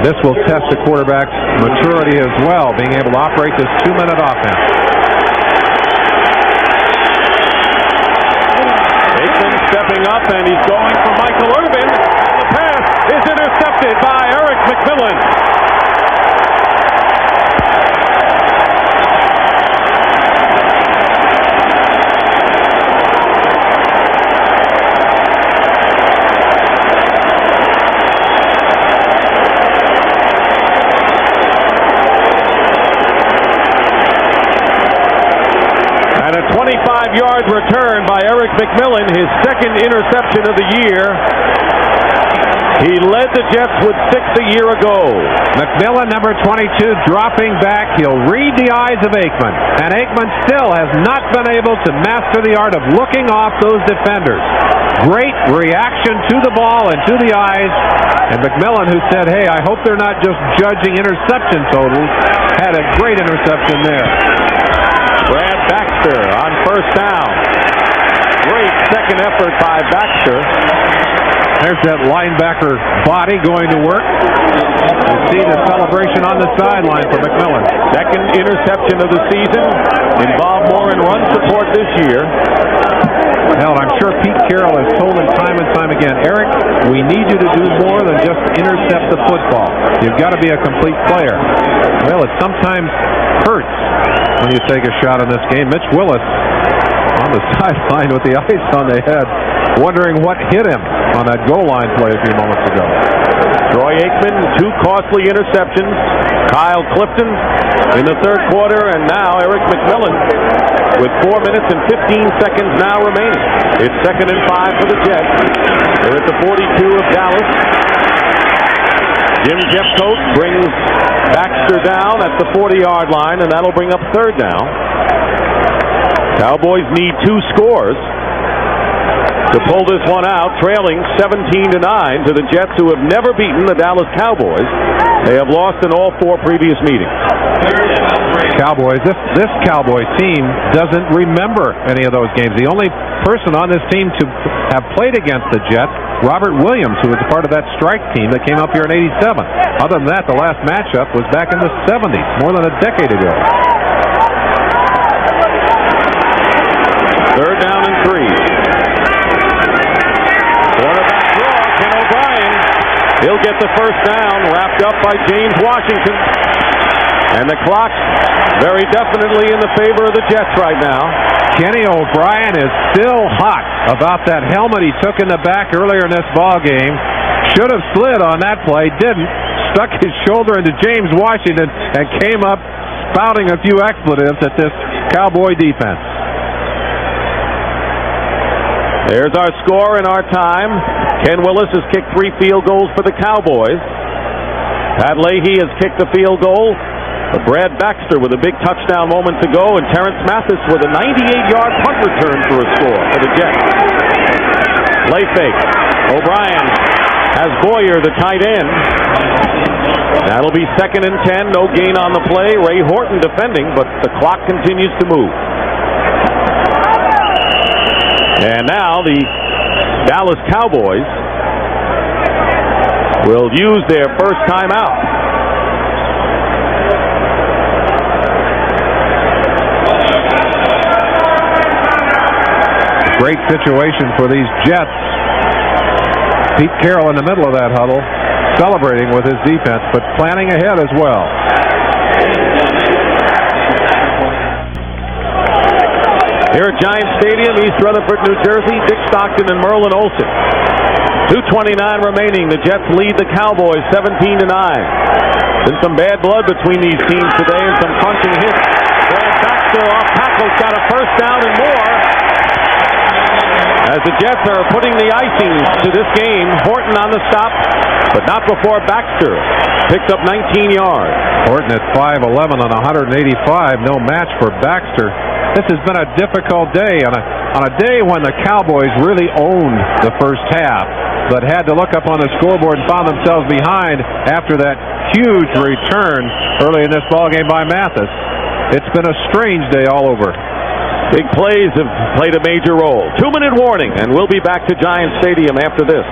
This will test the quarterback's maturity as well, being able to operate this 2-minute offense. Aikman stepping up, and he's going for Michael Irvin. The pass is intercepted by Eric McMillan. And a 25-yard return by Eric McMillan, his second interception of the year. He led the Jets with 6 a year ago. McMillan, number 22, dropping back. He'll read the eyes of Aikman. And Aikman still has not been able to master the art of looking off those defenders. Great reaction to the ball and to the eyes. And McMillan, who said, hey, I hope they're not just judging interception totals, had a great interception there. Brad Baxter on first down. Great second effort by Baxter. There's that linebacker body going to work. You see the celebration on the sideline for McMillan. Second interception of the season. Involved more in run support this year. Hell, I'm sure Pete Carroll has told him time and time again, Eric, we need you to do more than just intercept the football. You've got to be a complete player. Well, it sometimes hurts when you take a shot in this game. Mitch Willis on the sideline with the ice on the head, wondering what hit him on that goal line play a few moments ago. Troy Aikman, 2 costly interceptions. Kyle Clifton in the third quarter, and now Eric McMillan with 4 minutes and 15 seconds now remaining. It's 2nd and 5 for the Jets. They're at the 42 of Dallas. Jim Jeffcoat brings Baxter down at the 40-yard line, and that'll bring up third down. Cowboys need 2 scores to pull this one out, trailing 17-9 to the Jets, who have never beaten the Dallas Cowboys. They have lost in all 4 previous meetings. Cowboys, this Cowboy team doesn't remember any of those games. The only person on this team to have played against the Jets, Robert Williams, who was part of that strike team that came up here in '87. Other than that, the last matchup was back in the 70s, more than a decade ago. Third down and 3. Quarterback draw, Ken O'Brien. He'll get the first down, wrapped up by James Washington. And the clock very definitely in the favor of the Jets right now. Kenny O'Brien is still hot about that helmet he took in the back earlier in this ball game. Should have slid on that play, didn't. Stuck his shoulder into James Washington and came up spouting a few expletives at this Cowboy defense. There's our score and our time. Ken Willis has kicked 3 field goals for the Cowboys. Pat Leahy has kicked the field goal. Brad Baxter with a big touchdown moments ago, and Terrence Mathis with a 98-yard punt return for a score for the Jets. Play fake. O'Brien has Boyer, the tight end. That'll be 2nd and 10. No gain on the play. Ray Horton defending, but the clock continues to move. And now the Dallas Cowboys will use their first timeout. Great situation for these Jets. Pete Carroll in the middle of that huddle, celebrating with his defense, but planning ahead as well. Here at Giant Stadium, East Rutherford, New Jersey, Dick Stockton and Merlin Olsen. 2:29 remaining. The Jets lead the Cowboys 17-9. Been some bad blood between these teams today and some punching hits. Brad Baxter off tackle, got a first down and more. As the Jets are putting the icing to this game, Horton on the stop, but not before Baxter picked up 19 yards. Horton at 5'11" on 185, no match for Baxter. This has been a difficult day, on a day when the Cowboys really owned the first half, but had to look up on the scoreboard and found themselves behind after that huge return early in this ballgame by Mathis. It's been a strange day all over. Big plays have played a major role. 2-minute warning, and we'll be back to Giant Stadium after this.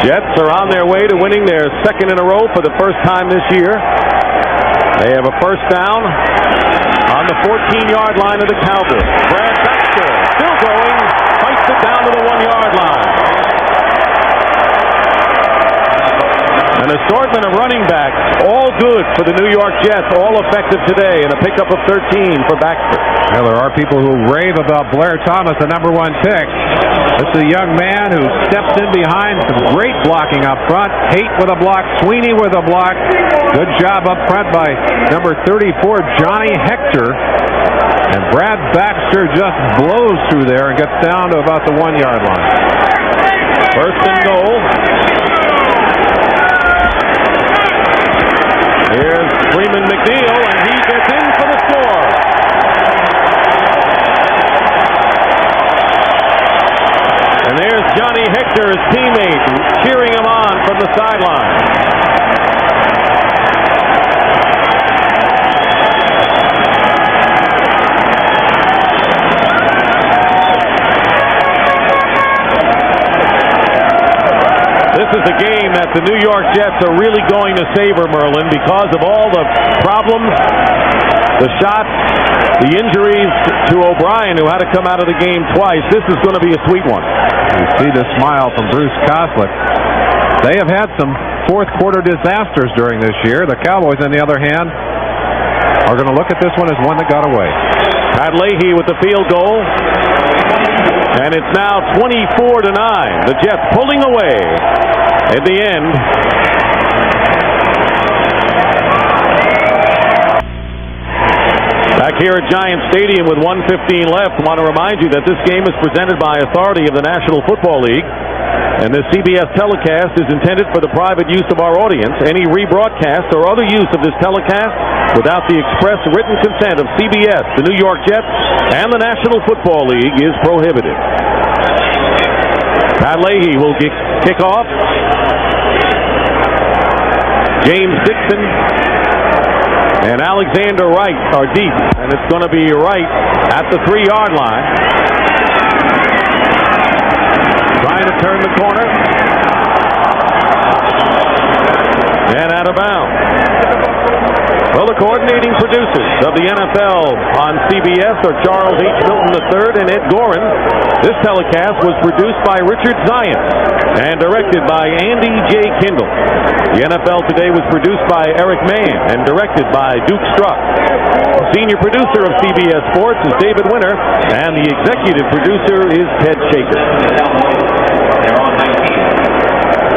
Jets are on their way to winning their second in a row for the first time this year. They have a first down on the 14-yard line of the Cowboys. Brad Baxter still going, fights it down to the 1-yard line. An assortment of running backs, all good for the New York Jets, all effective today, and a pickup of 13 for Baxter. Well, there are people who rave about Blair Thomas, the number 1 pick. This is a young man who steps in behind, some great blocking up front. Haight with a block, Sweeney with a block. Good job up front by number 34, Johnny Hector. And Brad Baxter just blows through there and gets down to about the 1-yard line. First and goal. Here's Freeman McNeil, and he gets in for the score. And there's Johnny Hector, his teammate, cheering him on from the sideline. This is a game that the New York Jets are really going to savor, Merlin, because of all the problems, the shots, the injuries to O'Brien, who had to come out of the game twice. This is going to be a sweet one. You see the smile from Bruce Koslick. They have had some fourth-quarter disasters during this year. The Cowboys, on the other hand, are going to look at this one as one that got away. Pat Leahy with the field goal. And it's now 24-9. The Jets pulling away at the end. Back here at Giant Stadium with 1:15 left, I want to remind you that this game is presented by authority of the National Football League. And this CBS telecast is intended for the private use of our audience. Any rebroadcast or other use of this telecast without the express written consent of CBS, the New York Jets, and the National Football League is prohibited. Pat Leahy will kick off. James Dixon and Alexander Wright are deep, and it's going to be Wright at the 3-yard line. Trying to turn the corner. And out of bounds. Well, the coordinating producers of the NFL on CBS are Charles H. Milton III and Ed Gorin. This telecast was produced by Richard Zion and directed by Andy J. Kindle. The NFL Today was produced by Eric Mann and directed by Duke Struck. The senior producer of CBS Sports is David Winter, and the executive producer is Ted Shaker.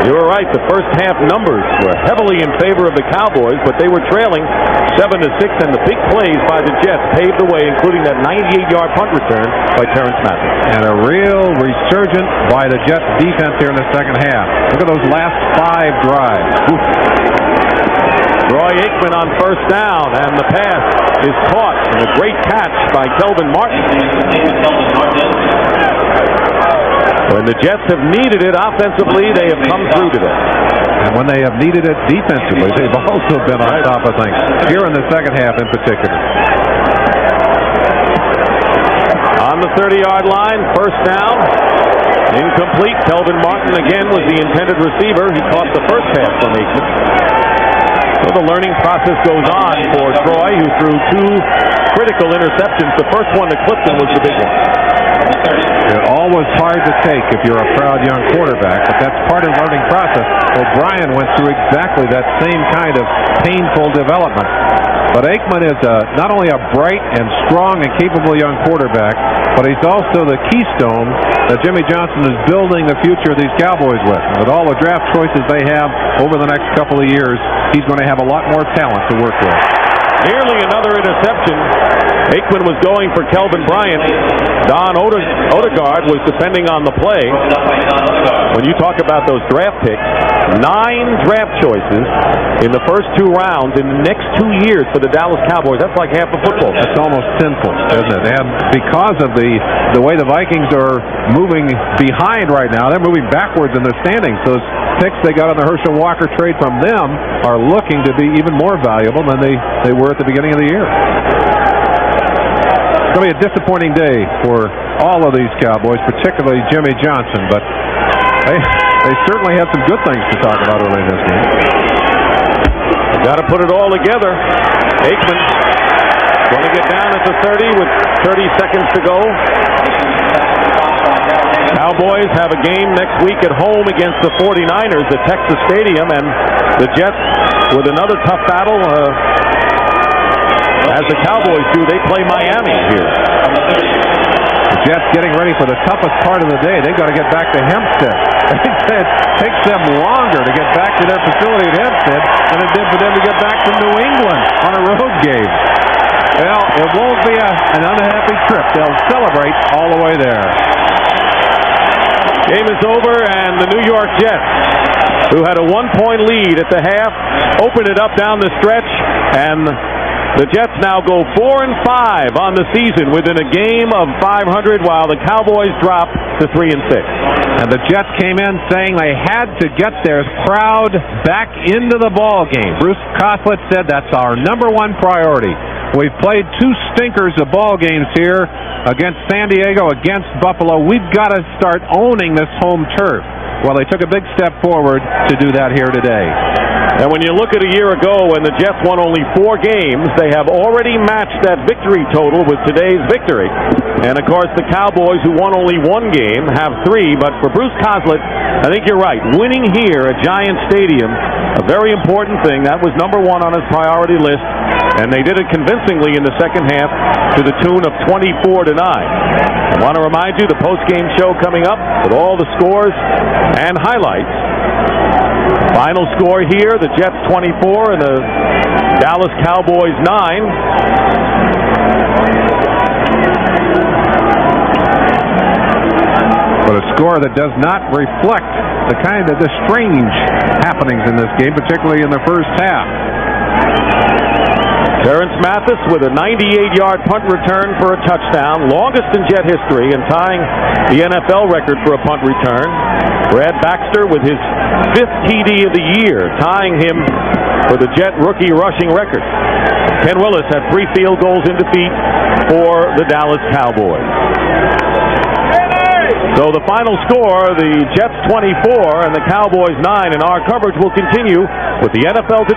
You were right. The first half numbers were heavily in favor of the Cowboys, but they were trailing 7-6, and the big plays by the Jets paved the way, including that 98-yard punt return by Terrence Mathis. And a real resurgence by the Jets defense here in the second half. Look at those last 5 drives. Oof. Roy Aikman on first down, and the pass is caught, and a great catch by Kelvin Martin. When the Jets have needed it offensively, they have come through today. And when they have needed it defensively, they've also been on top of things. Here in the second half in particular. On On the 30-yard line, first down. Incomplete. Kelvin Martin again was the intended receiver. He caught the first pass from Aikman. So the learning process goes on for Troy, who threw two critical interceptions. The first one to Clifton was the big one. It's always hard to take if you're a proud young quarterback, but that's part of the learning process. O'Brien went through exactly that same kind of painful development. But Aikman is not only a bright and strong and capable young quarterback, but he's also the keystone that Jimmy Johnson is building the future of these Cowboys with. And with all the draft choices they have over the next couple of years, he's going to have a lot more talent to work with. Nearly another interception. Aikman was going for Kelvin Bryant. Don Odegaard was defending on the play. When you talk about those draft picks, 9 draft choices in the first 2 rounds in the next 2 years for the Dallas Cowboys. That's like half a football. That's almost sinful, isn't it? And because of the way the Vikings are moving behind right now, they're moving backwards in the standings. Those picks they got on the Herschel Walker trade from them are looking to be even more valuable than they were at the beginning of the year. It's going to be a disappointing day for all of these Cowboys, particularly Jimmy Johnson, but they certainly have some good things to talk about early in this game. Got to put it all together. Aikman going to get down at the 30 with 30 seconds to go. Cowboys have a game next week at home against the 49ers at Texas Stadium, and the Jets with another tough battle. As the Cowboys do, they play Miami here. The Jets getting ready for the toughest part of the day. They've got to get back to Hempstead. It takes them longer to get back to their facility at Hempstead than it did for them to get back to New England on a road game. Well, it won't be an unhappy trip. They'll celebrate all the way there. Game is over, and the New York Jets, who had a 1-point lead at the half, open it up down the stretch, and the Jets now go 4-5 on the season within a game of 500, while the Cowboys drop to 3-6. And the Jets came in saying they had to get their crowd back into the ball game. Bruce Coslett said that's our number 1 priority. We've played 2 stinkers of ball games here against San Diego, against Buffalo. We've got to start owning this home turf. Well, they took a big step forward to do that here today. And when you look at a year ago when the Jets won only 4 games, they have already matched that victory total with today's victory. And, of course, the Cowboys, who won only 1 game, have 3. But for Bruce Coslett, I think you're right. Winning here at Giant Stadium, a very important thing. That was number 1 on his priority list. And they did it convincingly in the second half to the tune of 24-9. I want to remind you, the post-game show coming up with all the scores and highlights. Final score here, the Jets 24 and the Dallas Cowboys 9. But a score that does not reflect the strange happenings in this game, particularly in the first half. Terrence Mathis with a 98-yard punt return for a touchdown, longest in Jet history, and tying the NFL record for a punt return. Brad Baxter with his 5th TD of the year, tying him for the Jet rookie rushing record. Ken Willis had 3 field goals in defeat for the Dallas Cowboys. So the final score, the Jets 24 and the Cowboys 9, and our coverage will continue with the NFL